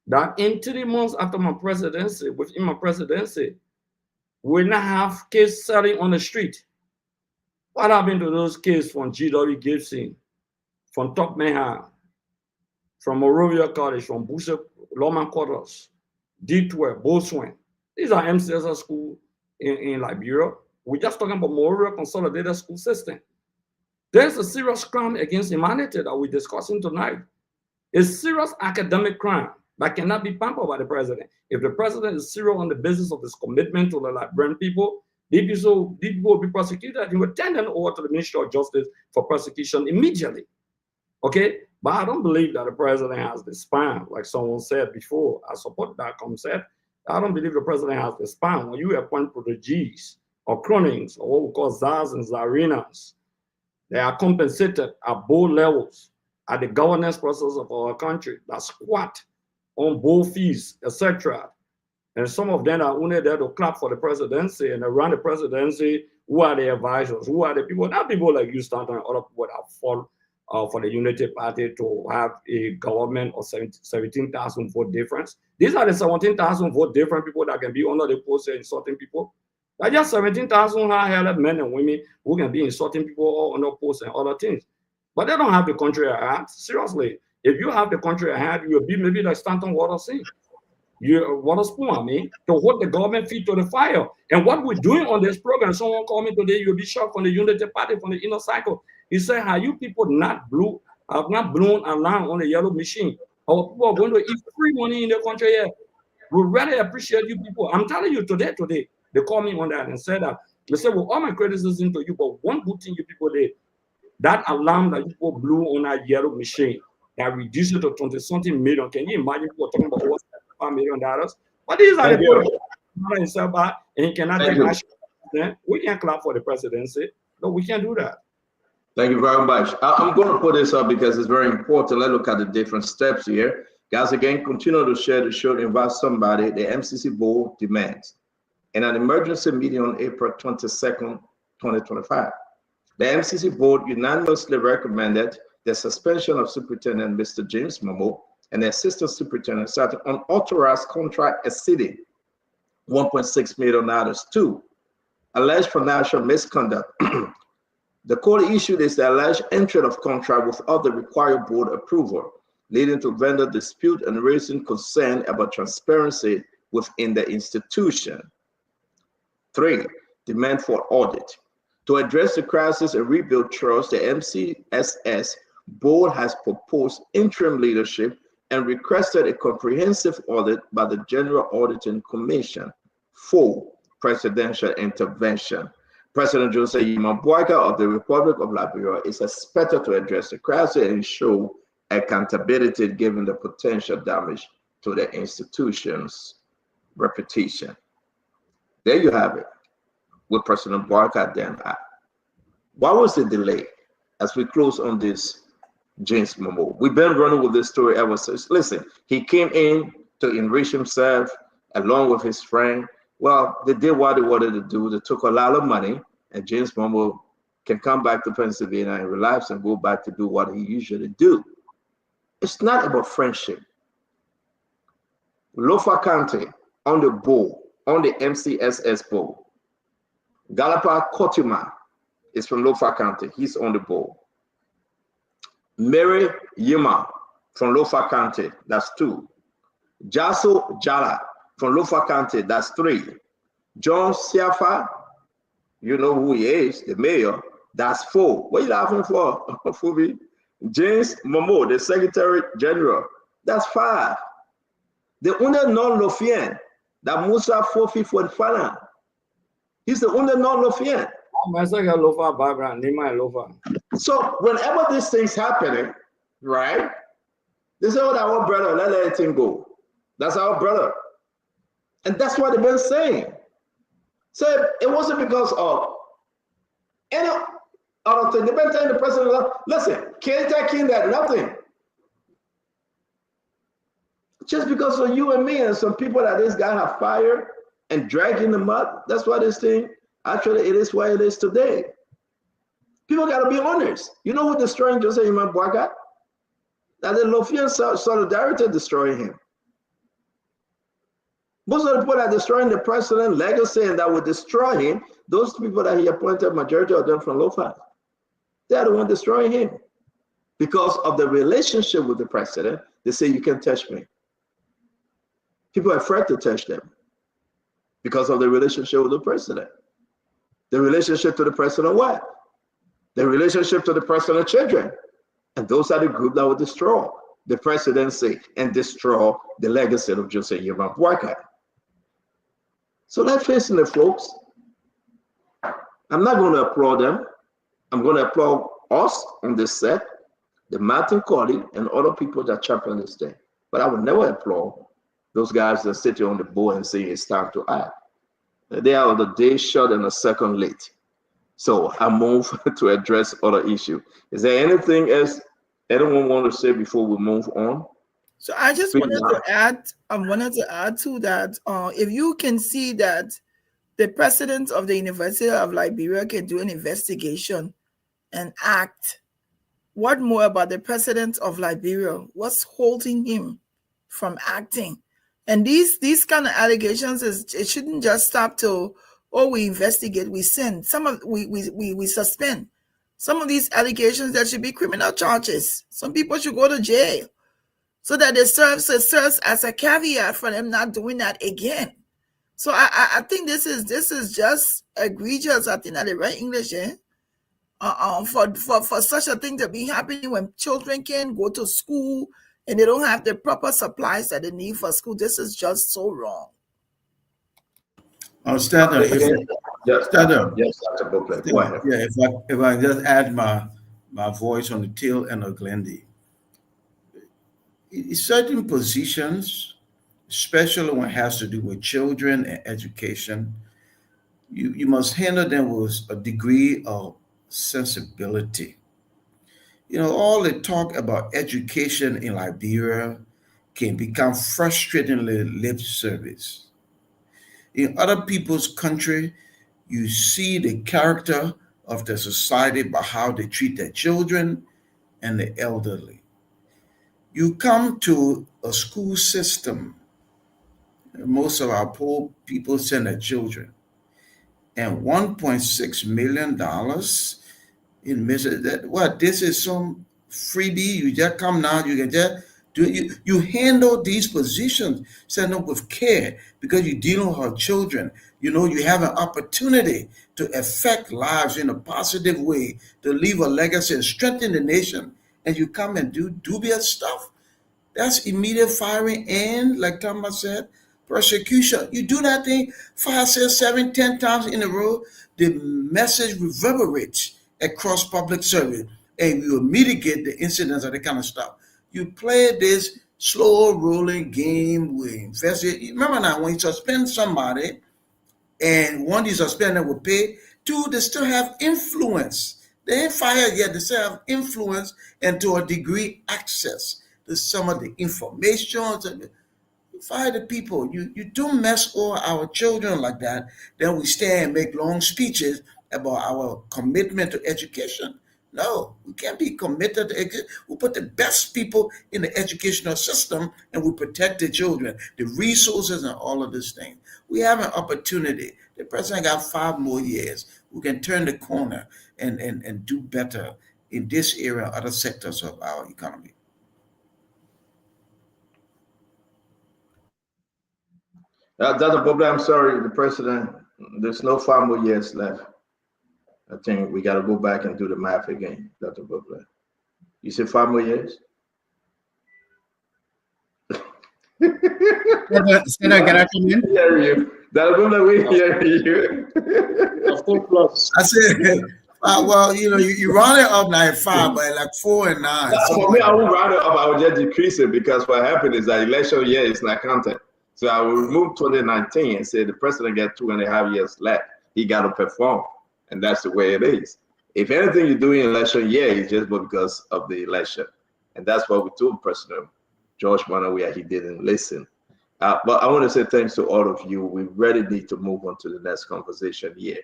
that in 3 months after my presidency, within my presidency, we now have kids selling on the street. What happened to those kids from G.W. Gibson, from Top Meha, from Morovia College, from Boucher, Lawmaker Quarters, D12, Boswin? These are MCSS schools in Liberia. We're just talking about Morovia Consolidated School System. There's a serious crime against humanity that we're discussing tonight. A serious academic crime that cannot be pampered by the president. If the president is serious on the basis of his commitment to the Liberian people, these people will be prosecuted. He will turn them over to the Ministry of Justice for prosecution immediately. Okay? But I don't believe that the president has the spine, like someone said before. I support that concept. I don't believe the president has the spine. When you appoint proteges or cronies, or what we call czars and czarinas, they are compensated at both levels, at the governance process of our country, that squat on both fees, etc. And some of them are only there to clap for the presidency, and around the presidency, who are the advisors? Who are the people? Not people like you, Stanton, and other people that fought for the Unity Party to have a government of 17,000 vote difference. These are the 17,000 vote different people that can be under the post insulting people. That's just 17,000 high-headed men and women who can be insulting people all under posts and other things. But they don't have the country at heart. Seriously, if you have the country at heart, you'll be maybe like Stanton Watterson. You want to spoon at me to hold the government feet to the fire. And what we're doing on this program, someone called me today, you'll be shocked from the Unity Party, from the inner cycle. He said, "How you people have not blown alarm on the yellow machine? Our people are going to eat free money in the country here. We really appreciate you people." I'm telling you today, they called me on that and said that. They said, "Well, all my criticism to you, but one good thing you people did, that alarm that you people blew on that yellow machine, that reduced it to 20-something million. Can you imagine people talking about over $5 million? But these are the people and he cannot take action. We can't clap for the presidency. No, we can't do that." Thank you very much. I'm going to put this up because it's very important. Let's look at the different steps here. Guys, again, continue to share the show, invite somebody. The MCC board demands. In an emergency meeting on April 22nd, 2025, the MCC board unanimously recommended the suspension of Superintendent Mr. James Momo and the Assistant Superintendent started unauthorized contract exceeding $1.6 million to alleged financial misconduct. The court issued is the alleged entry of contract without the required board approval, leading to vendor dispute and raising concern about transparency within the institution. 3, demand for audit. To address the crisis and rebuild trust, the MCSS board has proposed interim leadership and requested a comprehensive audit by the General Auditing Commission. 4, presidential intervention. President Joseph Boakai of the Republic of Liberia is expected to address the crisis and show accountability given the potential damage to the institution's reputation. There you have it with President Boakai then. Why was the delay as we close on this James Momo? We've been running with this story ever since. Listen, he came in to enrich himself along with his friend. Well, they did what they wanted to do. They took a lot of money, and James Momo can come back to Pennsylvania and relax and go back to do what he usually do. It's not about friendship. Lofa County on the board, on the MCSS board. Galapa Kotima is from Lofa County. He's on the board. Mary Yima from Lofa County, that's 2. Jaso Jala from Lofa County, that's 3. John Siafa, you know who he is, the mayor, that's 4. What are you laughing for, Fubi? James Momo, the Secretary General, that's 5. The owner non-Lofien, that Musa Fofi Fodfana, he's the owner non-Lofien. So whenever these things happening, right, they say, "Oh, that our brother, let him go." That's our brother. And that's what they've been saying. So it wasn't because of any other thing. They've been telling the president, listen, can't take in that nothing. Just because of you and me and some people that this guy have fired and dragged in the mud, that's why this thing, actually, it is why it is today. People got to be honest. You know who destroying Joseph Boakai? That the Lofian solidarity destroying him. Most of the people that are destroying the president legacy and that will destroy him, those people that he appointed, majority of them from Lofa, they are the one destroying him. Because of the relationship with the president, they say, "You can't touch me." People are afraid to touch them because of the relationship with the president. The relationship to the president what? The relationship to the president's children. And those are the group that will destroy the presidency and destroy the legacy of Joseph Boakai. So let's face it, folks. I'm not going to applaud them. I'm going to applaud us on this set, the Martin Colley and other people that champion this thing. But I will never applaud those guys that sit on the board and say it's time to act. They are the day short and a second late. So I move to address other issues. Is there anything else anyone want to say before we move on? So I just wanted to add, to that. If you can see that the president of the University of Liberia can do an investigation and act, what more about the president of Liberia? What's holding him from acting? And these kind of allegations it shouldn't just stop to, oh, we investigate, we send. We suspend. Some of these allegations, there should be criminal charges. Some people should go to jail, so that it serves as a caveat for them not doing that again. So I think this is just egregious. I think that the right English, for such a thing to be happening when children can go to school and they don't have the proper supplies that they need for school. This is just so wrong. Stand up. Stand up. Yes, Dr. Booklet. Go ahead. Yeah, if I just add my voice on the tail end of Glendy. In certain positions, especially when it has to do with children and education, you must handle them with a degree of sensibility. All the talk about education in Liberia can become frustratingly lip service. In other people's country, you see the character of the society by how they treat their children and the elderly. You come to a school system, most of our poor people send their children, and $1.6 million in measure that what this is some freebie. You just come now, you can just do it. You handle these positions, send them with care because you're dealing with our children. You have an opportunity to affect lives in a positive way, to leave a legacy and strengthen the nation, and you come and do dubious stuff. That's immediate firing and, like Thomas said, persecution. You do that thing 5, 6, 7, 10 times in a row, the message reverberates across public service, and you will mitigate the incidents of that kind of stuff. You play this slow rolling game with investigate. Remember now, when you suspend somebody, and one you suspend them will pay, two, they still have influence. They ain't fired yet, they still have influence and to a degree access to some of the information. Fire the people. You don't mess over our children like that. Then we stand and make long speeches about our commitment to education. No, we can't be committed to education. We put the best people in the educational system and we protect the children, the resources and all of these things. We have an opportunity. The president got 5 more years. We can turn the corner and do better in this area and other sectors of our economy. Dr. Bobla, I'm sorry, the president, there's no 5 more years left. I think we got to go back and do the math again, Dr. Bobla. You said 5 more years? Can I come in? Hear you. Dr. Bobla, we hear you. Of course. I said, well, you round it up like 5, but like 4 and 9. For me, I would round it up. I would just decrease it because what happened is that election year is not counted. So I will remove 2019 and say the president got 2.5 years left. He got to perform, and that's the way it is. If anything you do in election year is just because of the election, and that's what we told President George Monowia. He didn't listen. But I want to say thanks to all of you. We really need to move on to the next conversation here.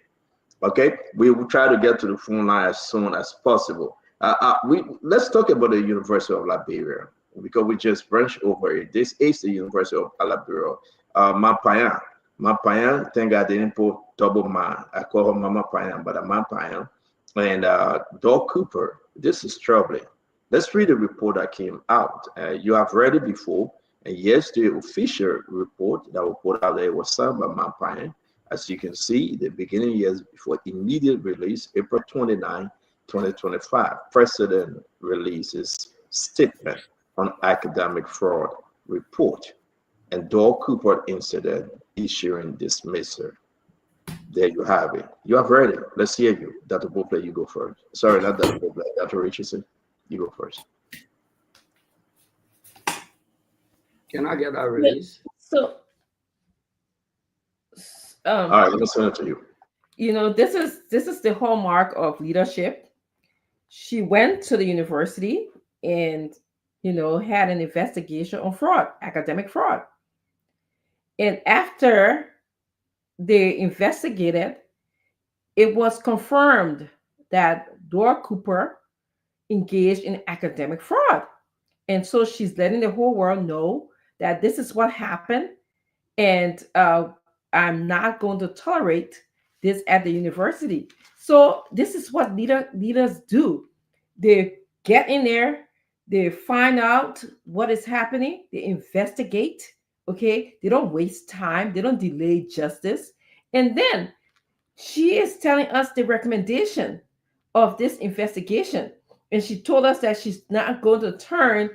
Okay, we will try to get to the phone line as soon as possible. Let's talk about the University of Liberia, because we just branched over it. This is the University of Liberia. Mapayan, thank God they didn't put double ma. I call her Mama Payan, but I'm Mapayan. And Doug Cooper, this is troubling. Let's read the report that came out. You have read it before. And yes, the official report that was put out there was signed by Mapayan. As you can see, the beginning years before immediate release, April 29, 2025, President releases statement on academic fraud report and Doug Cooper incident issuing dismissal. There you have it. You have read it. Let's hear you. Dr. Bople, you go first. Sorry, not Dr. Bople, Dr. Richardson, you go first. Can I get that release? So, all right, let me send it to you. This is the hallmark of leadership. She went to the university and had an investigation on fraud, academic fraud. And after they investigated, it was confirmed that Dora Cooper engaged in academic fraud. And so she's letting the whole world know that this is what happened. And I'm not going to tolerate this at the university. So this is what leaders do. They get in there, they find out what is happening, they investigate, okay? They don't waste time, they don't delay justice. And then she is telling us the recommendation of this investigation. And she told us that she's not going to turn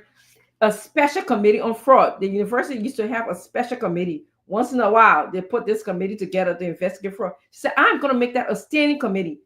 a special committee on fraud. The university used to have a special committee. Once in a while, they put this committee together to investigate fraud. She said, I'm going to make that a standing committee.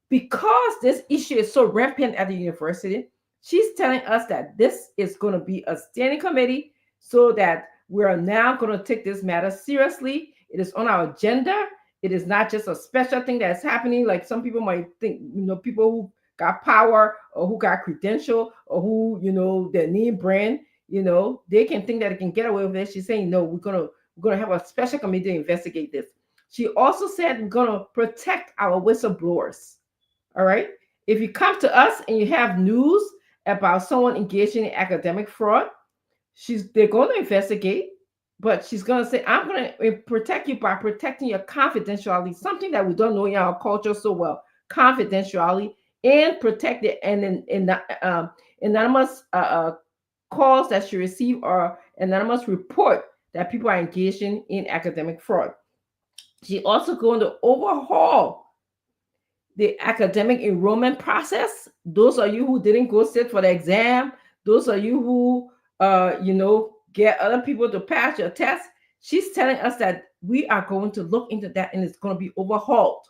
Because this issue is so rampant at the university, she's telling us that this is going to be a standing committee so that we are now going to take this matter seriously. It is on our agenda. It is not just a special thing that's happening. Like some people might think, people who got power or who got credential or who, their name brand, they can think that they can get away with it. She's saying, no, we're gonna have a special committee to investigate this. She also said we're gonna protect our whistleblowers. All right. If you come to us and you have news about someone engaging in academic fraud, they're going to investigate, but she's going to say, I'm going to protect you by protecting your confidentiality, something that we don't know in our culture so well, confidentiality, and protect the anonymous calls that she received or anonymous report that people are engaging in academic fraud. She also going to overhaul the academic enrollment process. Those of you who didn't go sit for the exam, those of you who get other people to pass your test, she's telling us that we are going to look into that and it's going to be overhauled.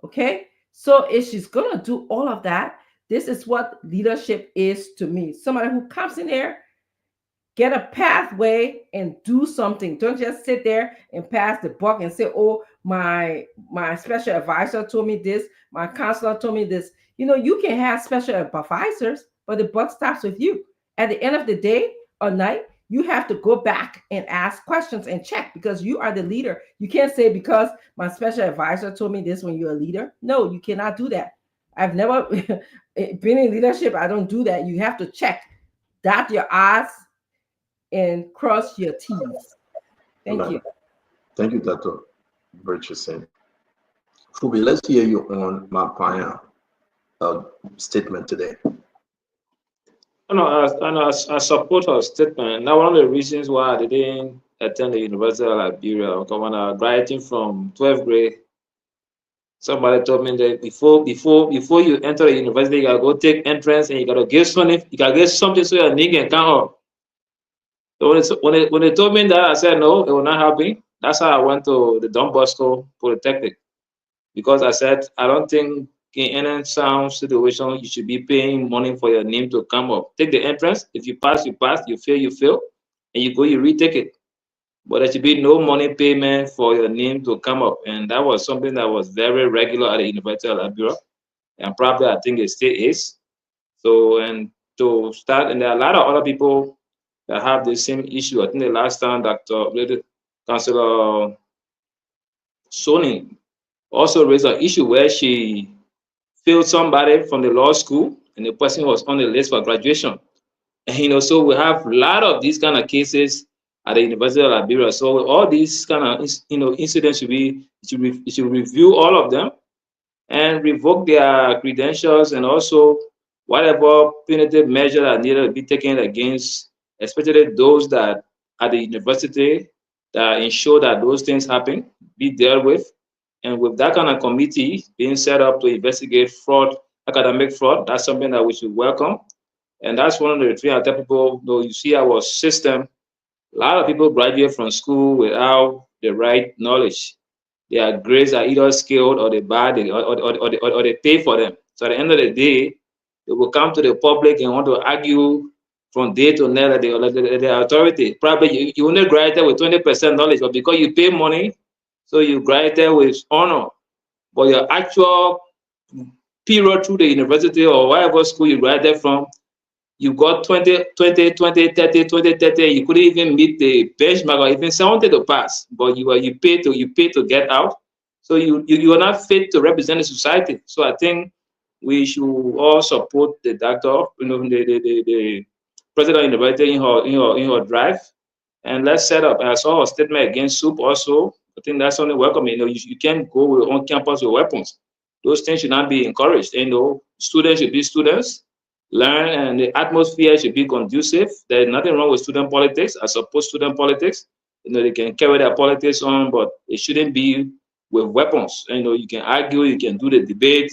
Okay, so if she's going to do all of that, this is what leadership is to me. Somebody who comes in there, get a pathway and do something. Don't just sit there and pass the buck and say, oh, my special advisor told me this, my counselor told me this. You can have special advisors, but the buck stops with you. At the end of the day or night, you have to go back and ask questions and check because you are the leader. You can't say because my special advisor told me this when you're a leader. No, you cannot do that. I've never been in leadership. I don't do that. You have to check, dot your I's, and cross your T's. Thank you. Thank you, Dr. Richardson. Fubi, let's hear you on my statement today. I support her statement. Now, one of the reasons why I didn't attend the University of Liberia, because when I was graduating from 12th grade, somebody told me that before you enter the university, you gotta go take entrance and you gotta get something. You gotta get something so your name can come up. So when they told me that, I said no, it will not happen. That's how I went to the Don Bosco Polytechnic, because I said I don't think in any sound situation you should be paying money for your name to come up. Take the entrance. If you pass, you pass. You fail, you fail, and you go, you retake it. But there should be no money payment for your name to come up, and that was something that was very regular at the University of Liberia, and probably I think it still is. So, and to start, and there are a lot of other people that have the same issue. I think the last time Councillor Sony also raised an issue where she failed somebody from the law school and the person was on the list for graduation. And so we have a lot of these kind of cases at the University of Liberia. So all these kind of incidents should review all of them and revoke their credentials, and also whatever punitive measure that needed to be taken against, especially those that at the university that ensure that those things happen, be dealt with. And with that kind of committee being set up to investigate fraud, academic fraud, that's something that we should welcome. And that's one of the things I tell people, you see our system, a lot of people graduate from school without the right knowledge. Their grades are either skilled or they buy or they pay for them. So at the end of the day, they will come to the public and want to argue from day to night that the authority. Probably you only graduate with 20% knowledge, but because you pay money, so you graduate with honor. But your actual period through the university or whatever school you graduated from, you got 20, 20, 20, 30, 20, 30, you couldn't even meet the benchmark or even 70 to pass, but you pay to get out. So you are not fit to represent the society. So I think we should all support the doctor, the president of the university in her drive. And let's set up. I saw a statement against soup also. I think that's only welcome. You can't go on campus with weapons. Those things should not be encouraged. Students should be students, learn, and the atmosphere should be conducive. There's nothing wrong with student politics. I support student politics. They can carry their politics on, but it shouldn't be with weapons. You can argue, you can do the debate,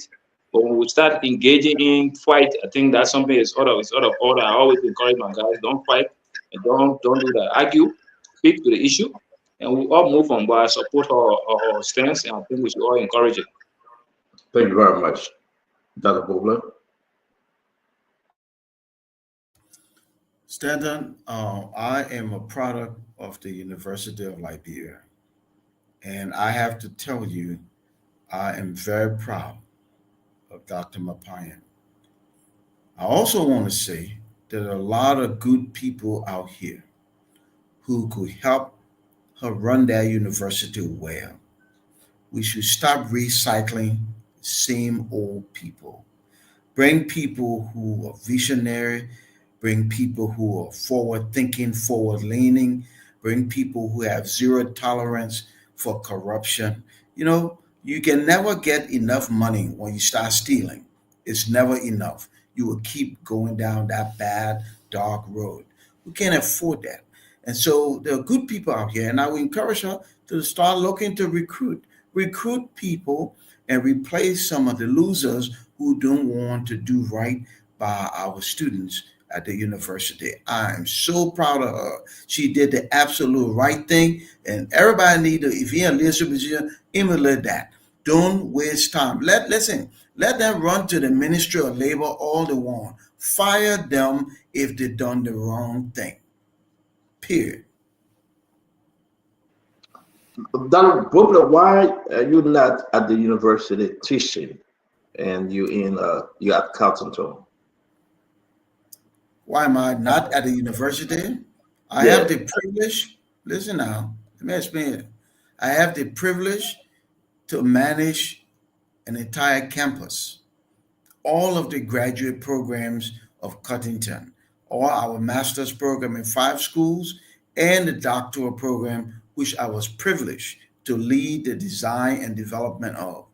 but when we start engaging in fight, I think that's something is out of order. I always encourage my guys, don't fight and don't do that. Argue, speak to the issue, and we all move on. But I support our stance, and I think we should all encourage it. Thank you very much, Dr. Bobler. Stanton, I am a product of the University of Liberia, and I have to tell you, I am very proud of Dr. Mapayan. I also want to say there are a lot of good people out here who could help her run their university well. We should stop recycling the same old people. Bring people who are visionary, bring people who are forward thinking, forward leaning, bring people who have zero tolerance for corruption. You can never get enough money when you start stealing. It's never enough. You will keep going down that bad, dark road. We can't afford that. And so there are good people out here, and I would encourage her to start looking to recruit people and replace some of the losers who don't want to do right by our students at the university. I'm so proud of her. She did the absolute right thing, and everybody need to, if you're in a leadership position, emulate that. Don't waste time. Let them run to the Ministry of Labor all they want. Fire them if they done the wrong thing. Period. Dr. Bobler, why are you not at the university teaching, and you at Carlton? Why am I not at the university? I have the privilege. Listen now, let me explain it. I have the privilege to manage an entire campus, all of the graduate programs of Cuttington, all our master's program in 5 schools, and the doctoral program, which I was privileged to lead the design and development of.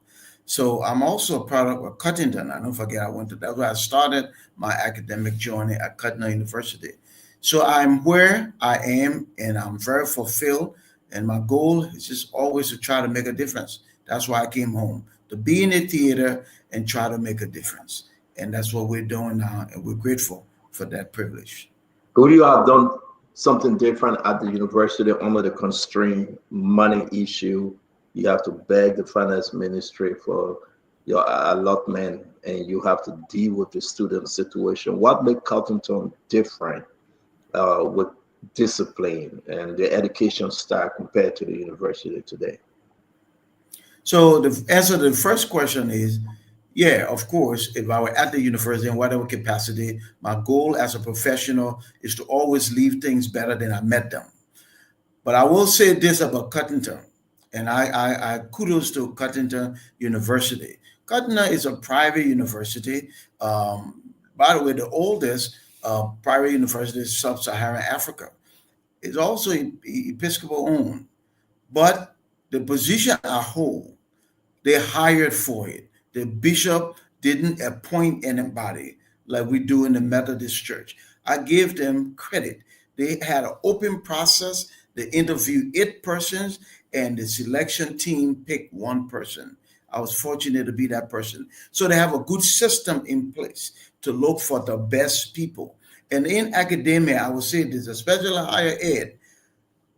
So I'm also a product of Cuttington. I don't forget that's where I started my academic journey at Cuttington University. So I'm where I am, and I'm very fulfilled. And my goal is just always to try to make a difference. That's why I came home, to be in the theater and try to make a difference. And that's what we're doing now, and we're grateful for that privilege. Would you have done something different at the university under the constraint money issue? You have to beg the finance ministry for your allotment, and you have to deal with the student situation. What makes Carlton different with discipline and the education staff compared to the university today? So the answer to the first question is, yeah, of course, if I were at the university in whatever capacity, my goal as a professional is to always leave things better than I met them. But I will say this about Cuttington, and I kudos to Cuttington University. Cuttington is a private university. By the way, the oldest private university in sub-Saharan Africa. It's also Episcopal owned, but the position I hold, they hired for it. The bishop didn't appoint anybody like we do in the Methodist Church. I give them credit. They had an open process. They interviewed 8 persons, and the selection team picked 1 person. I was fortunate to be that person. So they have a good system in place to look for the best people. And in academia, I would say this, especially higher ed,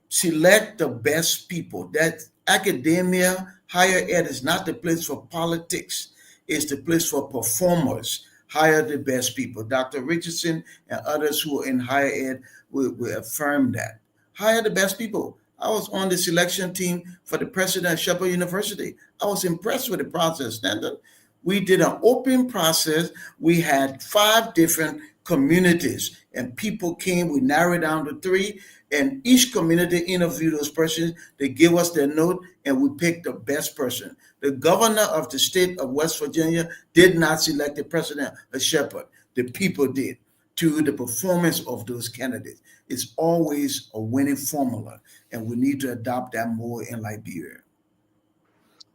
select the best people. That academia, higher ed is not the place for politics. It's the place for performers. Hire the best people. Dr. Richardson and others who are in higher ed will affirm that. Hire the best people. I was on the selection team for the president of Shepherd University. I was impressed with the process, Stanton. We did an open process. We had 5 different communities, and people came. We narrowed down to 3, and each community interviewed those persons. They gave us their note, and we picked the best person. The governor of the state of West Virginia did not select the president, a shepherd. The people did, to the performance of those candidates. It's always a winning formula, and we need to adopt that more in Liberia.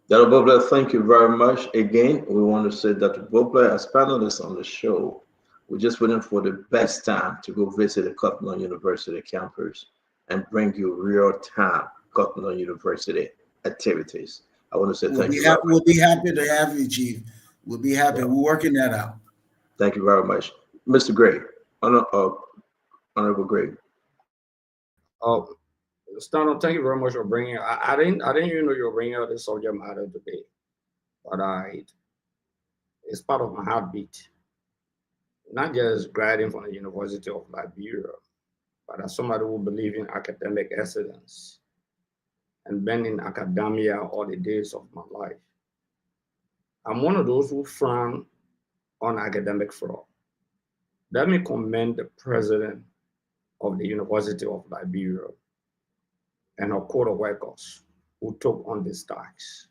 Dr. Bobler, thank you very much. Again, we want to say Dr. Bobler, as panelists on the show, we're just waiting for the best time to go visit the Cotton University campus and bring you real-time Cotton University activities. I want to say thank you. We'll be happy to have you, Chief. We'll be happy. Yeah. We're working that out. Thank you very much. Mr. Gray, Honorable Gray. Stano, thank you very much for bringing. I didn't even know you were bringing out this subject matter today, but it's part of my heartbeat. Not just graduating from the University of Liberia, but as somebody who believes in academic excellence and been in academia all the days of my life. I'm one of those who frown on academic fraud. Let me commend the president of the University of Liberia and her Court of Workers who took on this tax.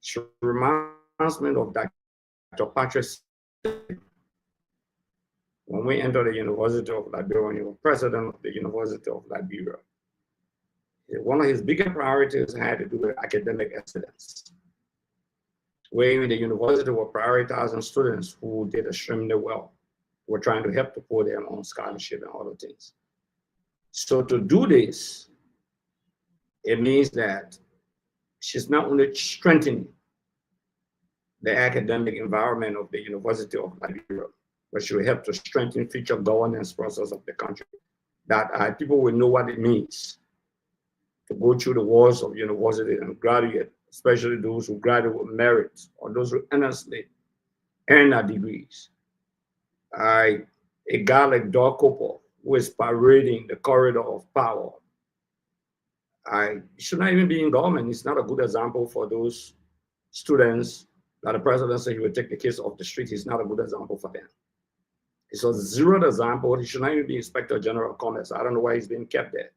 She reminds me of Dr. Patrick when we entered the University of Liberia, when he was president of the University of Liberia. One of his biggest priorities had to do with academic excellence, where the university were prioritizing students who did extremely well. We're trying to help to put them on scholarship and other things. So to do this, it means that she's not only strengthening the academic environment of the University of Liberia, but she will help to strengthen future governance process of the country. That people will know what it means to go through the walls of university and graduate, especially those who graduate with merit or those who earnestly earn their degrees. A guy like Doc Cooper, who is parading the corridor of power, should not even be in government. It's not a good example for those students that the president said he would take the case off the street. He's not a good example for them. It's a zero example. He should not even be Inspector General of Commerce. I don't know why he's being kept there.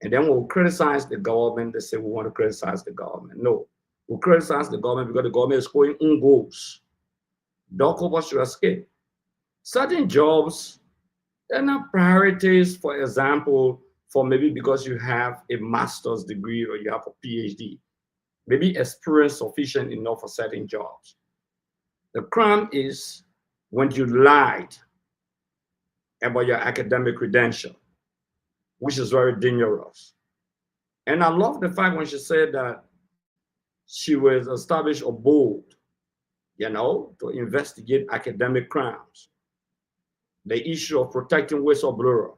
And then we'll criticize the government. They say we want to criticize the government. No, we'll criticize the government because the government is going on goals. Doc Cooper should escape. Certain jobs, they're not priorities, for example, for maybe because you have a master's degree or you have a PhD. Maybe experience sufficient enough for certain jobs. The crime is when you lied about your academic credential, which is very dangerous. And I love the fact when she said that she was established a board, to investigate academic crimes. The issue of protecting whistleblower.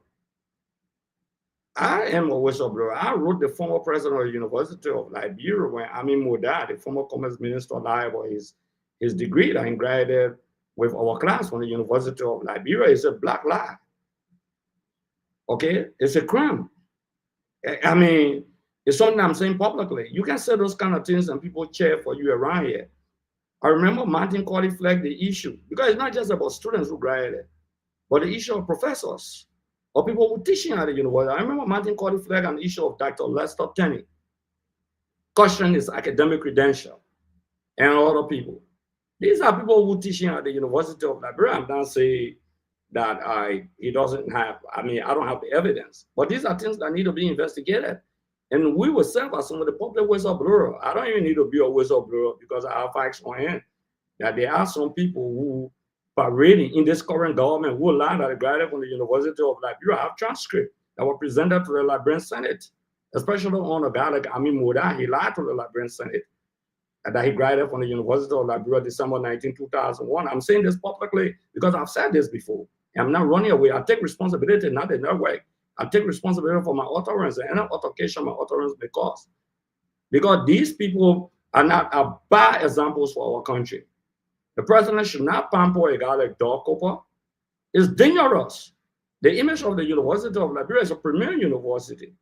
I am a whistleblower. I wrote the former president of the University of Liberia when Amin Moda, the former commerce minister, lied about his degree that he graduated with our class from the University of Liberia. It's a black lie. Okay, it's a crime. I mean, it's something I'm saying publicly. You can say those kind of things and people cheer for you around here. I remember Martin Corley flagged the issue because it's not just about students who graduated, but the issue of professors or people who are teaching at the university. I remember Martin Corley flagged on the issue of Dr. Lester Tenney, questioning his academic credential and other people. These are people who are teaching at the University of Liberia. I'm not saying that he doesn't have, I don't have the evidence, but these are things that need to be investigated. And we will serve as some of the public whistleblower. I don't even need to be a whistleblower because I have facts on hand that there are some people who parading in this current government who lied that graduated from the University of Liberia. I have transcripts that were presented to the Liberian Senate, especially on a guy like Amin Moda. He lied to the Liberian Senate that he graduated from the University of Liberia December 19, 2001. I'm saying this publicly because I've said this before. I'm not running away. I take responsibility, not in that way. I take responsibility for my utterance and any altercation my utterance may cause. Because these people are not bad examples for our country. The president should not pamper a guy like Doc Cooper. It's dangerous. The image of the University of Liberia is a premier university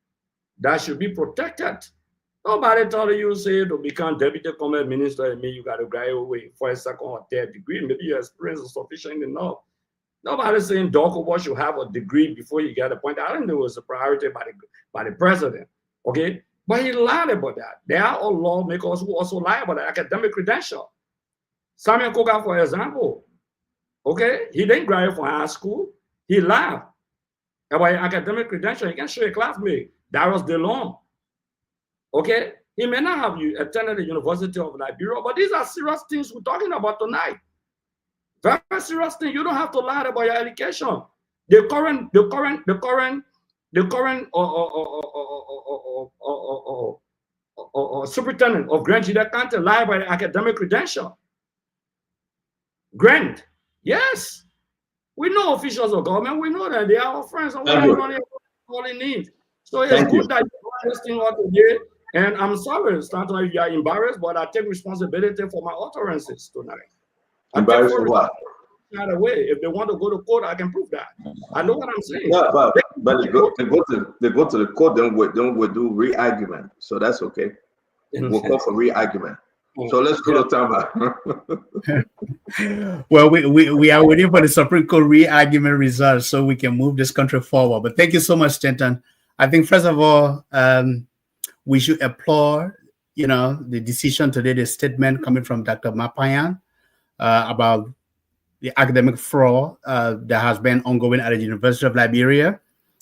that should be protected. Nobody told you, say, to become deputy commerce minister, and you got to graduate for a second or third degree. Maybe your experience is sufficient enough Nobody's saying Doc Cooper should have a degree before you get appointed. I don't know it was a priority by the president. Okay, but he lied about that. There are all lawmakers who also lie about the academic credential. Samuel Koga, for example, okay, he didn't graduate from high school. He lied about academic credential. He can show a classmate, Darius DeLong. Okay, he may not have attended the University of Liberia, but these are serious things we're talking about tonight. Very serious thing. You don't have to lie about your education. The current superintendent of Grand Judea County lie about the academic credential. Grant, yes. We know officials of government. We know that they are our friends, and we are not calling names. So it's good that you brought this thing out today. And I'm sorry, Stanton, you are embarrassed, but I take responsibility for my utterances tonight. Embarrassed for what? Not away. If they want to go to court, I can prove that. I know what I'm saying. Yeah, but they go to the court, then we do re-argument. So that's okay. We'll call for re-argument. So let's go to Tama. Well, we are waiting for the Supreme Court re-argument results so we can move this country forward. But thank you so much, Stanton. I think first of all, we should applaud, the decision today, the statement coming from Dr. Mapayan about the academic fraud that has been ongoing at the University of Liberia.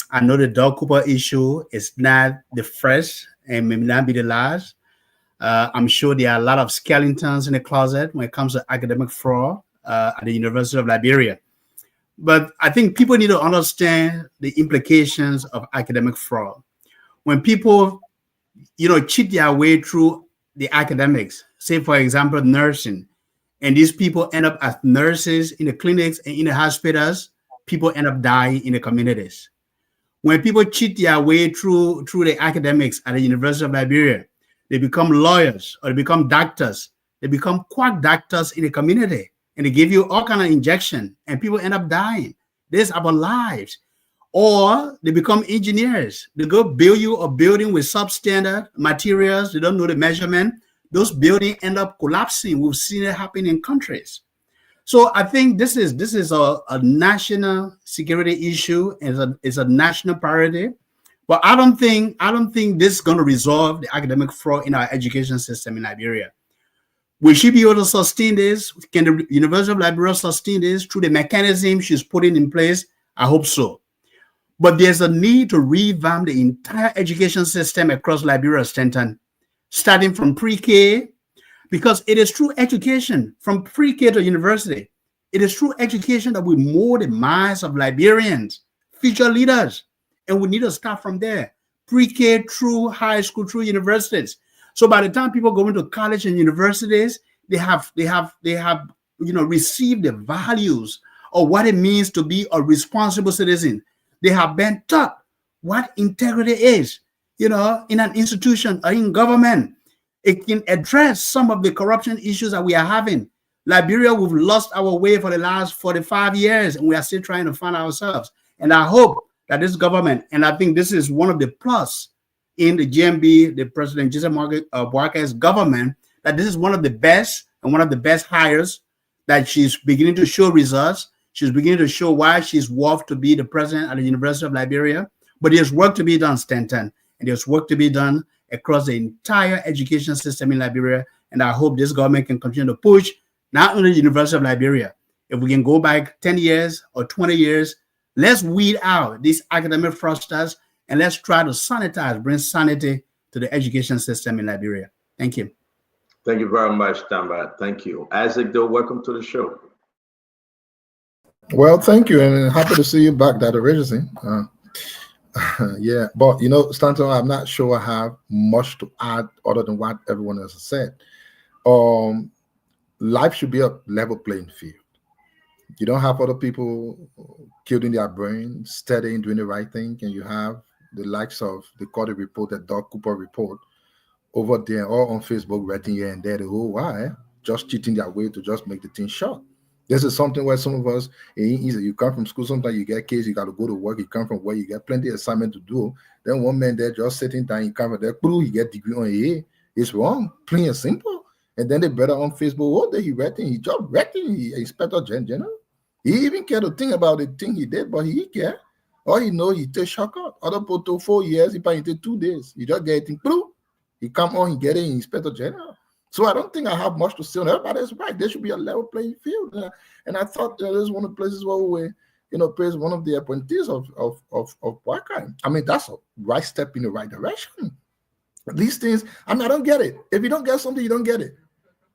I know the Doc Cooper issue is not the first and may not be the last. I'm sure there are a lot of skeletons in the closet when it comes to academic fraud at the University of Liberia. But I think people need to understand the implications of academic fraud. When people, cheat their way through the academics, say, for example, nursing, and these people end up as nurses in the clinics and in the hospitals, people end up dying in the communities. When people cheat their way through the academics at the University of Liberia, they become lawyers or they become doctors. They become quack doctors in the community, and they give you all kind of injection, and people end up dying. This is about lives. Or they become engineers. They go build you a building with substandard materials. They don't know the measurement. Those buildings end up collapsing. We've seen it happen in countries. So I think this is a national security issue, and it's a national priority. But I don't think this is going to resolve the academic fraud in our education system in Liberia. Will she be able to sustain this? Can the University of Liberia sustain this through the mechanism she's putting in place? I hope so. But there's a need to revamp the entire education system across Liberia, Stanton, starting from pre-K, because it is through education, from pre-K to university, it is through education that we mold the minds of Liberians, future leaders. And we need to start from there, pre-K through high school, through universities. So by the time people go into college and universities, they have received the values of what it means to be a responsible citizen. They have been taught what integrity is, in an institution or in government. It can address some of the corruption issues that we are having. Liberia, we've lost our way for the last 45 years, and we are still trying to find ourselves. And I hope that this government, and I think this is one of the plus in the GMB, the President Joseph Boakar's government, that this is one of the best and one of the best hires, that she's beginning to show results. She's beginning to show why she's worth to be the president at the University of Liberia. But there's work to be done, Stanton, and there's work to be done across the entire education system in Liberia. And I hope this government can continue to push not only the University of Liberia. If we can go back 10 years or 20 years, let's weed out these academic fraudsters and let's try to sanitize, bring sanity to the education system in Liberia. Thank you. Thank you very much, Tamba. Thank you. Isaac, though, welcome to the show. Well, thank you, and happy to see you back, Dr. Richardson. Yeah, but Stanton, I'm not sure I have much to add other than what everyone else has said. Life should be a level playing field. You don't have other people killing their brain, studying, doing the right thing, and you have the likes of the Carter report, the Doc Cooper report over there, or on Facebook, writing here and there, the whole why, just cheating their way to just make the thing short. This is something where some of us, you come from school, sometimes you get kids, you got to go to work, you come from where you get plenty of assignment to do. Then one man there just sitting down, you come from there, you get degree on A. It's wrong, plain and simple. And then they better on Facebook, he just writing, he Inspector General. He even care to think about the thing he did, but he care. All he know, he take shortcut. Other people took 4 years, he probably take 2 days. He just get it, he come on, he get it in Inspector General. So I don't think I have much to say on everybody. Is right. There should be a level playing field. And I thought this is one of the places where we, praise one of the appointees of Waka. I mean, that's a right step in the right direction. These things, I don't get it. If you don't get something, you don't get it.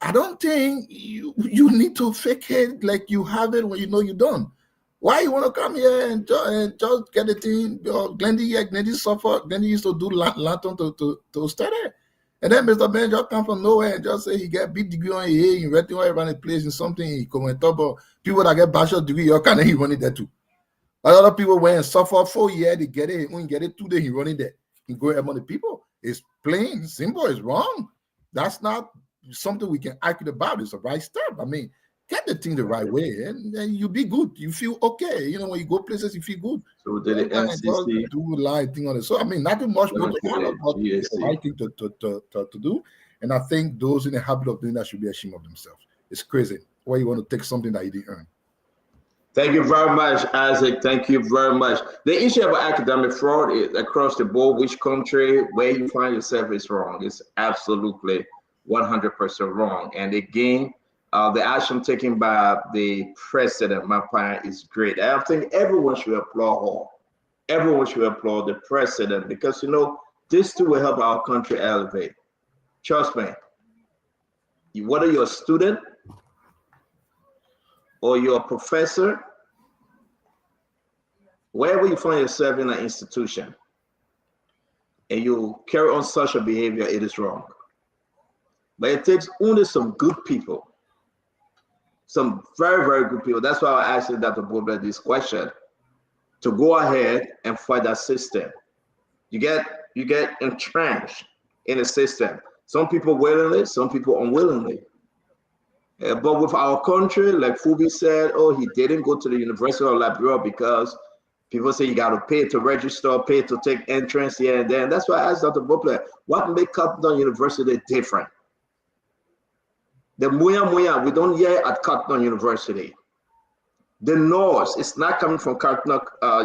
I don't think you need to fake it like you have it when you know you don't. Why you want to come here and just get the thing? Glendy suffer. Glendy used to do lantern to study. And then Mr. Ben just come from nowhere and just say he get big degree on here, he renting all around the place in something. He come and talk about people that get bachelor degree, you kind of he running there too. A lot of people went and suffer 4 years, they get it. When you get it 2 days, he running there. He go among the people. It's plain, simple, it's wrong. That's not something we can argue about. It's a right step. I mean, get the thing the right way, and you be good. You feel okay. When you go places, you feel good. So did the MCC do a live thing on it? So I mean, nothing much more to add, but it's the right thing to do. And I think those in the habit of doing that should be ashamed of themselves. It's crazy. Why you want to take something that you didn't earn? Thank you very much, Isaac. Thank you very much. The issue about academic fraud is across the board, which country, where you find yourself is wrong. It's absolutely 100% wrong. And again, the action taken by the president, my point, is great. I think everyone should applaud her. Everyone should applaud the president because, this too will help our country elevate. Trust me. Whether you're a student or you're a professor, wherever you find yourself in an institution, and you carry on such a behavior, it is wrong. But it takes only some good people, some very, very good people. That's why I asked Dr. Bobler this question, to go ahead and fight that system. You get entrenched in the system. Some people willingly, some people unwillingly. But with our country, like Fubi said, he didn't go to the University of Liberia because people say you got to pay to register, pay to take entrance here and there. And that's why I asked Dr. Bobler, what makes Cotton University different? The Muya, we don't hear at Cotton University. The noise is not coming from Cotton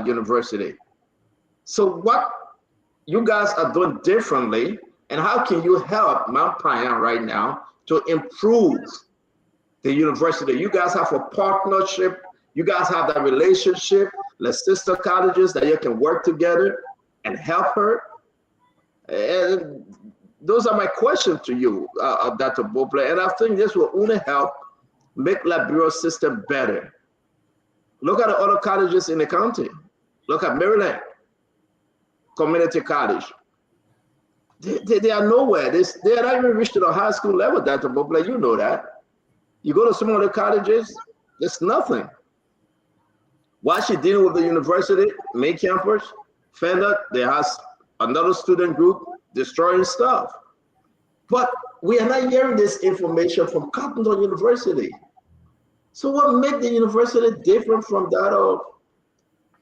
University. So what you guys are doing differently, and how can you help Mount Pioneer right now to improve the university? You guys have a partnership. You guys have that relationship, like sister colleges that you can work together and help her. And those are my questions to you, Dr. Bobler. And I think this will only help make Liberia system better. Look at the other colleges in the county. Look at Maryland Community College. They are nowhere. They are not even reached to the high school level, Dr. Bobler. You know that. You go to some of the colleges, there's nothing. Why she dealing with the university, main campus, Fender, they has another student group destroying stuff. But we are not hearing this information from Cotton University. So what makes the university different from that of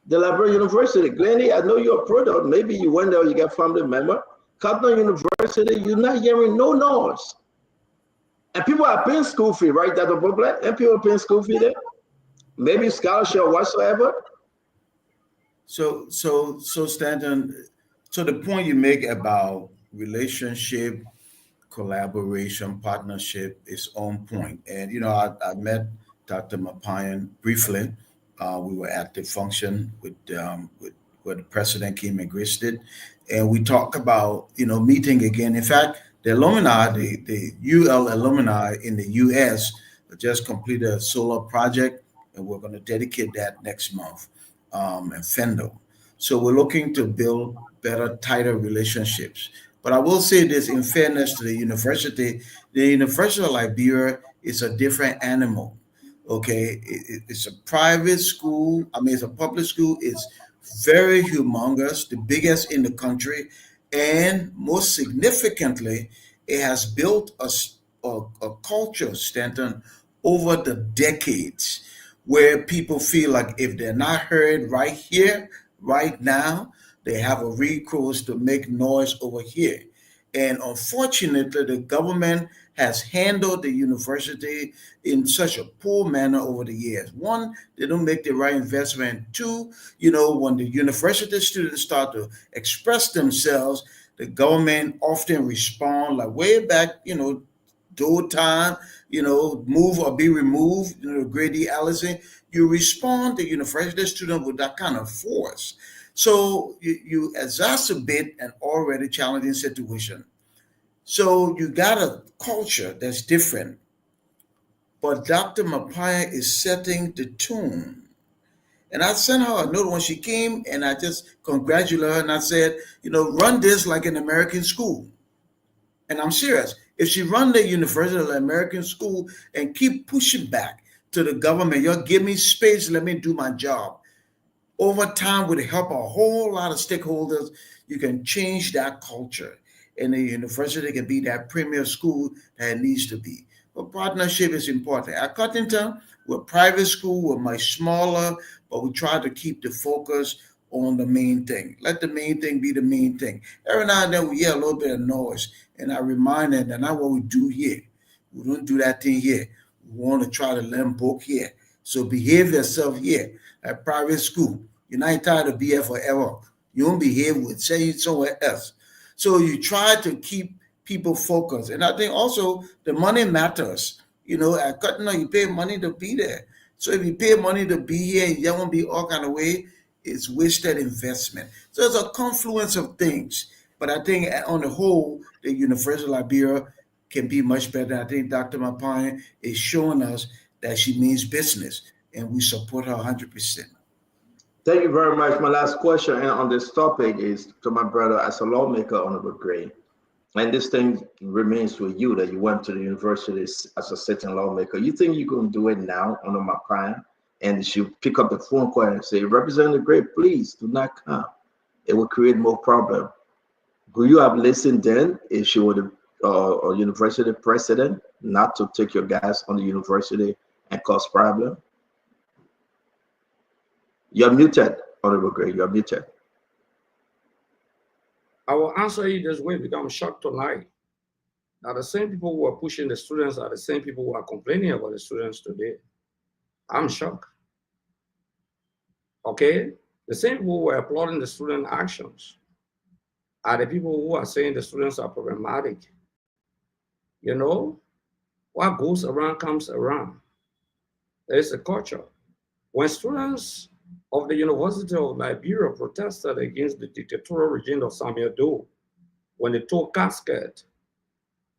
the Liberia University? Glennie, I know you're a product. Maybe you went there, you got family member. Cotton University, you're not hearing no noise. And people are paying school fee, right, Dr. Bobler? And people are paying school fee there? Maybe scholarship or whatsoever? So Stanton, so the point you make about relationship, collaboration, partnership is on point. And, I met Dr. Mapayan briefly. We were at the function with where the president came and graced it. And we talked about, meeting again. In fact, the alumni, the UL alumni in the US just completed a solar project, and we're going to dedicate that next month in Fendo. So we're looking to build better, tighter relationships. But I will say this in fairness to the University of Liberia is a different animal. Okay, it's a private school. I mean, it's a public school. It's very humongous, the biggest in the country. And most significantly, it has built a culture, Stanton, over the decades where people feel like if they're not heard right here, right now, they have a recourse to make noise over here. And unfortunately, the government has handled the university in such a poor manner over the years. One, they don't make the right investment. Two, when the university students start to express themselves, the government often respond like way back, do time, move or be removed, Grady Allison, you respond to university student with that kind of force. So you exacerbate an already challenging situation. So you got a culture that's different. But Dr. Mapaya is setting the tune. And I sent her a note when she came, and I just congratulated her, and I said, run this like an American school. And I'm serious. If she run the university like American school and keep pushing back to the government, y'all give me space, let me do my job. Over time, with the help of a whole lot of stakeholders, you can change that culture. And the university can be that premier school that it needs to be. But partnership is important. At Cottington, we're a private school, we're much smaller, but we try to keep the focus on the main thing. Let the main thing be the main thing. Every now and then we hear a little bit of noise, and I remind them that's not what we do here. We don't do that thing here. We want to try to learn book here. So behave yourself here at private school. You're not entitled to be here forever. You won't behave with say somewhere else. So you try to keep people focused. And I think also the money matters. At Cotton, you pay money to be there. So if you pay money to be here and you won't be all kind of way, it's wasted investment. So it's a confluence of things. But I think on the whole, the University of Liberia can be much better. I think Dr. Mapaya is showing us that she means business, and we support her 100%. Thank you very much. My last question on this topic is to my brother as a lawmaker, Honorable Gray. And this thing remains with you that you went to the university as a sitting lawmaker. You think you can do it now, Honorable Mapaya? And she'll pick up the phone call and say, Representative Gray, please do not come. It will create more problem. Would you have listened then if she were the university president not to take your guys on the university and cause problem? You're muted, Honorable Gray. You're muted. I will answer you this way because I'm shocked tonight. Now, the same people who are pushing the students are the same people who are complaining about the students today. I'm shocked. Okay? The same people who are applauding the student actions are the people who are saying the students are problematic. What goes around comes around. There is a culture. When students of the University of Liberia protested against the dictatorial regime of Samuel Doe, when they tore casket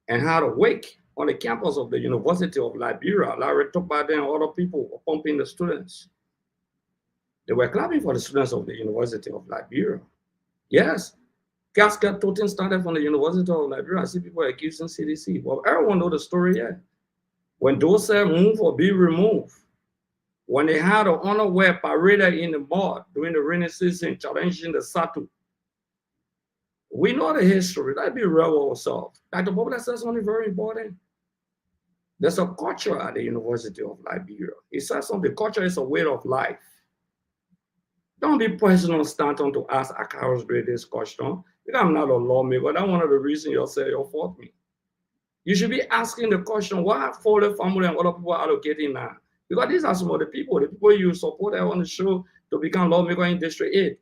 and had a wake on the campus of the University of Liberia, Larry Topade and other people were pumping the students. They were clapping for the students of the University of Liberia. Yes, casket toting started from the University of Liberia. I see people accusing CDC. Well, everyone knows the story here. When those said move or be removed, when they had an unaware parade in the mud during the rainy season, challenging the SATU. We know the history. Let's be real with ourselves. Dr. Bob says something very important. There's a culture at the University of Liberia. He says something. Culture is a way of life. Don't be personal, Stanton, to ask Akaros Gray this question. Because I'm not a lawmaker. That's one of the reasons you'll say you'll fault me. You should be asking the question, why Foley family and other people are allocating now? Because these are some of the people you support that want to show to become lawmaker in District 8.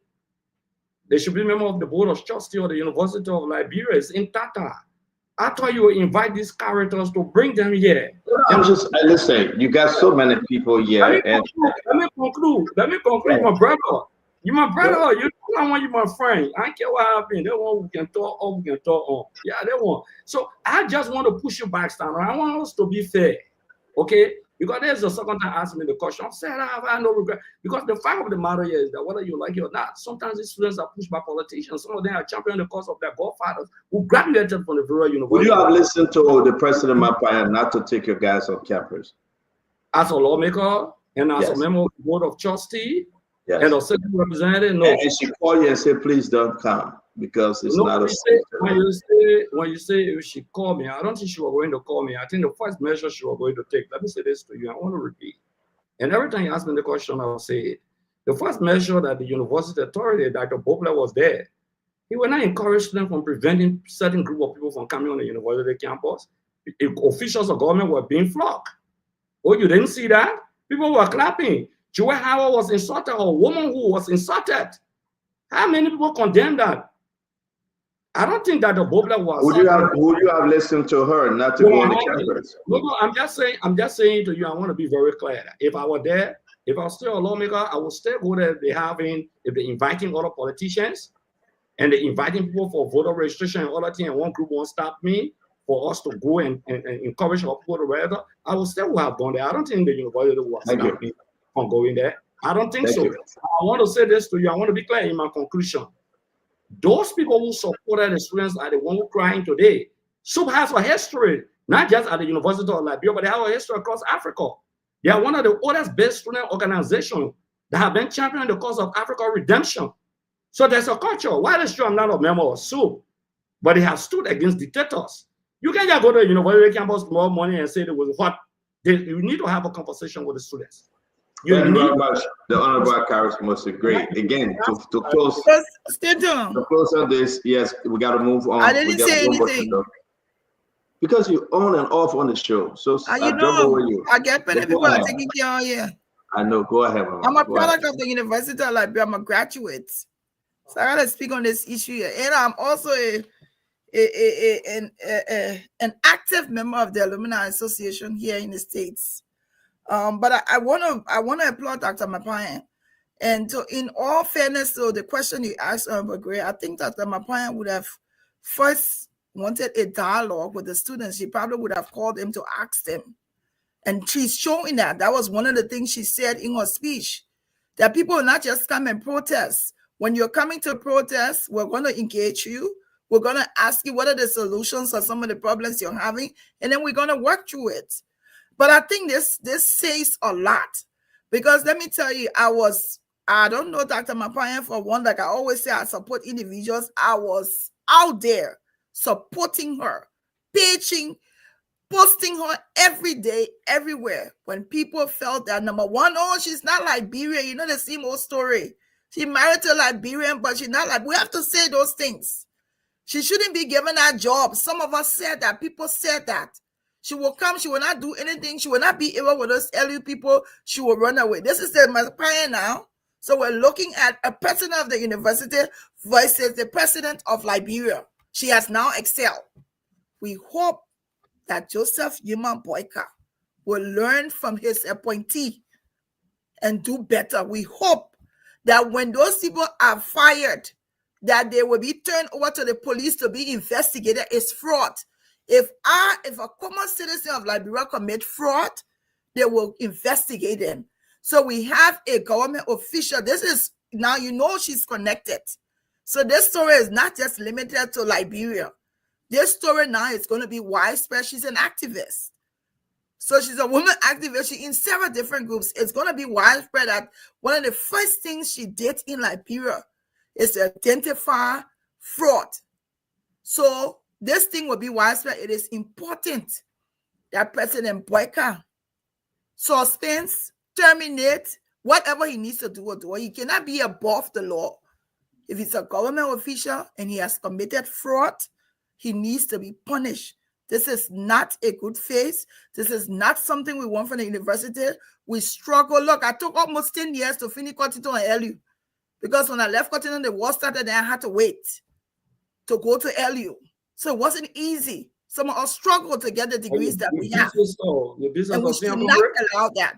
They should be member of the Board of Trustees of the University of Liberia. It's in Tata. I thought you would invite these characters to bring them here. I'm just, listen, you got so many people here. Let me conclude, my brother. You my brother. You don't want you my friend. I don't care what happened. They want we can talk or we can talk on. Yeah, they want. So I just want to push you back, Stanton. I want us to be fair. Okay? Because there's the second time asking me the question. I said, I have no regret. Because the fact of the matter is that whether you like it or not, sometimes these students are pushed by politicians. Some of them are championing the cause of their godfathers who graduated from the very university. Would you have listened to the president Mapaya not to take your guys on campus? As a lawmaker and as a member of the Board of Trustees and a city representative, no. And she called you and said, please don't come because it's not a safe. When you say if she called me, I don't think she was going to call me. I think the first measure she was going to take, let me say this to you, I want to repeat. And every time you ask me the question, I will say it. The first measure that the university authority, Dr. Bopler was there, He will not encourage them from preventing certain group of people from coming on the university campus. Officials of government were being flogged. Oh, you didn't see that? People were clapping. Joy Howard was insulted, or a woman who was insulted. How many people condemned that? I don't think that the Bobler was. Would you have listened to her not to go on the campus? No, I'm just saying to you, I want to be very clear. If I were there, if I was still a lawmaker, I would still go there. If they're inviting other politicians and they're inviting people for voter registration and other things, and one group won't stop me for us to go and encourage our people to register, I would still have gone there. I don't think the university will stop me from going there. I don't think so. I want to say this to you. I want to be clear in my conclusion. Those people who supported the students are the ones who crying today. SUP has a history, not just at the University of Liberia, but they have a history across Africa. They are one of the oldest best student organizations that have been championing the cause of African redemption. So there's a culture. While it's true I'm not a member of SUP, but they have stood against dictators. You can't just go to the university campus tomorrow morning and say there was what. You need to have a conversation with the students. Thank you very much. The Honorable Karis must agree. Again, to close on this, yes, we got to move on. I didn't say anything. Because you're on and off on the show. So you know, I get better people are taking care of you. I know. Go ahead, Mama. I'm a product of the University of Liberia. I'm a graduate. So I got to speak on this issue here. And I'm also an active member of the Alumni Association here in the States. But I want to applaud Dr. Mapayan. And so in all fairness, so the question you asked, Gray, I think Dr. Mapayan would have first wanted a dialogue with the students. She probably would have called them to ask them. And she's showing that. That was one of the things she said in her speech, that people will not just come and protest. When you're coming to protest, we're going to engage you. We're going to ask you what are the solutions for some of the problems you're having, and then we're going to work through it. But I think this says a lot, because let me tell you, I don't know Dr. Mapayan for one, like I always say, I support individuals. I was out there supporting her, paging, posting her every day, everywhere. When people felt that, number one, oh, she's not Liberian. You know the same old story. She married to a Liberian, but she's not like, we have to say those things. She shouldn't be given that job. Some of us said that. People said that. She will come. She will not do anything. She will not be able with us LU people. She will run away. This is the Mapayan now. So we're looking at a president of the university versus the president of Liberia. She has now excelled. We hope that Joseph Yima Boyka will learn from his appointee and do better. We hope that when those people are fired, that they will be turned over to the police to be investigated. It's fraud. If a common citizen of Liberia commit fraud, they will investigate them. So we have a government official. This is now, you know, she's connected. So this story is not just limited to Liberia. This story now is going to be widespread. She's an activist. So she's a woman activist. She's in several different groups. It's going to be widespread. That one of the first things she did in Liberia is to identify fraud. So this thing will be widespread. It is important that President Boyka suspends, terminate, whatever he needs to do or do. He cannot be above the law. If he's a government official and he has committed fraud, he needs to be punished. This is not a good face. This is not something we want from the university. We struggle. Look, I took almost 10 years to finish Cotton and LU. Because when I left Cotton, the war started, then I had to wait to go to LU. So it wasn't easy. Some of us struggled to get the degrees that we have. And we should not allow that.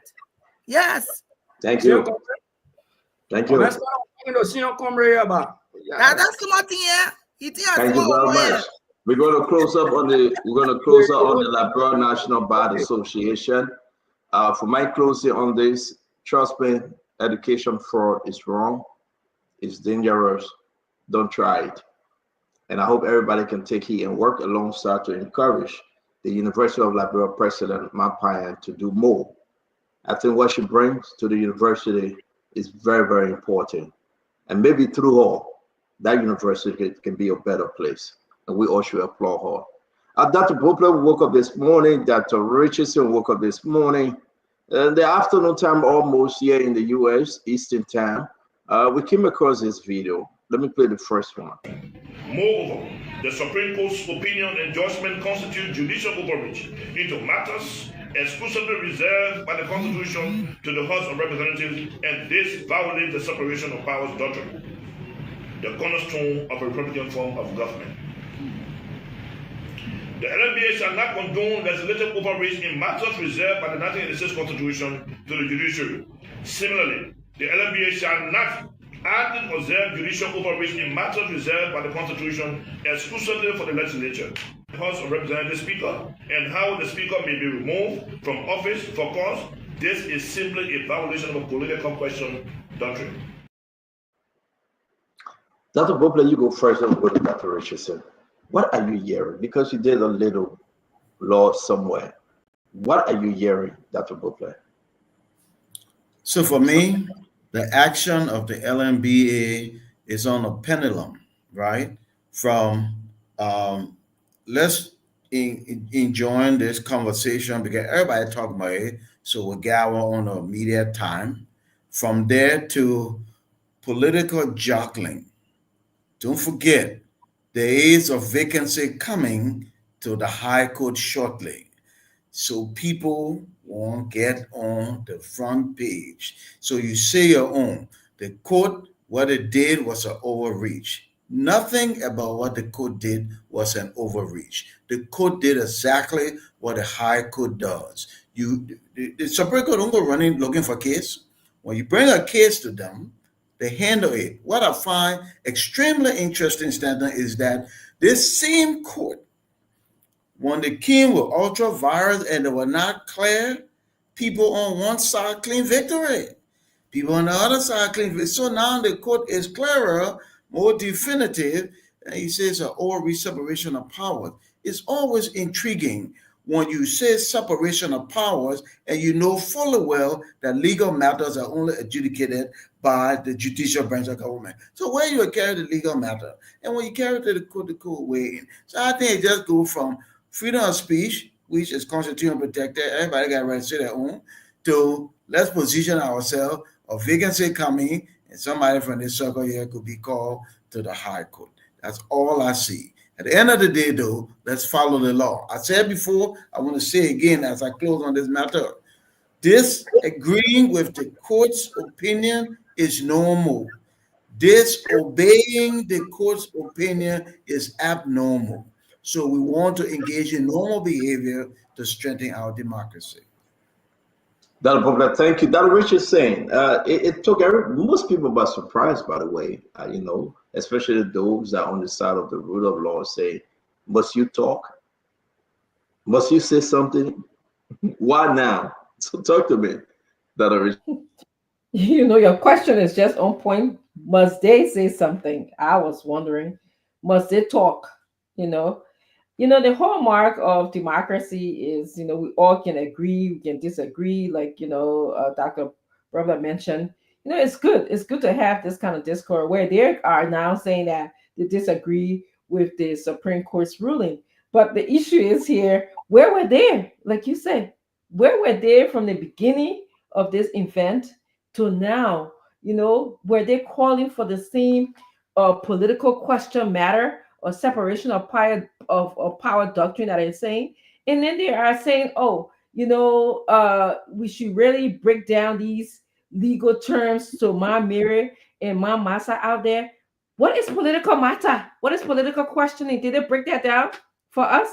Yes. Thank you. Thank you. That's something here. Thank you very much. We're going to close up on the Liberia National Bar Association. For my closing on this, trust me, education fraud is wrong. It's dangerous. Don't try it. And I hope everybody can take heed and work alongside to encourage the University of Liberia President Mapayan to do more. I think what she brings to the university is very, very important. And maybe through her, that university can be a better place. And we all should applaud her. Dr. Bopler woke up this morning. Dr. Richardson woke up this morning. In the afternoon time, almost here in the US, Eastern time, we came across this video. Let me play the first one. Moreover, the Supreme Court's opinion endorsement constitutes judicial overreach into matters exclusively reserved by the Constitution to the House of Representatives, and this violates the separation of powers doctrine, the cornerstone of a Republican form of government. The LMBA shall not condone legislative overreach in matters reserved by the 1986 Constitution to the judiciary. Similarly, the LMBA shall not act and observe judicial overreach in matters reserved by the Constitution exclusively for the legislature, the House of Representatives Speaker, and how the Speaker may be removed from office for cause. This is simply a violation of a political question doctrine. Dr. Bopler, you go first and go to Dr. Richardson. What are you hearing? Because you did a little law somewhere. What are you hearing, Dr. Bopler? So for me, the action of the LMBA is on a pendulum, right? From let's enjoy this conversation because everybody talking about it, so we'll gather on a media time. From there to political juggling. Don't forget, there is a vacancy coming to the High Court shortly. So people won't get on the front page. So you say your own. The court, what it did was an overreach. Nothing about what the court did was an overreach. The court did exactly what the High Court does. The Supreme Court don't go running looking for case. When you bring a case to them, they handle it. What I find extremely interesting, Stanton, is that this same court, when the king were ultra virus and they were not clear, people on one side claim victory. People on the other side claim victory. So now the court is clearer, more definitive, and he says an overreach separation of powers. It's always intriguing when you say separation of powers and you know fully well that legal matters are only adjudicated by the judicial branch of government. So where you carry the legal matter, and when you carry it to the court way in. So I think it just goes from freedom of speech, which is constitutionally protected, everybody got a right to say their own, to let's position ourselves, a vacancy coming, and somebody from this circle here could be called to the High Court. That's all I see. At the end of the day, though, let's follow the law. I said before, I want to say again as I close on this matter, disagreeing with the court's opinion is normal. Disobeying the court's opinion is abnormal. So we want to engage in normal behavior to strengthen our democracy. Dr. Bopler, thank you. Dr. Richardson, it took most people by surprise, by the way, especially those that are on the side of the rule of law say, must you talk? Must you say something? Why now? So talk to me, Dr. Richardson. Your question is just on point. Must they say something? I was wondering, must they talk? The hallmark of democracy is, we all can agree, we can disagree, like, Dr. Brother mentioned. It's good. It's good to have this kind of discourse where they are now saying that they disagree with the Supreme Court's ruling. But the issue is here, where were they? Like you said, where were they from the beginning of this event to now? Were they calling for the same political question matter or separation of power doctrine that is saying? And then they are saying, we should really break down these legal terms to my mirror and my massa out there. What is political matter? What is political questioning? Did they break that down for us?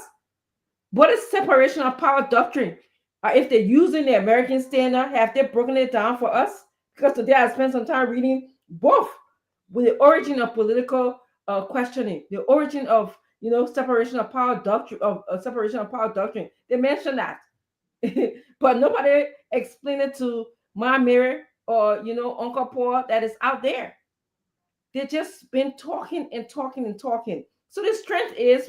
What is separation of power doctrine? If they're using the American standard, have they broken it down for us? Because today I spent some time reading both with the origin of political questioning, the origin of separation of power doctrine, separation of power doctrine. They mentioned that, but nobody explained it to my mirror or Uncle Paul that is out there. They just been talking and talking and talking. So the strength is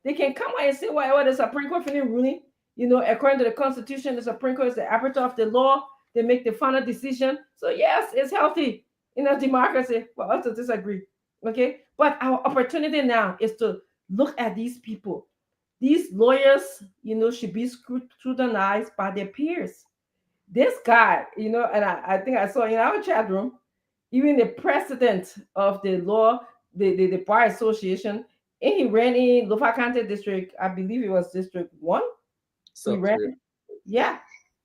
they can come out and say, well, the Supreme Court finished ruling. According to the Constitution, the Supreme Court is the arbiter of the law. They make the final decision. So yes, it's healthy in a democracy for us to disagree. Okay, but our opportunity now is to look at these people. These lawyers, should be scrutinized by their peers. This guy, and I think I saw in our chat room, even the president of the the Bar Association, and he ran in Lofakante district. I believe it was District 1. He ran. Yeah.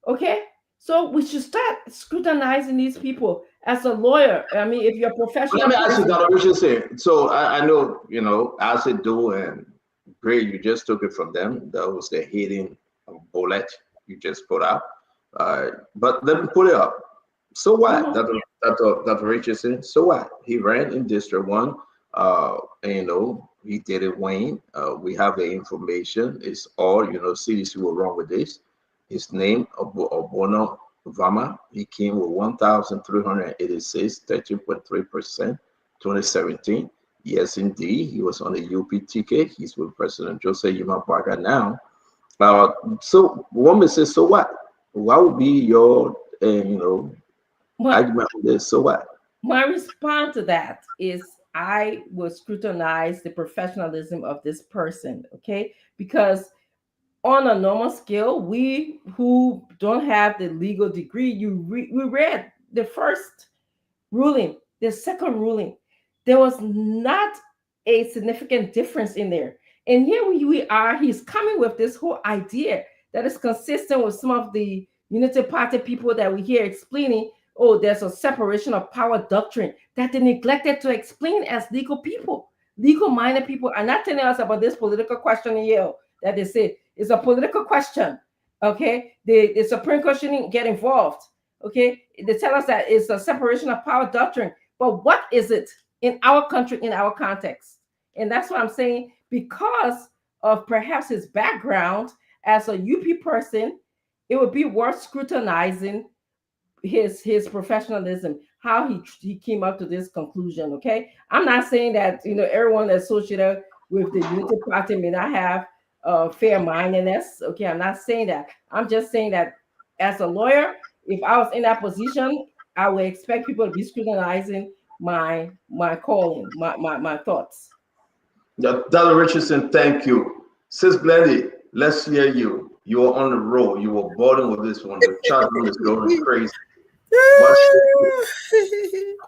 Okay. So we should start scrutinizing these people as a lawyer. I mean, if you're a professional. Let me ask you, Dr. Richardson. So I know, as they do, and great, you just took it from them. That was the hitting bullet you just put out. But let me put it up. So what, Dr. Richardson? So what? He ran in District 1. And, he did it, Wayne. We have the information. It's all, CDC will run with this. His name, Obono Vama, he came with 1,386, 13.3%, 2017. Yes, indeed, he was on the UP ticket. He's with President Joseph Yuma Parker now. So one may say, so what? What would be your, argument on this? So what? My response to that is I will scrutinize the professionalism of this person, okay? Because on a normal scale, we who don't have the legal degree, we read the first ruling, the second ruling. There was not a significant difference in there. And here we are, he's coming with this whole idea that is consistent with some of the Unity Party people that we hear explaining, oh, there's a separation of power doctrine that they neglected to explain as legal people. Legal-minded people are not telling us about this political question in Yale that they say it's a political question, okay? The Supreme Court shouldn't get involved, okay? They tell us that it's a separation of power doctrine, but what is it in our country, in our context? And that's what I'm saying, because of perhaps his background as a UP person, it would be worth scrutinizing his professionalism, how he came up to this conclusion, okay? I'm not saying that, everyone associated with the Unity Party may not have fair-mindedness, okay? I'm not saying that. I'm just saying that as a lawyer, if I was in that position, I would expect people to be scrutinizing my calling, my thoughts. Dr. Richardson, thank you. Sis Blendy, let's hear you. You are on the road. You were boarding with this one. The chat room is going crazy.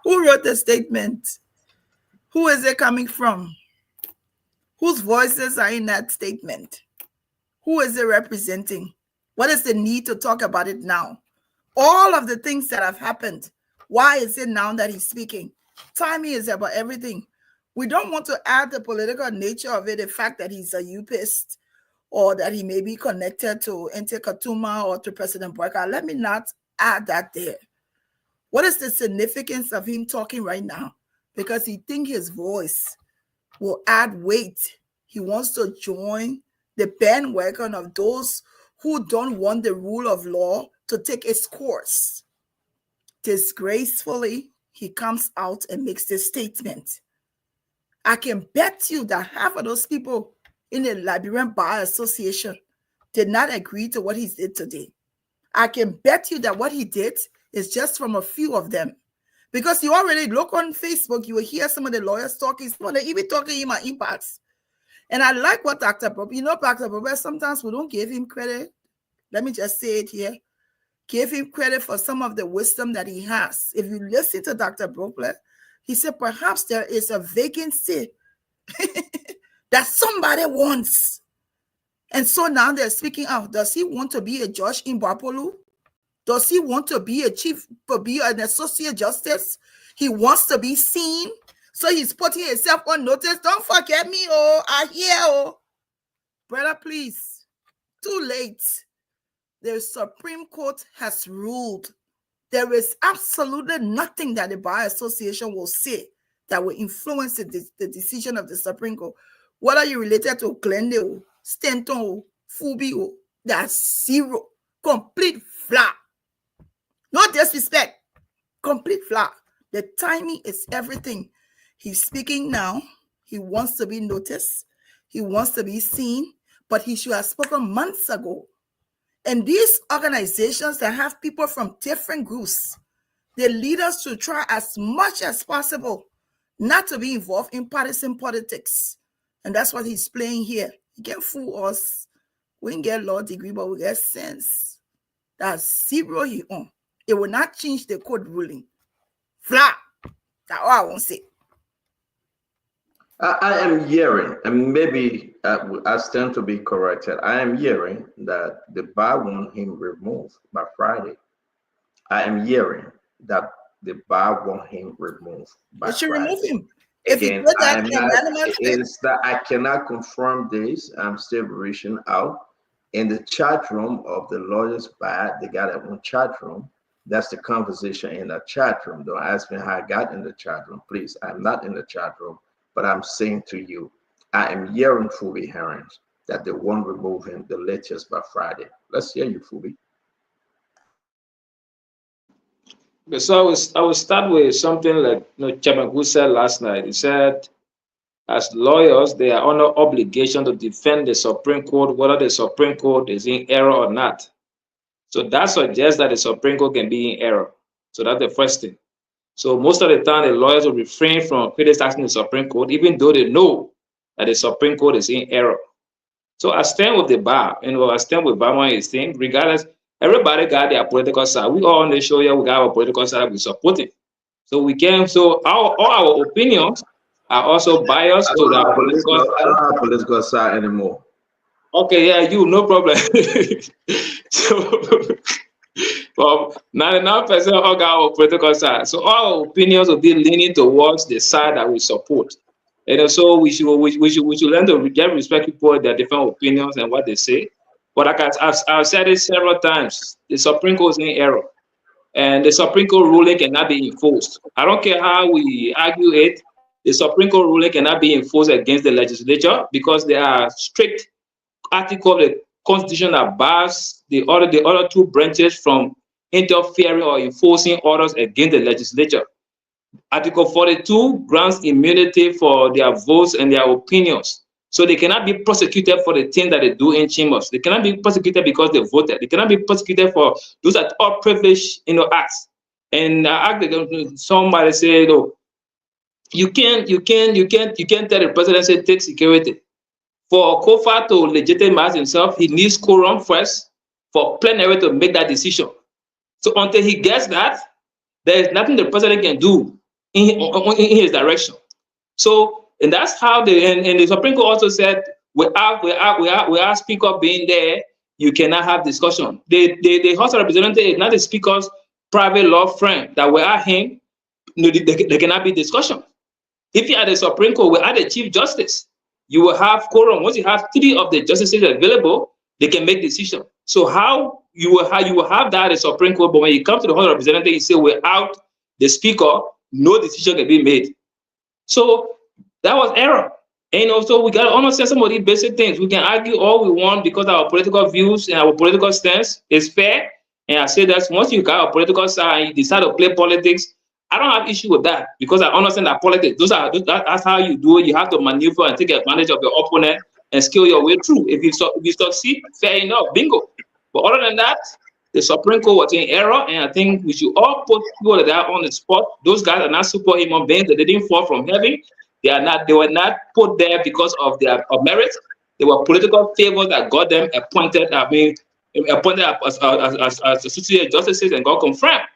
Who wrote the statement? Who is it coming from? Whose voices are in that statement? Who is it representing? What is the need to talk about it now? All of the things that have happened. Why is it now that he's speaking? Timing is about everything. We don't want to add the political nature of it, the fact that he's a UPist or that he may be connected to Ente Katuma or to President Barker. Let me not add that there. What is the significance of him talking right now? Because he thinks his voice will add weight. He wants to join the bandwagon of those who don't want the rule of law to take its course. Disgracefully, he comes out and makes this statement. I can bet you that half of those people in the Liberian Bar Association did not agree to what he did today. I can bet you that what he did is just from a few of them. Because you already look on Facebook, you will hear some of the lawyers talking, some of them even talking in my impasse. And I like what Dr. Bob, Dr. Bob, sometimes we don't give him credit. Let me just say it here. Give him credit for some of the wisdom that he has. If you listen to Dr. Brooklyn, he said perhaps there is a vacancy that somebody wants. And so now they're speaking out. Does he want to be a judge in Bapolu? Does he want to be an associate justice? He wants to be seen. So he's putting himself on notice. Don't forget me, I hear, brother, please. Too late. The Supreme Court has ruled. There is absolutely nothing that the Bar Association will say that will influence the decision of the Supreme Court. Whether you're related to Glendale, Stanton, Fubi, that's zero. Complete flat. No disrespect. Complete flat. The timing is everything. He's speaking now. He wants to be noticed. He wants to be seen. But he should have spoken months ago. And these organizations that have people from different groups, the leaders should try as much as possible not to be involved in partisan politics. And that's what he's playing here. He can't fool us. We didn't get law degree, but we get sense. That's zero he on. It will not change the court ruling. Flat. That's all I won't say. I am hearing, and maybe I stand to be corrected. I am hearing that the bar want him removed by Friday. I am hearing that the bar want him removed by They should Friday. remove him. If he Again, did I that am not. unanimously, It's that I cannot confirm this. I'm still reaching out in the chat room of the lawyers' bar. They got their own chat room. That's the conversation in the chat room. Don't ask me how I got in the chat room, please. I'm not in the chat room, but I'm saying to you, I am hearing Fubi Herons that they won't remove him the latest by Friday. Let's hear you, Fubi. Okay, so I will start with something like Chairman Gu said last night. He said, as lawyers, they are under obligation to defend the Supreme Court, whether the Supreme Court is in error or not. So that suggests that the Supreme Court can be in error. So that's the first thing. So most of the time, the lawyers will refrain from criticizing the Supreme Court, even though they know that the Supreme Court is in error. So I stand with the bar, I stand with Bama and his team, regardless. Everybody got their political side. We all on the show here, we got our political side, we support it. So we can, so all our opinions are also biased to the political side. I don't have political side anymore. Okay, yeah, you, no problem. So, well, 99% of our political side. So all our opinions will be leaning towards the side that we support. And so we should learn to get respect people their different opinions and what they say. But like I've said it several times, the Supreme Court is in error. And the Supreme Court ruling cannot be enforced. I don't care how we argue it, the Supreme Court ruling cannot be enforced against the legislature because there are strict article of the Constitution that bars the other two branches from interfering or enforcing orders against the legislature. Article 42 grants immunity for their votes and their opinions. So they cannot be prosecuted for the things that they do in chambers. They cannot be prosecuted because they voted. They cannot be prosecuted for those that are privileged, acts. And somebody said, "Oh, you can't tell the presidency take security." For Kofa to legitimize himself, he needs quorum first for plenary to make that decision. So until he gets that, there is nothing the president can do in his direction. So, and that's how the Supreme Court also said, without speaker being there, you cannot have discussion. The House of Representatives is not the speaker's private law friend. That without him, there cannot be discussion. If you are the Supreme Court, without the Chief Justice, you will have quorum. Once you have 3 of the justices available, they can make decisions. So how you will have that at the Supreme Court, but when you come to the House of Representatives, you say without the speaker, no decision can be made. So that was error. And also we got to understand some of these basic things. We can argue all we want because our political views and our political stance is fair. And I say that once you got a political side and you decide to play politics, I don't have issue with that because I understand that politics, that's how you do it. You have to maneuver and take advantage of your opponent and skill your way through. If you succeed, fair enough, bingo. But other than that, the Supreme Court was in error, and I think we should all put people that are on the spot. Those guys are not superhuman beings. They didn't fall from heaven. They were not put there because of their merit. They were political favors that got them appointed. Appointed as associate justices and got confirmed.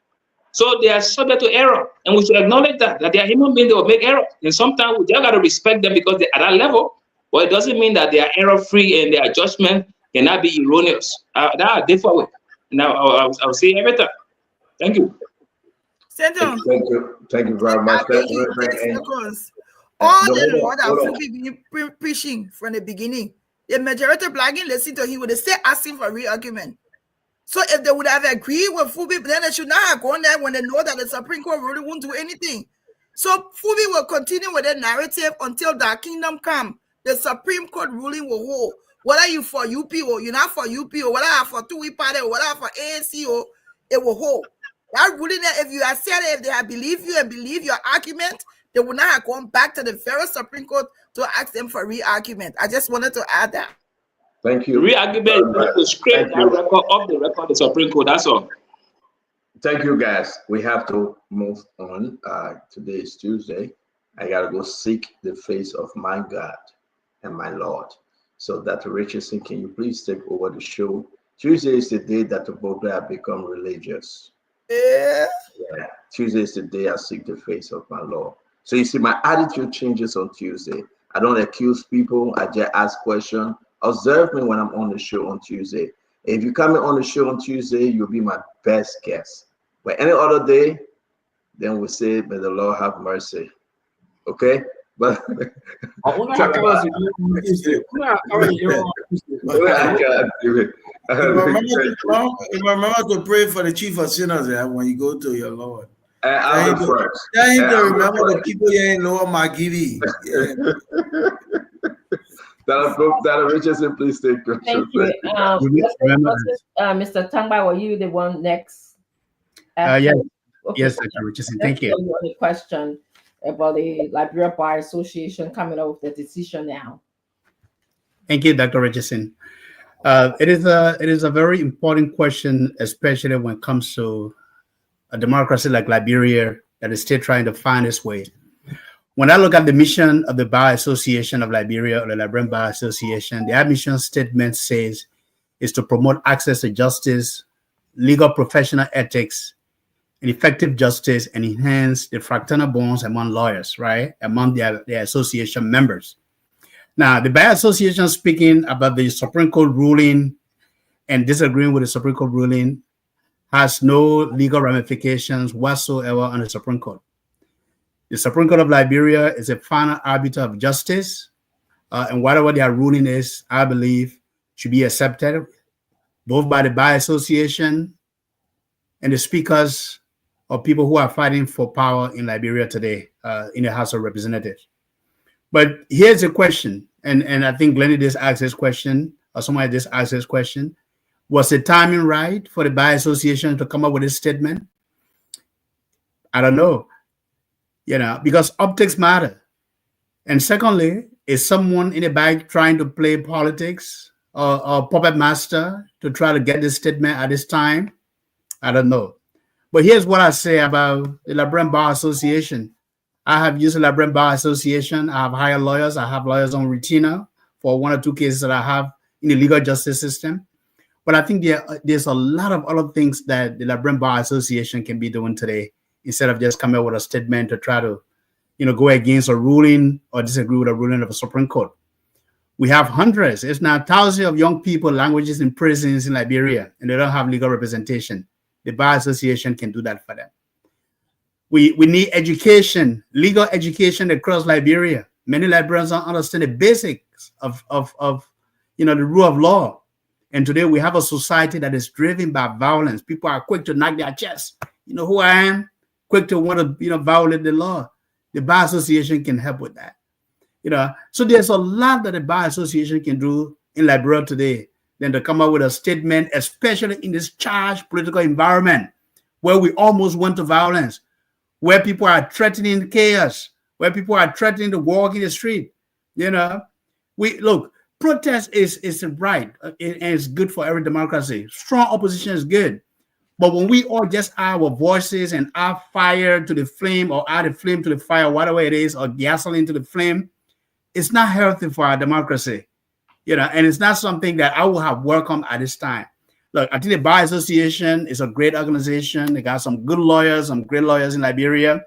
So they are subject to error, and we should acknowledge that they are human beings. They will make error, and sometimes we just got to respect them because they're at that level. But it doesn't mean that they are error-free and their judgment cannot be erroneous. That are different. Now I'll say everything. Thank you. Thank you very much. All the law that will be preaching from the beginning, the majority of black listen to him, would they still asking for re-argument. So if they would have agreed with Fubi, then they should not have gone there when they know that the Supreme Court really won't do anything. So Fubi will continue with the narrative until that kingdom come. The Supreme Court ruling will hold. Whether you for UP or you're not for UP or whether you for 2 party or whether for ANC or it will hold. That ruling, if you have said it, if they have believed you and believe your argument, they would not have gone back to the very Supreme Court to ask them for re-argument. I just wanted to add that. Thank you. Re-argument is to scrape that record off the record of the Supreme Court. That's all. Thank you, guys. We have to move on. Today is Tuesday. I got to go seek the face of my God and my Lord. So, Dr. Richardson, can you please take over the show? Tuesday is the day that the Boga have become religious. Yeah. Yeah. Tuesday is the day I seek the face of my Lord. So you see, my attitude changes on Tuesday. I don't accuse people. I just ask questions. Observe me when I'm on the show on Tuesday. If you come in on the show on Tuesday, you'll be my best guest. But any other day, then we say, may the Lord have mercy. Okay? But I can't do it. Remember to pray for the chief of sinners when you go to your Lord. I'll be first. Tell him to remember the people you ain't know my giving. Yeah. That Richardson, please take control. Thank you. Mr. Tangba, were you the one next? Yes. Okay. Yes, Dr. Richardson. Thank you. The question about the Liberia Bar Association coming up with the decision now. Thank you, Dr. Richardson. It is a very important question, especially when it comes to a democracy like Liberia that is still trying to find its way. When I look at the mission of the Bar Association of Liberia, or the Liberian Bar Association, their mission statement says is to promote access to justice, legal professional ethics, and effective justice, and enhance the fraternal bonds among lawyers, right, among their association members. Now, the Bar Association, speaking about the Supreme Court ruling and disagreeing with the Supreme Court ruling, has no legal ramifications whatsoever on the Supreme Court. The Supreme Court of Liberia is a final arbiter of justice, and whatever their ruling is, I believe, should be accepted both by the Bar Association and the speakers of people who are fighting for power in Liberia today in the House of Representatives. But here's a question, and I think Glennie just asked this question, or somebody just asked this question. Was the timing right for the Bar Association to come up with this statement? I don't know, because optics matter. And secondly, is someone in the back trying to play politics or puppet master to try to get this statement at this time? I don't know. But here's what I say about the Liberian Bar Association. I have used the Liberian Bar Association. I have hired lawyers. I have lawyers on retainer for one or two cases that I have in the legal justice system. But I think there's a lot of other things that the Liberian Bar Association can be doing today instead of just coming up with a statement to try to, go against a ruling or disagree with a ruling of a Supreme Court. We have hundreds, if not thousands, of young people, languages in prisons in Liberia, and they don't have legal representation. The Bar Association can do that for them. We need education, legal education across Liberia. Many Liberians don't understand the basics of the rule of law. And today we have a society that is driven by violence. People are quick to knock their chest. You know who I am? Quick to want to, violate the law. The Bar Association can help with that. So there's a lot that the Bar Association can do in Liberia today than to come up with a statement, especially in this charged political environment where we almost went to violence, where people are threatening chaos, where people are threatening to walk in the street. Protest is right, and it's good for every democracy. Strong opposition is good. But when we all just add our voices and add fire to the flame, or add a flame to the fire, whatever it is, or gasoline to the flame, it's not healthy for our democracy. And it's not something that I would have welcomed at this time. Look, I think the Bar Association is a great organization. They got some good lawyers, some great lawyers in Liberia,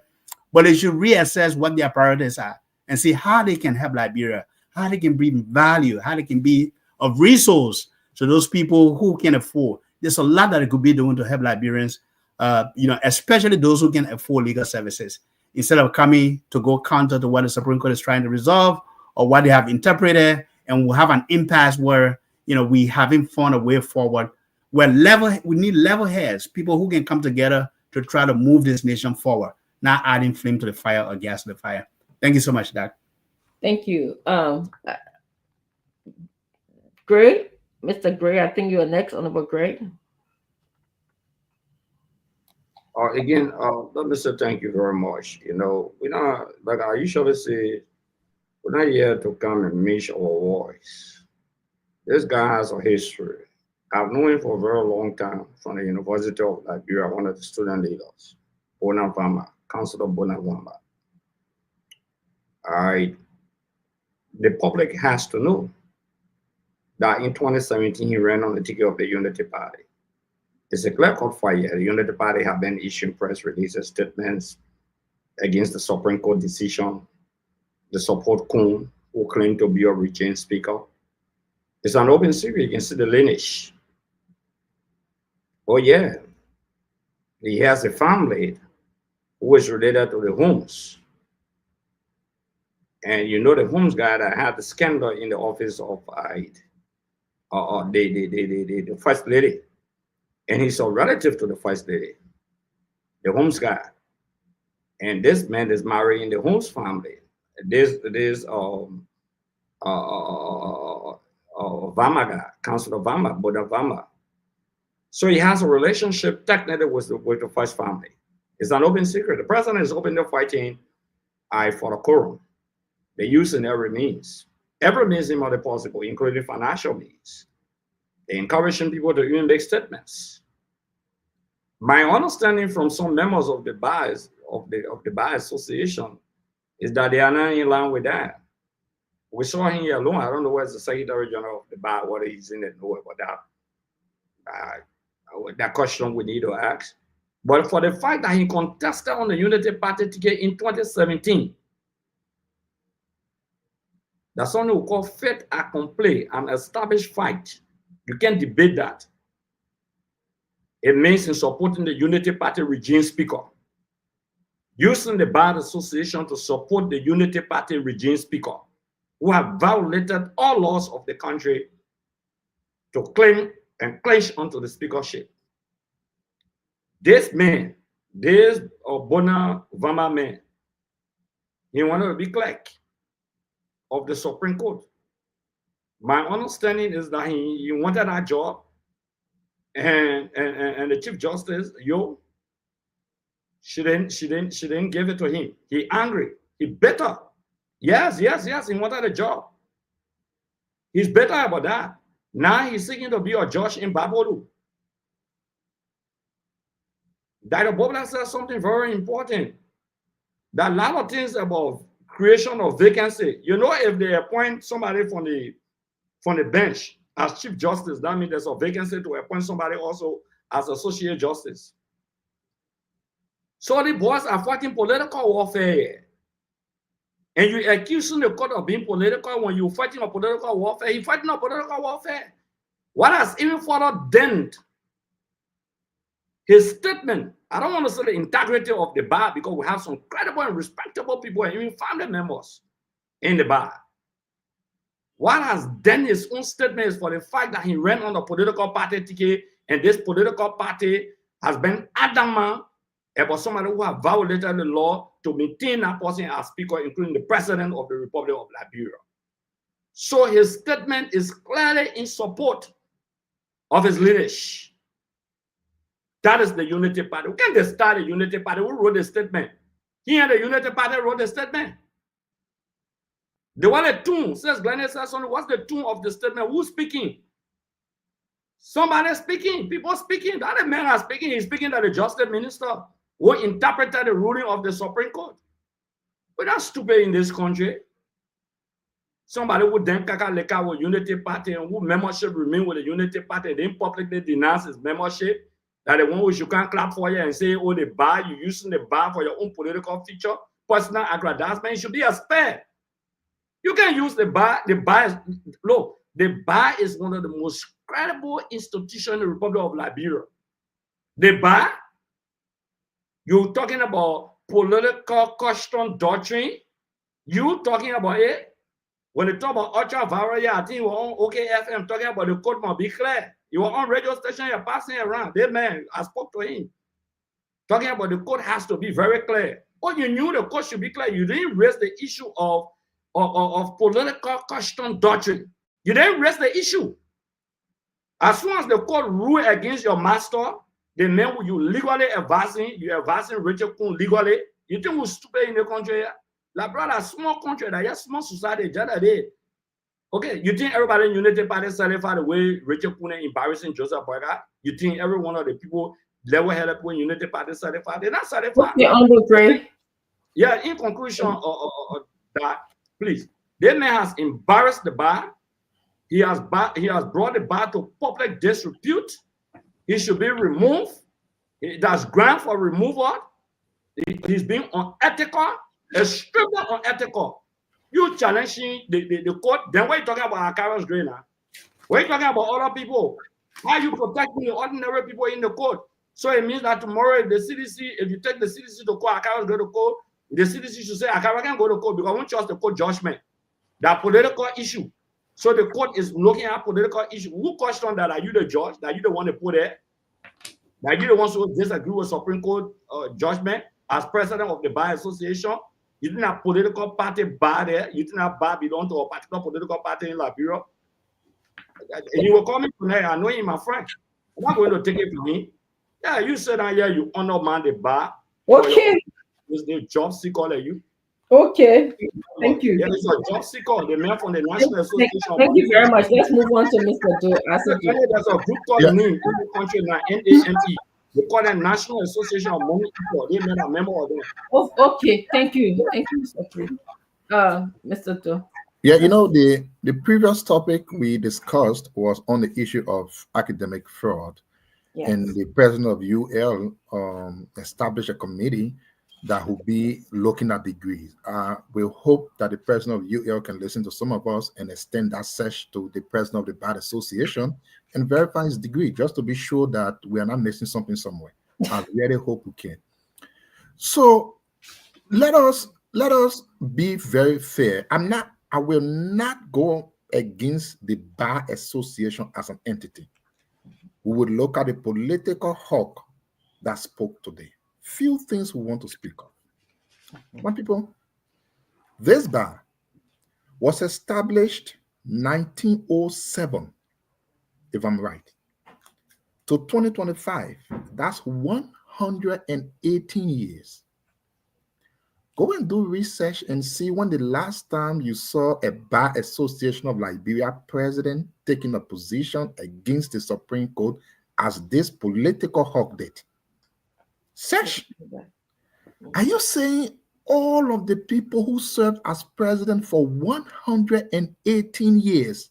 but they should reassess what their priorities are and see how they can help Liberia, how they can bring value, how they can be of resource to those people who can afford. There's a lot that it could be doing to help Liberians, especially those who can afford legal services, instead of coming to go counter to what the Supreme Court is trying to resolve or what they have interpreted, and we'll have an impasse where, we haven't found a way forward, where we need level heads, people who can come together to try to move this nation forward, not adding flame to the fire or gas to the fire. Thank you so much, Doc. Thank you. Gray, Mr. Gray, I think you're next, Honorable Gray. Again, let me say thank you very much. We're not, like I usually say, we're not here to come and measure our voice. This guy has a history. I've known him for a very long time from the University of Liberia, one of the student leaders, Bonavama, Councilor Bonavama. The public has to know that in 2017, he ran on the ticket of the Unity Party. It's a clear cut fire. The Unity Party have been issuing press releases, statements against the Supreme Court decision. The support Kuhn, who claimed to be a regime speaker. It's an open secret. You can see the lineage. Oh yeah, he has a family who is related to the Holmes. And you know the Holmes guy that had the scandal in the office of the first lady. And he's a relative to the first lady, the Holmes guy. And this man is married in the Holmes family. This Vama guy, Councilor Vama, Boda Vama. So he has a relationship technically with the first family. It's an open secret. The president is openly fighting for a quorum. They're using every means possible, including financial means. They're encouraging people to even make statements. My understanding from some members of the bar association is that they are not in line with that. We saw him here alone. I don't know where's the Secretary General of the bar, whether he's in it, know about that. That question we need to ask. But for the fact that he contested on the Unity Party ticket in 2017, that's something we call fait accompli, an established fight. You can't debate that. It means in supporting the Unity Party regime speaker, using the Bar Association to support the Unity Party regime speaker, who have violated all laws of the country to claim and clinch onto the speakership. This man, this Bona Vama man, he wanted to be clerk of the Supreme Court. My understanding is that he wanted that job, and the Chief Justice, she didn't give it to him. He angry. He bitter. Yes, he wanted a job. He's bitter about that. Now he's seeking to be a judge in Babodu. Dr. Bobla said something very important. That a lot of things about creation of vacancy. You know, if they appoint somebody from the bench as Chief Justice, that means there's a vacancy to appoint somebody also as Associate Justice. So the boys are fighting political warfare. And you accusing the court of being political when you're fighting a political warfare. He's fighting a political warfare. What has even further dent his statement? I don't want to say the integrity of the bar, because we have some credible and respectable people and even family members in the bar. What has done his own statement is for the fact that he ran on the political party ticket, and this political party has been adamant about somebody who have violated the law to maintain that person as speaker, including the president of the Republic of Liberia. So his statement is clearly in support of his leadership. That is the Unity Party. We can't just start a Unity Party. Who wrote the statement? He and the Unity Party wrote the statement. They want a tune. Says Glenn says, what's the tune of the statement? Who's speaking? Somebody speaking. People speaking. That the man is speaking. He's speaking to the Justice Minister who interpreted the ruling of the Supreme Court. We're not stupid in this country. Somebody who then kakaleka with Unity Party and who membership remain with the Unity Party, then publicly denounce his membership. That the one which you can't clap for you and say, oh, the bar, you're using the bar for your own political feature, personal aggrandizement, should be a spare. You can use the bar. The bar is, look, the bar is one of the most credible institutions in the Republic of Liberia. The bar, you're talking about political custom doctrine. You talking about it. When you talk about ultra viral, I think you were on OKFM talking about the code must be clear. You were on radio station, you're passing around. That man, I spoke to him. Talking about the code has to be very clear. Oh, you knew the code should be clear. You didn't raise the issue of political custom doctrine. You didn't raise the issue. As soon as the court ruled against your master, the man who you legally advising, you're advising Richard Kuhn legally. You think we're stupid in the country? Like, brother, small country, that just small society, just day. Okay, you think everybody in Unity Party certified the way Richard Kuhn embarrassing Joseph Boyga? You think every one of the people level-headed people in Unity Party certified? They're not certified. Yeah, in conclusion that, please, that man has embarrassed the bar. He has brought the bar to public disrepute. He should be removed. That's ground for removal. He's being unethical, extremely unethical. You challenging the court, then what are you talking about our carriers doing now? What are you talking about other people? How are you protecting the ordinary people in the court? So it means that tomorrow, if the CDC, if you take the CDC to court, Akara go to court, the CDC should say Akara can go to court because we don't trust the court judgment. That political issue. So the court is looking at political issue. Who questioned that? Are you the judge? That you the one to put there? That you the ones who disagree with Supreme Court judgment as president of the Bar Association? You didn't have political party bar there. You didn't have bar belong to a particular political party in Liberia. And you were coming tonight. I know him, my friend. I'm not going to take it from him. Yeah, you said that here you honor man the bar. Okay. Is the job seeker like you? Okay. Thank you. Yeah, it's a job seeker. The man from the National Association. Thank you very much. Let's move on to Mr. Joe. There's a group called NIM in the country now, NAME. They call them National Association of Money People. They made a member of them. Oh, okay. Thank you. Thank you, Mr. Joe. Yeah, you know, the previous topic we discussed was on the issue of academic fraud. Yes. And the president of UL established a committee that will be looking at degrees. We hope that the president of UL can listen to some of us and extend that search to the president of the Bar Association and verify his degree, just to be sure that we are not missing something somewhere. I really hope we can. So let us be very fair. I will not go against the Bar Association as an entity. We would look at the political hawk that spoke today. Few things we want to speak of. One people, this bar was established 1907, if I'm right, to 2025. That's 118 years. Go and do research and see when the last time you saw a Bar Association of Liberia president taking a position against the Supreme Court as this political hawk did. Search. Are you saying all of the people who served as president for 118 years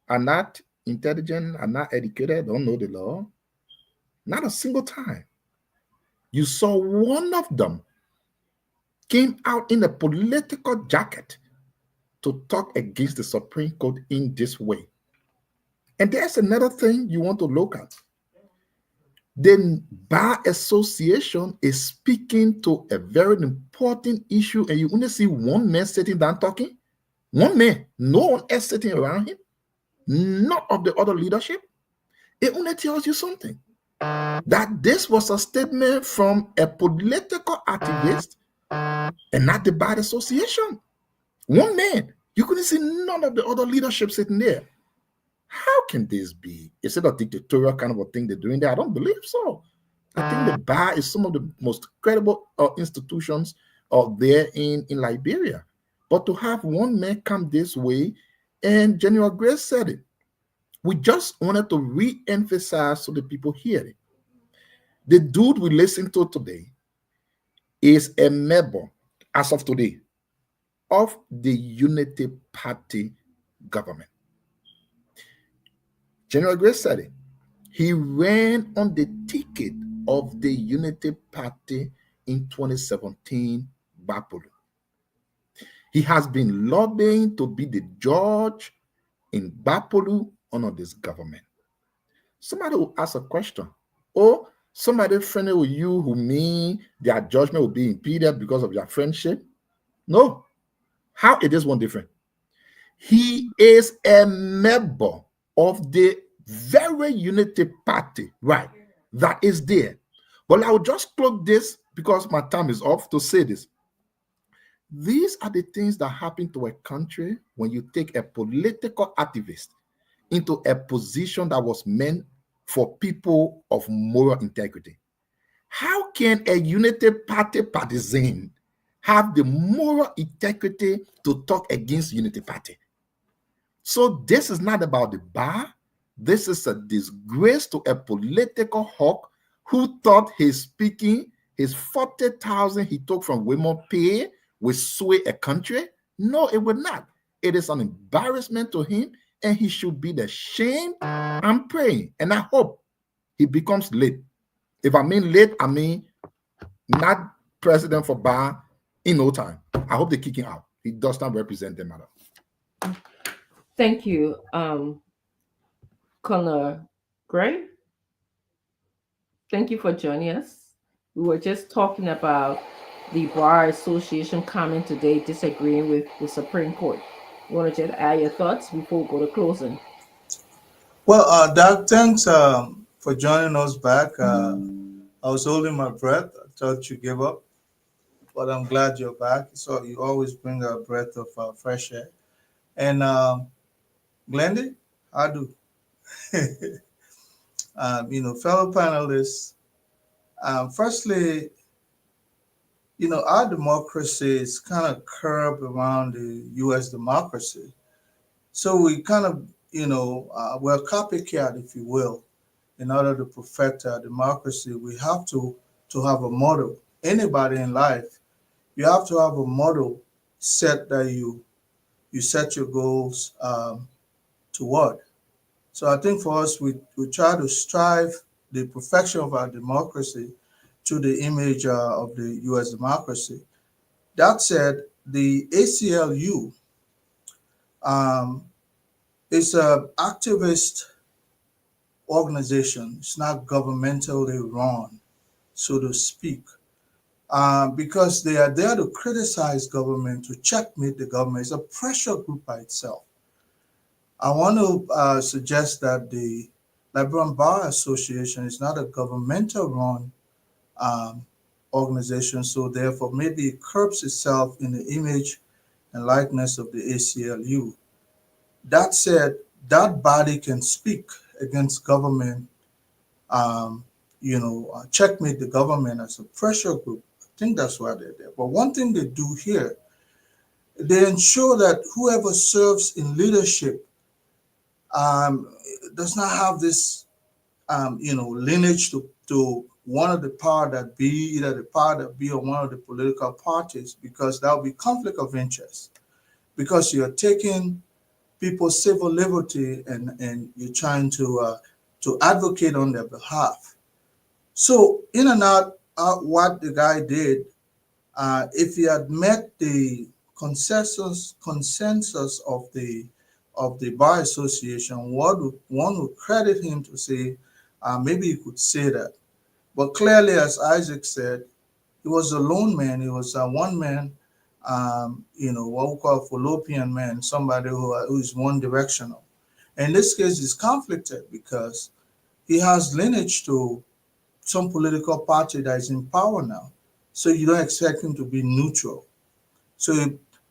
are not intelligent, are not educated, don't know the law? Not a single time. You saw one of them came out in a political jacket to talk against the Supreme Court in this way. And there's another thing you want to look at. The Bar Association is speaking to a very important issue, and you only see one man sitting down talking. One man, no one else sitting around him, none of the other leadership. It only tells you something. That this was a statement from a political activist and not the Bar Association. One man. You couldn't see none of the other leadership sitting there. How can this be? Is it a dictatorial kind of a thing they're doing there? I don't believe so. I think the Bar is some of the most credible institutions there in Liberia. But to have one man come this way, and General Grace said it, we just wanted to re-emphasize so the people hear it. The dude we listen to today is a member, as of today, of the Unity Party government. General Grace said it. He ran on the ticket of the Unity Party in 2017, Bapulu. He has been lobbying to be the judge in Bapulu under this government. Somebody will ask a question. Oh, somebody friendly with you who mean their judgment will be impeded because of your friendship? No. How is this one different? He is a member of the very Unity Party, right, that is there. But I will just plug this because my time is off to say this. These are the things that happen to a country when you take a political activist into a position that was meant for people of moral integrity. How can a Unity Party partisan have the moral integrity to talk against Unity Party? So this is not about the Bar. This is a disgrace to a political hawk who thought his speaking, his 40,000 he took from women pay will sway a country. No, it would not. It is an embarrassment to him, and he should be ashamed. I'm praying, and I hope it becomes late. If I mean late, I mean not president for bar in no time. I hope they kick him out. He does not represent them at all. Thank you, Colonel Gray. Thank you for joining us. We were just talking about the Bar Association comment today disagreeing with the Supreme Court. You want to just add your thoughts before we go to closing? Well, Doug, thanks for joining us back. I was holding my breath. I thought you gave up, but I'm glad you're back. So you always bring a breath of fresh air. And Glendy, I do. Fellow panelists, firstly, our democracy is kind of curved around the U.S. democracy. So we kind of, we're a copycat, if you will. In order to perfect our democracy, we have to have a model. Anybody in life, you have to have a model set that you set your goals toward. So I think for us, we try to strive the perfection of our democracy to the image of the U.S. democracy. That said, the ACLU is an activist organization. It's not governmentally run, so to speak, because they are there to criticize government, to checkmate the government. It's a pressure group by itself. I want to suggest that the Liberian Bar Association is not a governmental run organization, so therefore maybe it curbs itself in the image and likeness of the ACLU. That said, that body can speak against government, checkmate the government as a pressure group. I think that's why they're there. But one thing they do here, they ensure that whoever serves in leadership does not have this, lineage to one of the power that be, either the power that be or one of the political parties, because that will be conflict of interest. Because you're taking people's civil liberty and you're trying to advocate on their behalf. So in and out, what the guy did, if he had met the consensus of the Bar Association, one would credit him to say, maybe he could say that. But clearly, as Isaac said, he was a lone man. He was a one man, what we call a fallopian man, somebody who is one directional. In this case, he's conflicted because he has lineage to some political party that is in power now. So you don't expect him to be neutral. So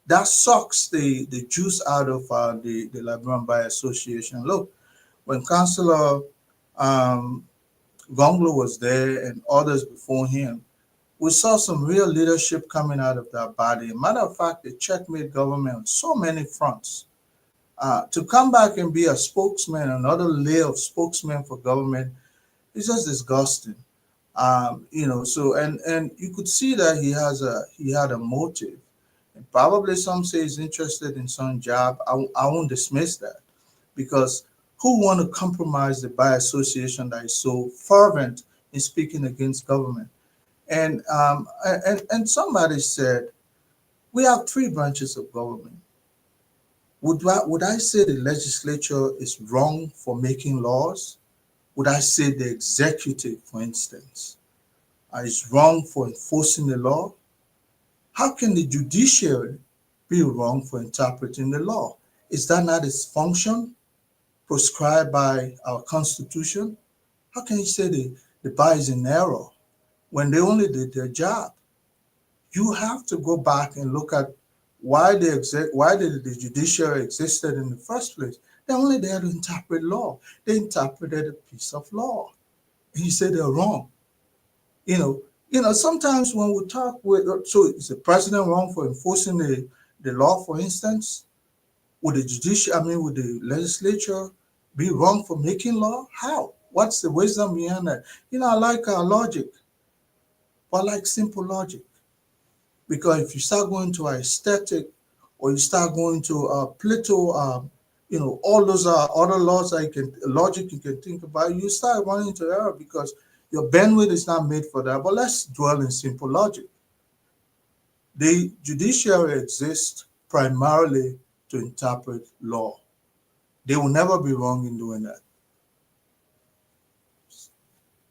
that sucks the juice out of the Liberian Bar Association. Look, when Councillor Gonglo was there and others before him, we saw some real leadership coming out of that body. Matter of fact, they checkmate government on so many fronts. To come back and be a spokesman, another layer of spokesman for government, is just disgusting. So and you could see that he had a motive. And probably some say he's interested in some job. I won't dismiss that, because who want to compromise the Bar Association that is so fervent in speaking against government? And somebody said, we have three branches of government. Would I say the legislature is wrong for making laws? Would I say the executive, for instance, is wrong for enforcing the law? How can the judiciary be wrong for interpreting the law? Is that not its function prescribed by our Constitution? How can you say the bar is in error when they only did their job? You have to go back and look at why the judiciary existed in the first place. They're only there to interpret law. They interpreted a piece of law. And you say they're wrong. Sometimes when we talk so is the president wrong for enforcing the law, for instance? Would the legislature be wrong for making law? How? What's the wisdom behind that? I like logic, but I like simple logic. Because if you start going to aesthetic, or you start going to Plato, all those are other laws that logic you can think about. You start running into error because your bandwidth is not made for that. But let's dwell in simple logic. The judiciary exists primarily to interpret law. They will never be wrong in doing that.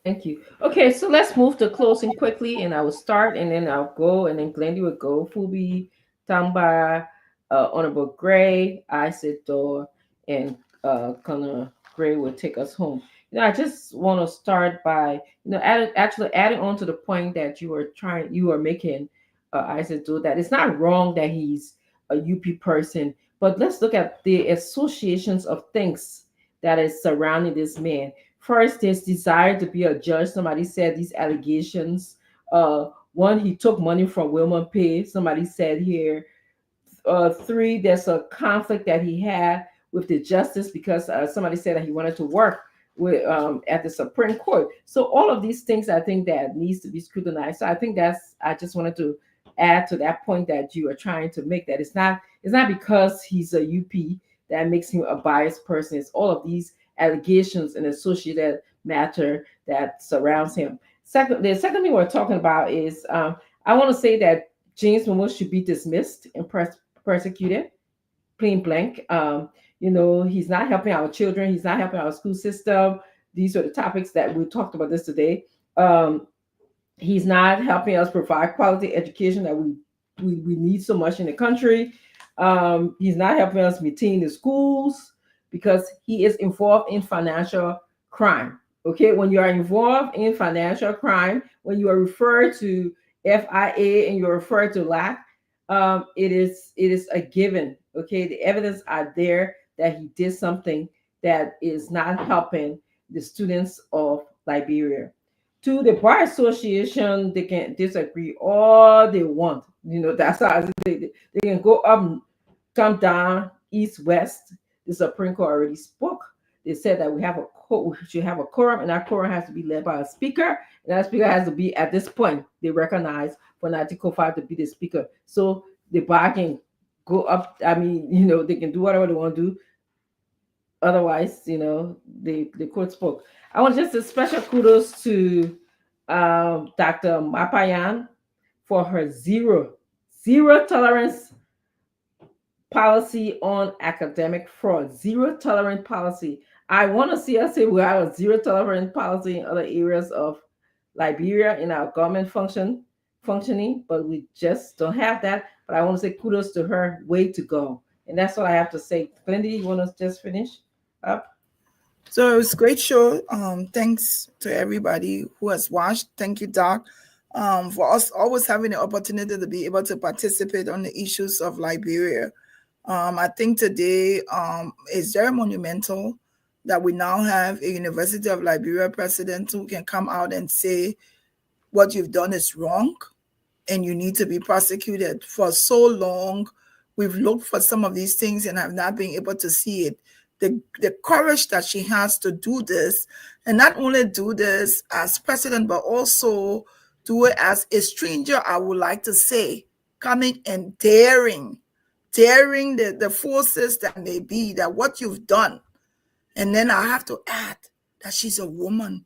Thank you. Okay, so let's move to closing quickly, and I will start, and then I'll go, and then Glendy will go. Fubi, Tamba, Honorable Gray, Isidore, and Connor Gray will take us home. I just want to start by actually adding on to the point that you are making, Isidore, that it's not wrong that he's a UP person, but let's look at the associations of things that is surrounding this man. First, his desire to be a judge. Somebody said these allegations. One, he took money from Wilma Pay. Somebody said here. Three, there's a conflict that he had with the justice because somebody said that he wanted to work with at the Supreme Court. So all of these things, I think that needs to be scrutinized. So I think I just wanted to add to that point that you are trying to make, that it's not because he's a UP that makes him a biased person. It's all of these allegations and associated matter that surrounds him. The second thing we're talking about is I want to say that James Momoa should be dismissed and persecuted, plain blank. He's not helping our children. He's not helping our school system. These are the topics that we talked about this today. He's not helping us provide quality education that we need so much in the country. He's not helping us maintain the schools because he is involved in financial crime. Okay, when you are involved in financial crime, when you are referred to FIA and you're referred to LAC, it is a given. Okay, the evidence are there that he did something that is not helping the students of Liberia. To the Bar Association, they can disagree all they want. That's how they can go up, come down, east, west. The Supreme Court already spoke. They said that we should have a quorum, and that quorum has to be led by a speaker, and that speaker has to be, at this point, they recognize for Article 5 to be the speaker. So the bar can go up. I mean, they can do whatever they want to do. Otherwise, the court spoke. I want just a special kudos to Dr. Mapayan for her zero tolerance policy on academic fraud. Zero tolerance policy. I want to see us say we have a zero tolerance policy in other areas of Liberia in our government functioning, but we just don't have that. But I want to say kudos to her. Way to go. And that's what I have to say. Glendy, you want to just finish up? So it was a great show. Thanks to everybody who has watched. Thank you, Doc, for us always having the opportunity to be able to participate on the issues of Liberia. I think today is very monumental that we now have a University of Liberia president who can come out and say what you've done is wrong and you need to be prosecuted. For so long, we've looked for some of these things and have not been able to see it. The courage that she has to do this, and not only do this as president, but also do it as a stranger, I would like to say, coming and daring the forces that may be, that what you've done. And then I have to add that she's a woman.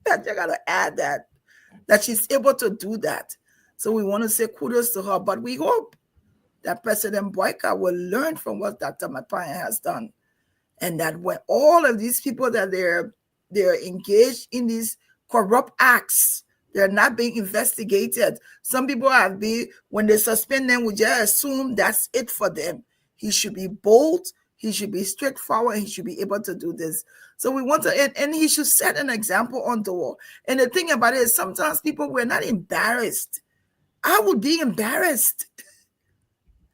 That you gotta add that she's able to do that. So we want to say kudos to her, but we hope that President Boyka will learn from what Dr. Mapayan has done. And that when all of these people that they're engaged in these corrupt acts, they're not being investigated. Some people have been, when they suspend them, we just assume that's it for them. He should be bold, he should be straightforward, he should be able to do this. So we want to, and he should set an example on the wall. And the thing about it is sometimes people were not embarrassed. I would be embarrassed.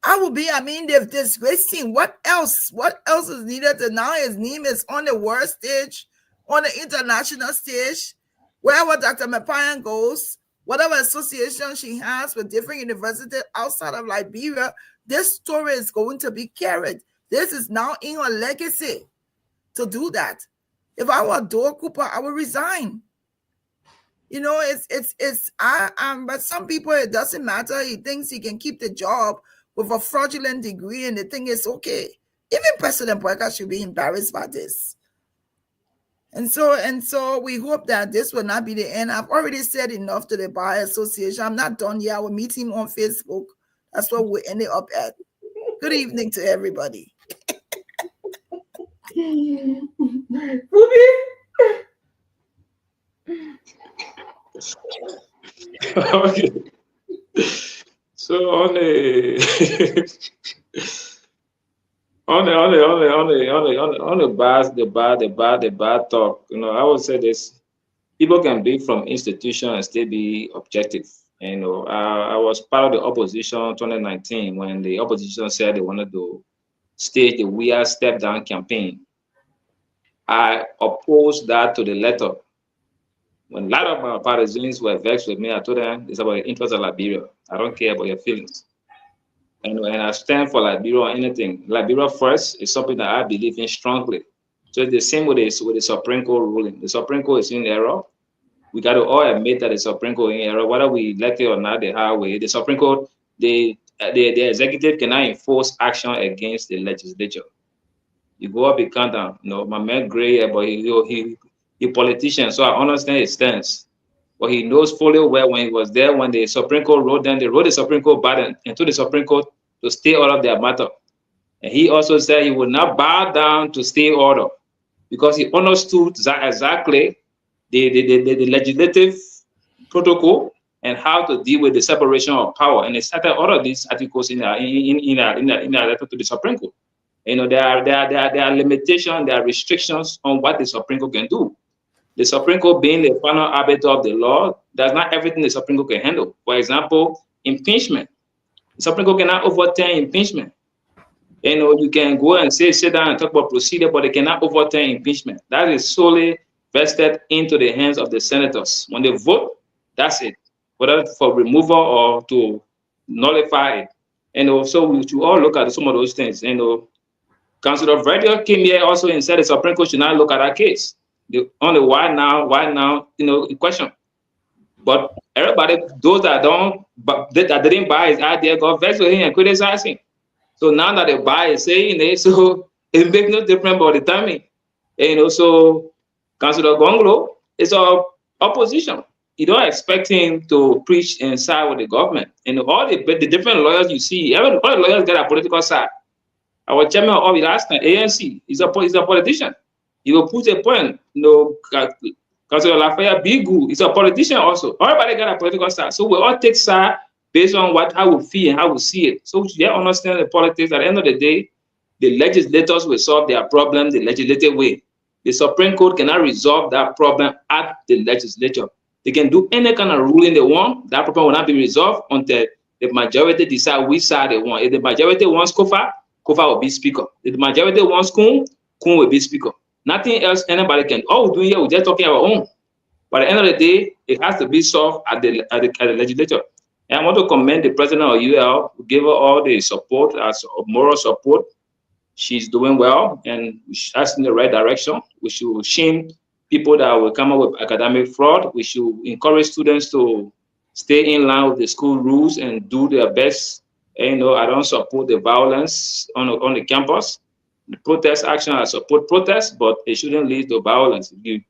They've disgraced him. What else is needed to now? His name is on the world stage, on the international stage, wherever Dr. Mapayan goes, whatever association she has with different universities outside of Liberia, this story is going to be carried. This is now in her legacy to do that. If I were Dora Cooper, I would resign. But some people, it doesn't matter. He thinks he can keep the job with a fraudulent degree, and they think it's okay. Even President Boyka should be embarrassed by this. And so we hope that this will not be the end. I've already said enough to the Bar Association. I'm not done yet. I will meet him on Facebook. That's what we ended up at. Good evening to everybody. Okay. So on the bad talk, I would say this: people can be from institution and still be objective. I was part of the opposition 2019 when the opposition said they wanted to stage the We Are Step Down campaign. I opposed that to the letter. When a lot of my partisans were vexed with me, I told them it's about the interest of Liberia. I don't care about your feelings. And I stand for Liberia or anything. Liberia first is something that I believe in strongly. So it's the same with the Supreme Court ruling. The Supreme Court is in error. We got to all admit that the Supreme Court is in error, whether we like it or not, the highway. The Supreme Court, the executive cannot enforce action against the legislature. You go up, you count down. My man Gray, but he politician, so I understand his stance. But he knows fully well when he was there, when the Supreme Court wrote them, they wrote the Supreme Court back into the Supreme Court to stay out of their matter. And he also said he would not bow down to stay order because he understood exactly the legislative protocol and how to deal with the separation of power. And they started all of these articles in our letter to the Supreme Court. There are limitations, there are restrictions on what the Supreme Court can do. The Supreme Court being the final arbiter of the law, that's not everything the Supreme Court can handle. For example, impeachment. The Supreme Court cannot overturn impeachment. You can go and sit down and talk about procedure, but they cannot overturn impeachment. That is solely vested into the hands of the senators. When they vote, that's it, whether for removal or to nullify it. So we should all look at some of those things. Councilor Verdier came here also and said the Supreme Court should not look at our case. The only why now, question. But everybody, those that didn't buy his idea, got vexed with him and criticized him. So now that the buy is saying it, so it makes no difference about the timing. So Councilor Gonglo is our opposition. You don't expect him to preach and side with the government. All the different lawyers you see, all the lawyers get a political side. Our chairman of the last time, ANC, is a politician. He will put a point. Councilor Lafayette Bigu is a politician also. Everybody got a political side. So we all take side based on how we feel and how we see it. So we should understand the politics. At the end of the day, the legislators will solve their problem the legislative way. The Supreme Court cannot resolve that problem at the legislature. They can do any kind of ruling they want. That problem will not be resolved until the majority decide which side they want. If the majority wants Kofa, Kofa will be speaker. If the majority wants Kun, Kun will be speaker. Nothing else anybody can. All we're doing here, we're just talking our own. But at the end of the day, it has to be solved at the legislature. And I want to commend the president of UL, who gave her all the support, as moral support. She's doing well, and that's in the right direction. We should shame people that will come up with academic fraud. We should encourage students to stay in line with the school rules and do their best. And, I don't support the violence on the campus. The protest action, I support protests, but it shouldn't lead to violence. You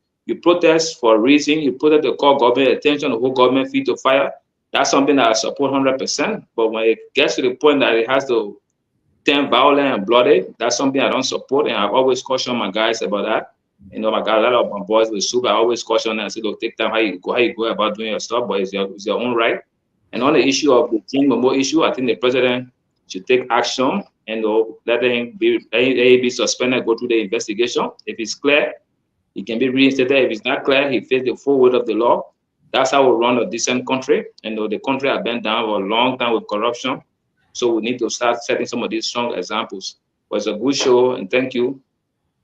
protest for a reason, you protest to call government attention, the whole government feet to fire. That's something that I support 100%. But when it gets to the point that it has to turn violent and bloody, that's something I don't support. And I've always cautioned my guys about that. A lot of my boys with soup, I always caution them and say, look, take time how you go about doing your stuff, but it's your own right. And on the issue of the Jean Momo issue, I think the president should take action and let him be suspended, go through the investigation. If it's clear, he can be reinstated. If it's not clear, he faces the full weight of the law. That's how we run a decent country. And the country has been down for a long time with corruption. So we need to start setting some of these strong examples. But it's a good show, and thank you.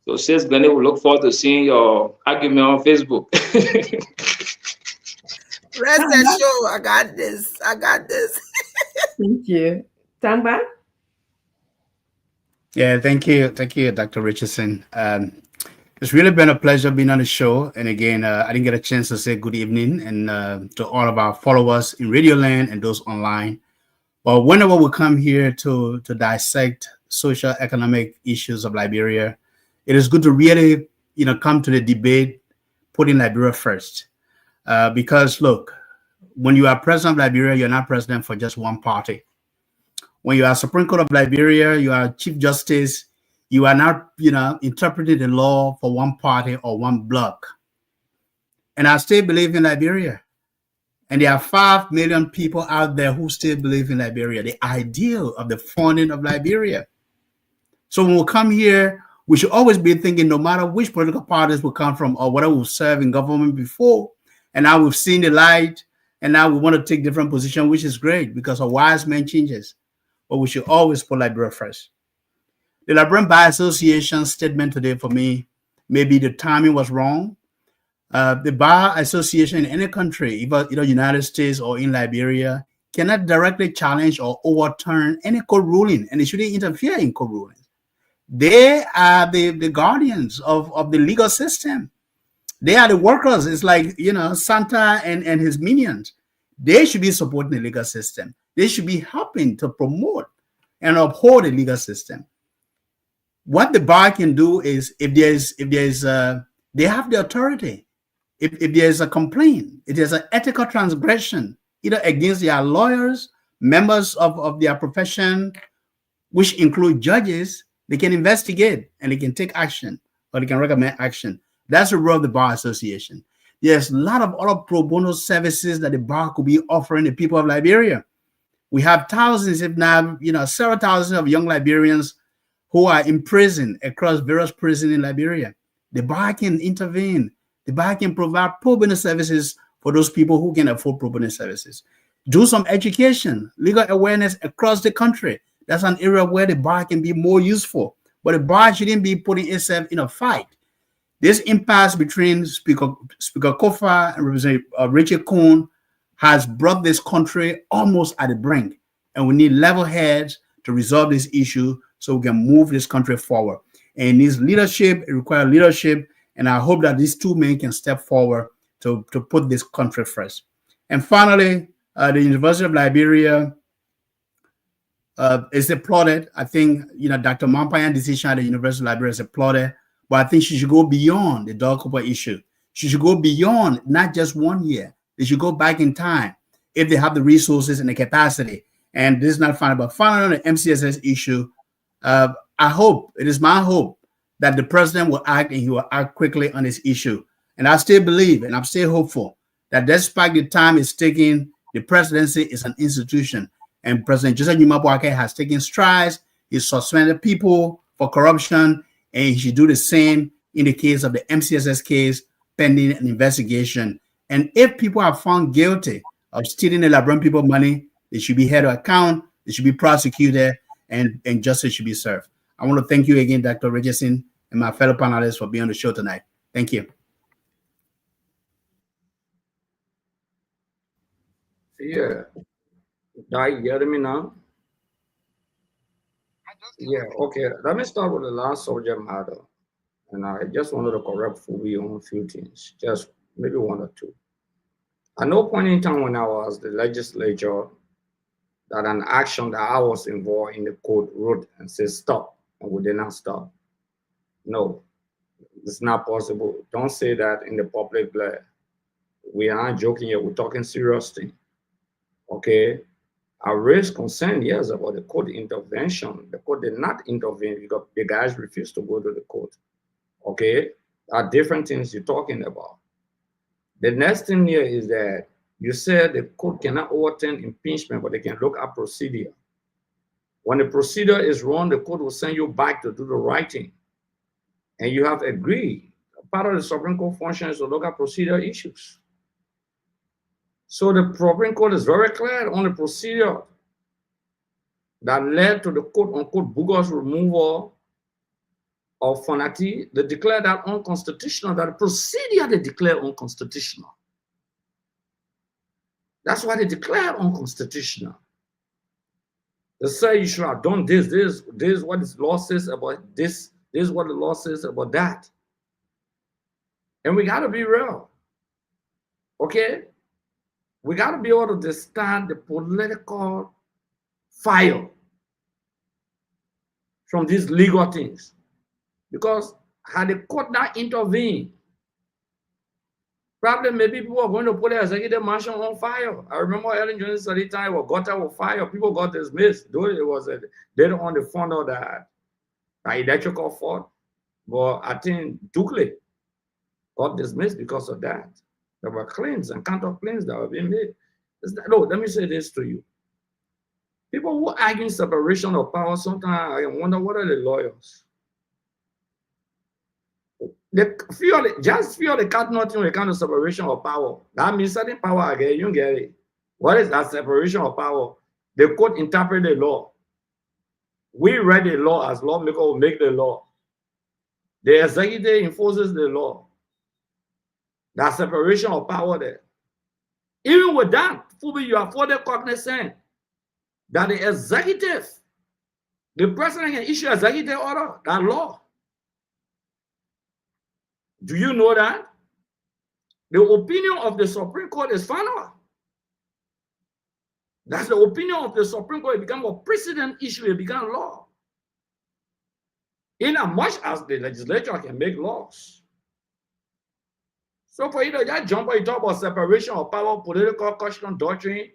So, Sis Glennie, we look forward to seeing your argument on Facebook. Rest assured, I got this. Thank you. Tamba? Yeah, thank you, Dr. Richardson. It's really been a pleasure being on the show. And again, I didn't get a chance to say good evening and to all of our followers in Radio Land and those online. But whenever we come here to dissect social economic issues of Liberia, it is good to really, come to the debate putting Liberia first. Because look, when you are president of Liberia, you're not president for just one party. When you are Supreme Court of Liberia, you are Chief Justice, you are not, interpreting the law for one party or one bloc. And I still believe in Liberia. And there are 5 million people out there who still believe in Liberia, the ideal of the founding of Liberia. So when we come here, we should always be thinking, no matter which political parties we come from or whatever we've served in government before, and now we've seen the light, and now we want to take different position, which is great because a wise man changes. But we should always put Liberia first. The Liberian Bar Association statement today for me, maybe the timing was wrong. The Bar Association in any country, either United States or in Liberia, cannot directly challenge or overturn any court ruling, and they shouldn't interfere in court rulings. They are the guardians of the legal system. They are the workers. It's like, Santa and his minions. They should be supporting the legal system. They should be helping to promote and uphold the legal system. What the bar can do is, if there's they have the authority. If there's a complaint, if there's an ethical transgression, either against their lawyers, members of their profession, which include judges, they can investigate and they can take action or they can recommend action. That's the role of the Bar Association. There's a lot of other pro bono services that the bar could be offering the people of Liberia. We have thousands, if not, several thousands of young Liberians who are in prison across various prisons in Liberia. The bar can intervene. The bar can provide pro bono services for those people who can afford pro bono services. Do some education, legal awareness across the country. That's an area where the bar can be more useful. But the bar shouldn't be putting itself in a fight. This impasse between Speaker Kofa and Representative Richard Kuhn has brought this country almost at the brink. And we need level heads to resolve this issue so we can move this country forward. And it needs leadership, it requires leadership. And I hope that these two men can step forward to put this country first. And finally, the University of Liberia is applauded. I think, Dr. Mampayan's decision at the University of Liberia is applauded. But I think she should go beyond the dog cooper issue. She should go beyond not just 1 year. They should go back in time if they have the resources and the capacity. And this is not final. But finally, on the MCSS issue, it is my hope that the president will act and he will act quickly on this issue. And I still believe and I'm still hopeful that despite the time it's taking, the presidency is an institution. And President Joseph Numa-Boakai has taken strides. He suspended people for corruption. And he should do the same in the case of the MCSS case pending an investigation. And if people are found guilty of stealing the Liberian people money, they should be held to account, they should be prosecuted, and justice should be served. I want to thank you again, Dr. Richardson, and my fellow panelists for being on the show tonight. Thank you. Yeah. Are you getting me now? Yeah, okay. Let me start with the last subject matter. And I just wanted to correct Phoebe on a few things, just maybe one or two. At no point in time when I was the legislature that an action that I was involved in the court wrote and said stop, and we did not stop. No, it's not possible. Don't say that in the public. We are not joking here, we're talking serious thing. Okay? I raised concern, yes, about the court intervention. The court did not intervene because the guys refused to go to the court. Okay? There are different things you're talking about. The next thing here is that you said the court cannot overturn impeachment, but they can look at procedure. When the procedure is wrong, the court will send you back to do the right thing. And you have agreed. Part of the Supreme Court function is to look at procedure issues. So the Supreme Court is very clear on the procedure that led to the quote-unquote bogus removal of Fonati. They declared that unconstitutional, that the procedure they declared unconstitutional. That's why they declared unconstitutional. They say you should have done this, this is what the law says about this is what the law says about that. And we got to be real, okay? We got to be able to understand the political fire from these legal things. Because had the court not intervened, probably maybe people were going to put the executive mansion on fire. I remember Ellen Johnson said the time got out of fire, people got dismissed. Though it was they don't on the front of that electrical fault. But I think Dukley got dismissed because of that. There were claims and counterclaims that were being made. No, let me say this to you. People who argue separation of power, sometimes I wonder, what are the lawyers? Just feel the cat nothing when it comes to separation of power. That means certain power again, you get it. What is that separation of power? The court interpret the law. We read the law as lawmaker will make the law. The executive enforces the law. That separation of power there. Even with that, you are further cognizant that the executive, the president can issue executive order, that law. Do you know that? The opinion of the Supreme Court is final. That's the opinion of the Supreme Court. It became a precedent issue, it became law. In as much as the legislature can make laws. So for you to just jump on, you talk about separation of power, political question doctrine.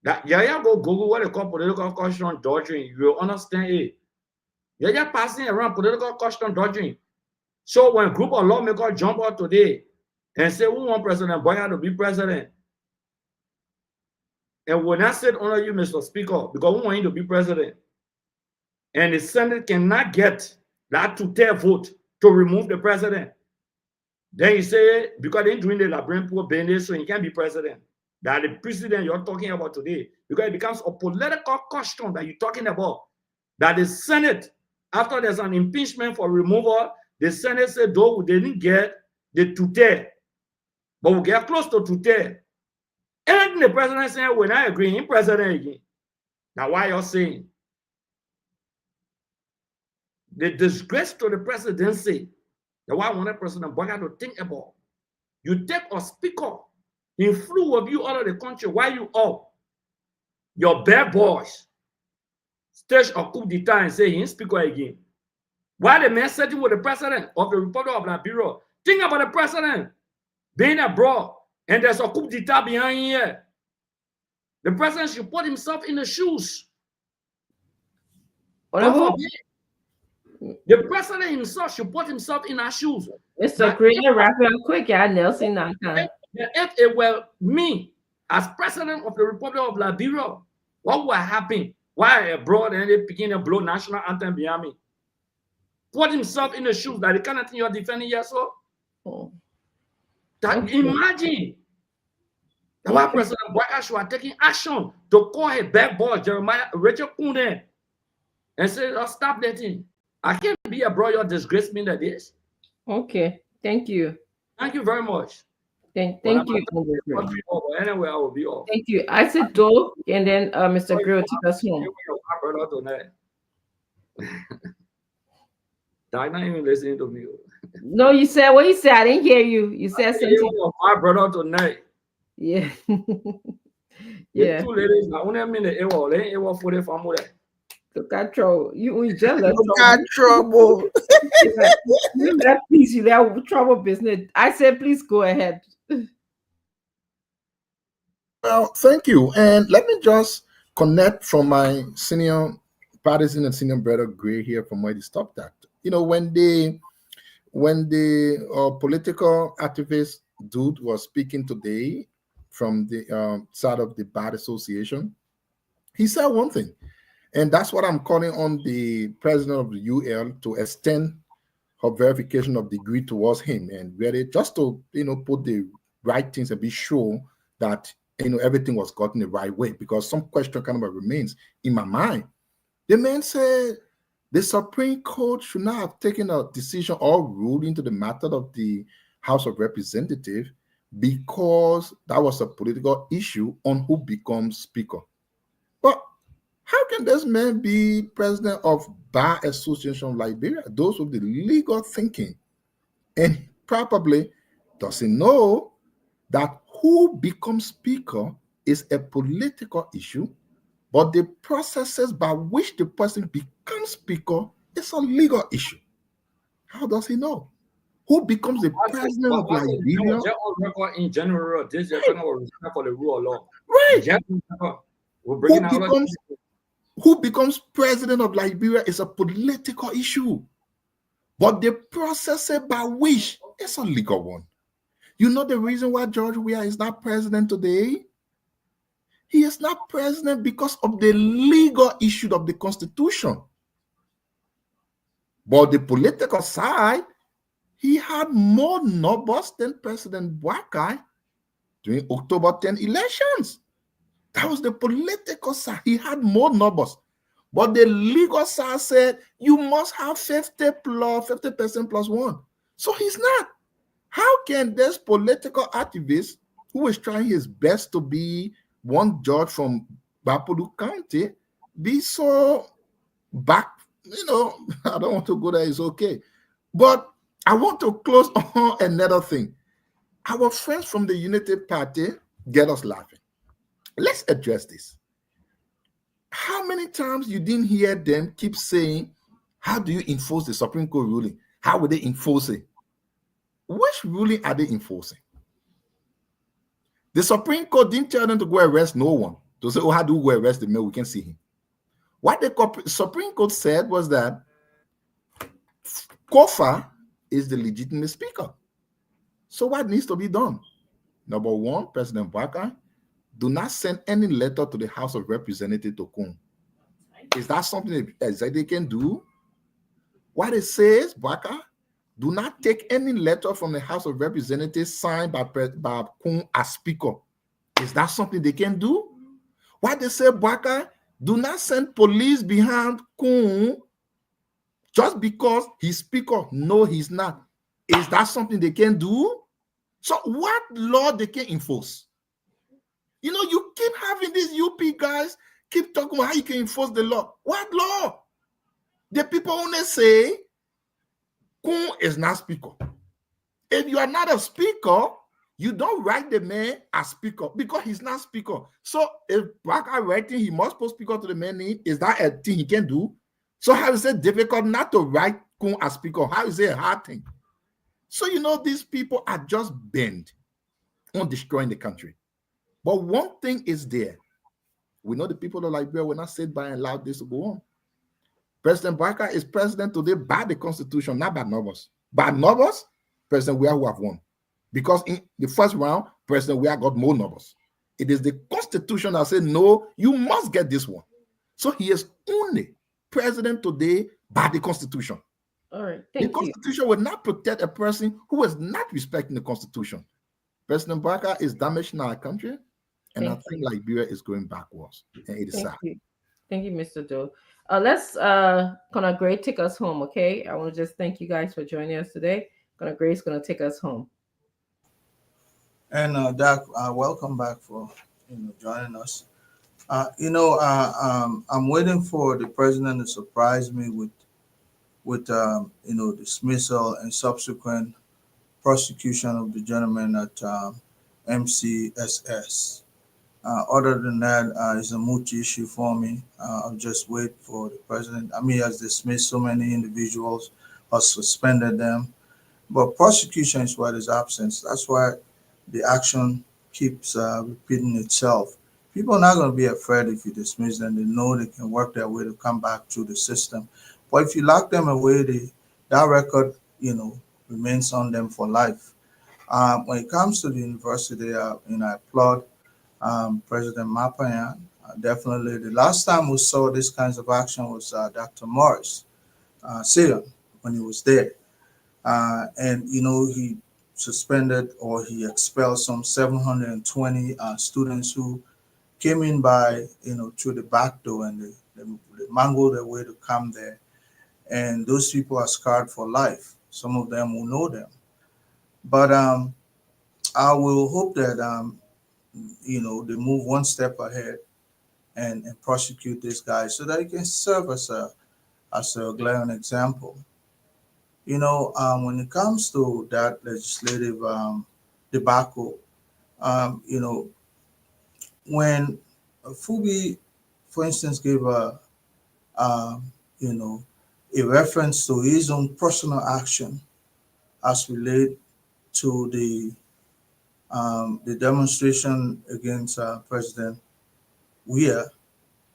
That you go Google what they call political question doctrine, you will understand it. You're just passing around political question doctrine. So when a group of lawmakers jump out today and say, we want President Boya to be president, and when I said honor you, Mr. Speaker, because we want you to be president, and the Senate cannot get that two-third vote to remove the president, then you say, because they're doing the Labrampo business, so he can't be president. That the president you're talking about today, because it becomes a political question that you're talking about, that the Senate, after there's an impeachment for removal, the Senate said, though we didn't get the two-third, but we get close to two-third. And the president said, when I agree, in president again. Now, why you're saying the disgrace to the presidency, the one I wanted President Boga to think about. You take a speaker, he flew of you out of the country while you up. Your bad boys stage a coup d'etat and say he ain't speaker again. Why the man sitting with the president of the Republic of Liberia? Think about the president being abroad and there's a coup d'etat behind here. The president should put himself in the shoes. The president himself should put himself in our shoes. Mr. Green, wrap it up quick, yeah, Nelson. If it were me as president of the Republic of Liberia, what would happen? Why abroad and they begin to blow national anthem behind me? Put himself in the shoes that the kind of thing you're defending yourself. Imagine the white President Boyka should have taken action to call a bad boy, Jeremiah Rachel Kunde, and say, oh, stop that thing. I can't be abroad, you disgrace me like this. Okay, thank you. Thank you very much. Thank you. Anyway, I will be off. Thank you. I said do, and then Mr. Grill take us home. I'm not even listening to me. No, you said what you said. I didn't hear you. You said something. My brother tonight. Yeah. Yeah. Two ladies, now only a minute, it was for the family. Look at trouble. You jealous. Look at trouble. You that please, you that trouble business. I said, please go ahead. Well, thank you. And let me just connect from my senior partisan and senior brother Gray here from where he stopped at. You know, when the political activist dude was speaking today from the side of the Bar Association, he said one thing, and that's what I'm calling on the president of the UL to extend her verification of degree towards him, and really just to put the right things and be sure that everything was gotten the right way, because some question kind of remains in my mind. The man said the Supreme Court should not have taken a decision or ruled into the matter of the House of Representatives because that was a political issue on who becomes Speaker. But how can this man be president of Bar Association of Liberia? Those with the legal thinking, and probably doesn't know that who becomes Speaker is a political issue, but the processes by which the person becomes Speaker It's a legal issue. How does he know? Who becomes the president of Liberia? In general, this is talking about respect for the rule of law. Right. We're bringing out who becomes president of Liberia is a political issue. But the process by which is a legal one. You know the reason why George Weah is not president today? He is not president because of the legal issue of the Constitution. But the political side, he had more numbers than President Boakai during October 10 elections. That was the political side. He had more numbers. But the legal side said you must have 50% plus one. So he's not. How can this political activist who is trying his best to be one judge from Bapuru County be so back? You know, I don't want to go there, it's okay. But I want to close on another thing. Our friends from the United Party get us laughing. Let's address this. How many times you didn't hear them keep saying, how do you enforce the Supreme Court ruling? How will they enforce it? Which ruling are they enforcing? The Supreme Court didn't tell them to go arrest no one. To say, oh, how do we go arrest the man? We can see him. What the Supreme Court said was that Kofa is the legitimate speaker. So what needs to be done? Number one, President Baka, do not send any letter to the House of Representatives to Kun. Is that something that they can do? What it says, Baka, do not take any letter from the House of Representatives signed by Kun as speaker. Is that something they can do? What they say, Baka, do not send police behind Kun just because he's speaker. No, he's not. Is that something they can do? So what law they can enforce? You know, you keep having these UP guys keep talking about how you can enforce the law. What law? The people only say Kun is not speaker. If you are not a speaker, you don't write the man as speaker because he's not speaker. So if Baka writing, he must put speaker to the man name. Is that a thing he can do? So how is it difficult not to write Kun as speaker? How is it a hard thing? So you know these people are just bent on destroying the country. But one thing is there. We know the people of Liberia will not sit by and allow this to go on. President Baka is president today by the Constitution, not by numbers. By numbers, President Weah who have won. Because in the first round, President Weah got more numbers. It is the Constitution that said, no, you must get this one. So he is only president today by the Constitution. All right, the Constitution will not protect a person who is not respecting the Constitution. President Baka is damaging our country, and I think Liberia is going backwards, and it is sad. Thank you, Mr. Doe. Let's Connor Gray take us home, okay? I want to just thank you guys for joining us today. Connor Gray is going to take us home. And Doc, welcome back for joining us. I'm waiting for the president to surprise me with dismissal and subsequent prosecution of the gentleman at MCSS. Other than that, it's a moot issue for me. I'll just wait for the president. I mean, he has dismissed so many individuals or suspended them, but prosecution is what is absent. That's why the action keeps repeating itself. People are not going to be afraid if you dismiss them. They know they can work their way to come back through the system. But if you lock them away, that record, remains on them for life. When it comes to the university, I applaud President Mapayan. Definitely, the last time we saw this kinds of action was Dr. Morris Sion when he was there. And he suspended or he expelled some 720 students who came in by, through the back door, and they mangled their way to come there. And those people are scarred for life. Some of them will know them. But I will hope that, they move one step ahead and prosecute this guy so that he can serve as a glaring example. When it comes to that legislative debacle, when Fubi, for instance, gave a a reference to his own personal action as relate to the demonstration against President Weah,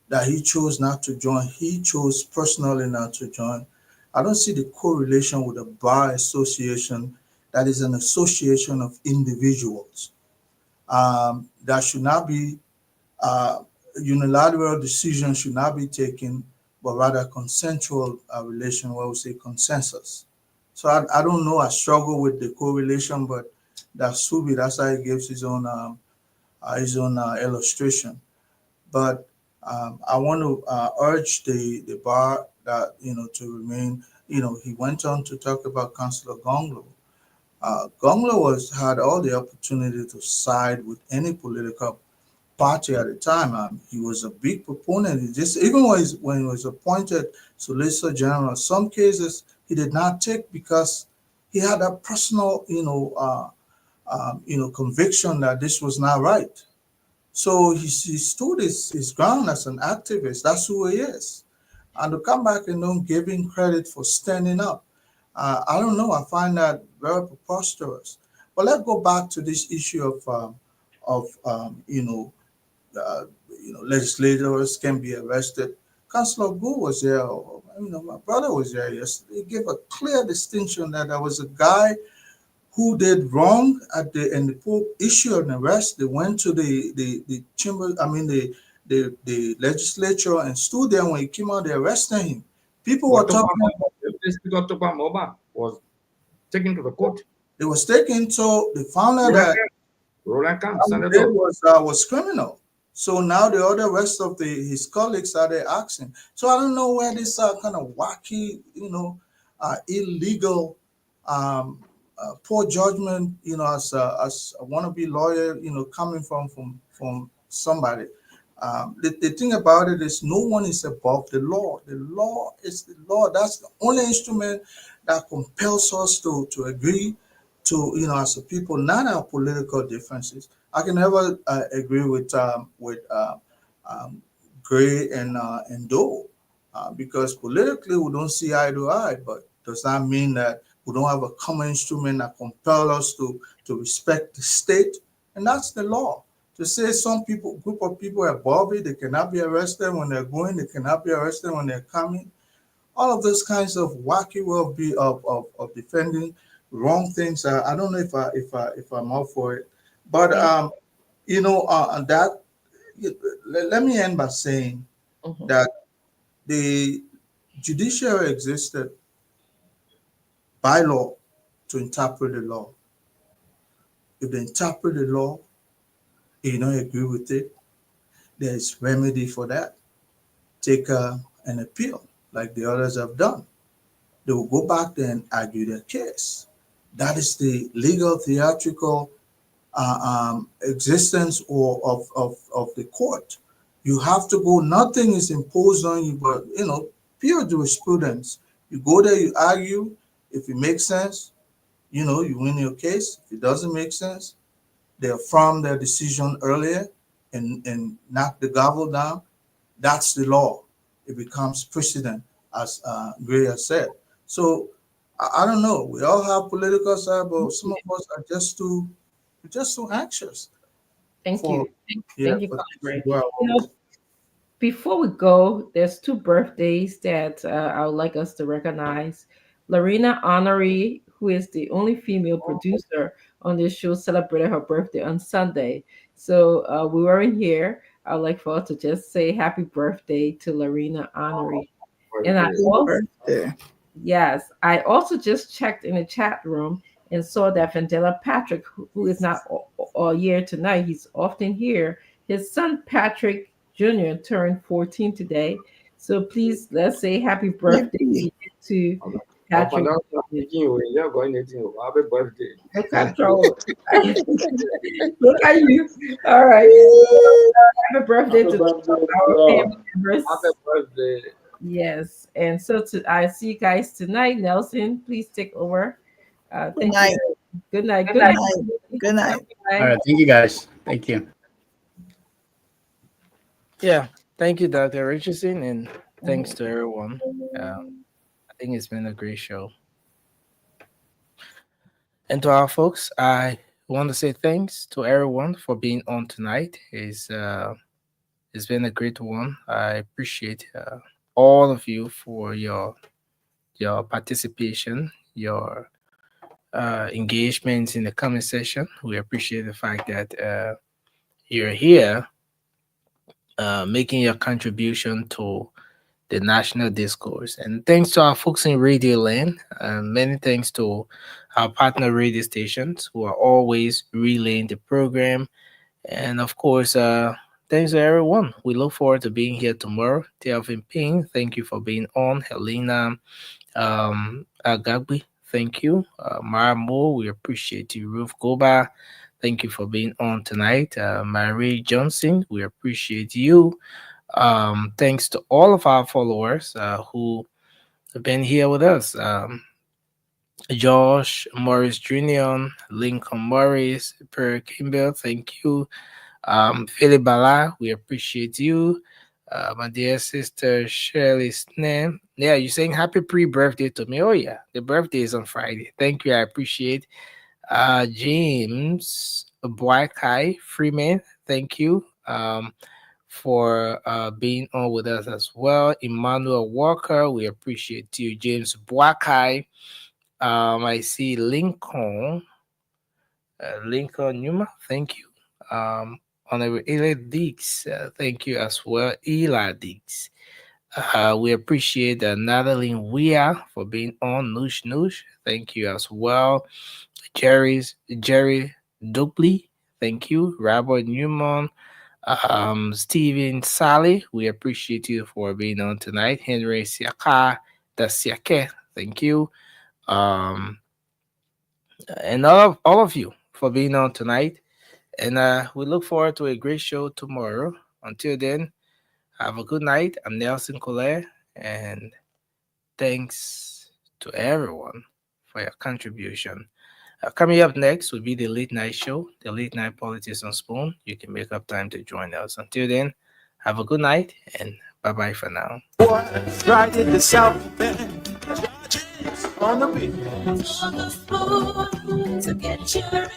that he chose not to join. He chose personally not to join. I don't see the correlation with the Bar Association that is an association of individuals. That should not be unilateral decision should not be taken, but rather consensual relation, where we say consensus. So I don't know. I struggle with the correlation, but that's Subi. That's how he gives his own illustration. But I want to urge the bar that to remain. He went on to talk about Councillor Gonglo. Gonglo had all the opportunity to side with any political party at the time. He was a big proponent. He just even when he was appointed Solicitor General, some cases he did not take because he had a personal, conviction that this was not right. So he stood his ground as an activist. That's who he is. And to come back and don't give him credit for standing up, I don't know. I find that very preposterous. But let's go back to this issue of legislators can be arrested. Councillor Gu was there. My brother was there yesterday. He gave a clear distinction that there was a guy who did wrong and the Pope issued an arrest. They went to the chamber, the legislature, and stood there. When he came out, they arrested him. People were talking about was taken to the court. It was taken, so they found out that Roland Camp, what he did was criminal. So now the other rest of his colleagues are there asking. So I don't know where this kind of wacky, illegal, poor judgment, as a wannabe lawyer, coming from somebody. The thing about it is no one is above the law. The law is the law. That's the only instrument that compels us to agree to, as a people, not our political differences. I can never agree with Gray and Doe because politically we don't see eye to eye, but does that mean that we don't have a common instrument that compels us to respect the state? And that's the law. To say some group of people are above it, they cannot be arrested when they're going, they cannot be arrested when they're coming. All of those kinds of wacky way of defending wrong things. I don't know if I'm up for it, but that let me end by saying that the judiciary existed by law to interpret the law. If they interpret the law, you don't agree with it, there's remedy for that. Take an appeal like the others have done. They will go back there and argue their case. That is the legal theatrical existence of the court. You have to go, nothing is imposed on you, but pure jurisprudence. You go there, you argue. If it makes sense, you win your case. If it doesn't make sense, they affirm their decision earlier and knock the gavel down. That's the law. It becomes precedent, as Gray has said. So I don't know. We all have political side, but some of us are just too anxious. Thank you. Thank you, Gray. Well, before we go, there's two birthdays that I would like us to recognize. Lorena Honoré, who is the only female producer on this show, celebrated her birthday on Sunday. So we weren't here. I'd like for us to just say happy birthday to Lorena Honoré. And I also, yes, I also just checked in the chat room and saw that Vandela Patrick, who is not all year tonight, he's often here. His son Patrick Jr. turned 14 today. So please, let's say happy birthday to Patrick. Happy birthday. Look at you. All right. Happy birthday to our family members. Happy birthday. Yes. And so I see you guys tonight. Nelson, please take over. Good night. Good night. Good night. Good night. All right. Thank you, guys. Thank you. Yeah. Thank you, Dr. Richardson, and thanks to everyone. think it's been a great show. And to our folks, I want to say thanks to everyone for being on tonight. It's been a great one. I appreciate all of you for your participation, your engagements in the comment section. We appreciate the fact that you're here making your contribution to the national discourse. And thanks to our folks in Radio Land, many thanks to our partner radio stations who are always relaying the program. And of course, thanks to everyone. We look forward to being here tomorrow. Delvin Ping, thank you for being on. Helena Agagbi, thank you. Mara Moore, we appreciate you. Ruth Goba, thank you for being on tonight. Marie Johnson, we appreciate you. Thanks to all of our followers who have been here with us. Josh Morris Jr., Lincoln Morris, Per Kimball, thank you. Philip Bala, we appreciate you. My dear sister Shirley Snem. Yeah, you're saying happy pre-birthday to me. Oh yeah, the birthday is on Friday. Thank you, I appreciate. James Boakai Freeman, thank you for being on with us as well. Emmanuel Walker, we appreciate you. James Boakai. I see Lincoln Numa, thank you. Honorable Eli Dix, thank you as well. Eli Dix. We appreciate Natalie Weir for being on. Noosh Noosh, thank you as well. Jerry Dubley, thank you. Robert Newman, Stephen Sally, we appreciate you for being on tonight. Henry Siaka, thank you. And all of you for being on tonight. And we look forward to a great show tomorrow. Until then, have a good night. I'm Nelson Collet, and thanks to everyone for your contribution. Coming up next will be the late night show, the late night politics on Spoon. You can make up time to join us. Until then, have a good night and bye bye for now. Right in the South Bend, on the beach. On the floor to get your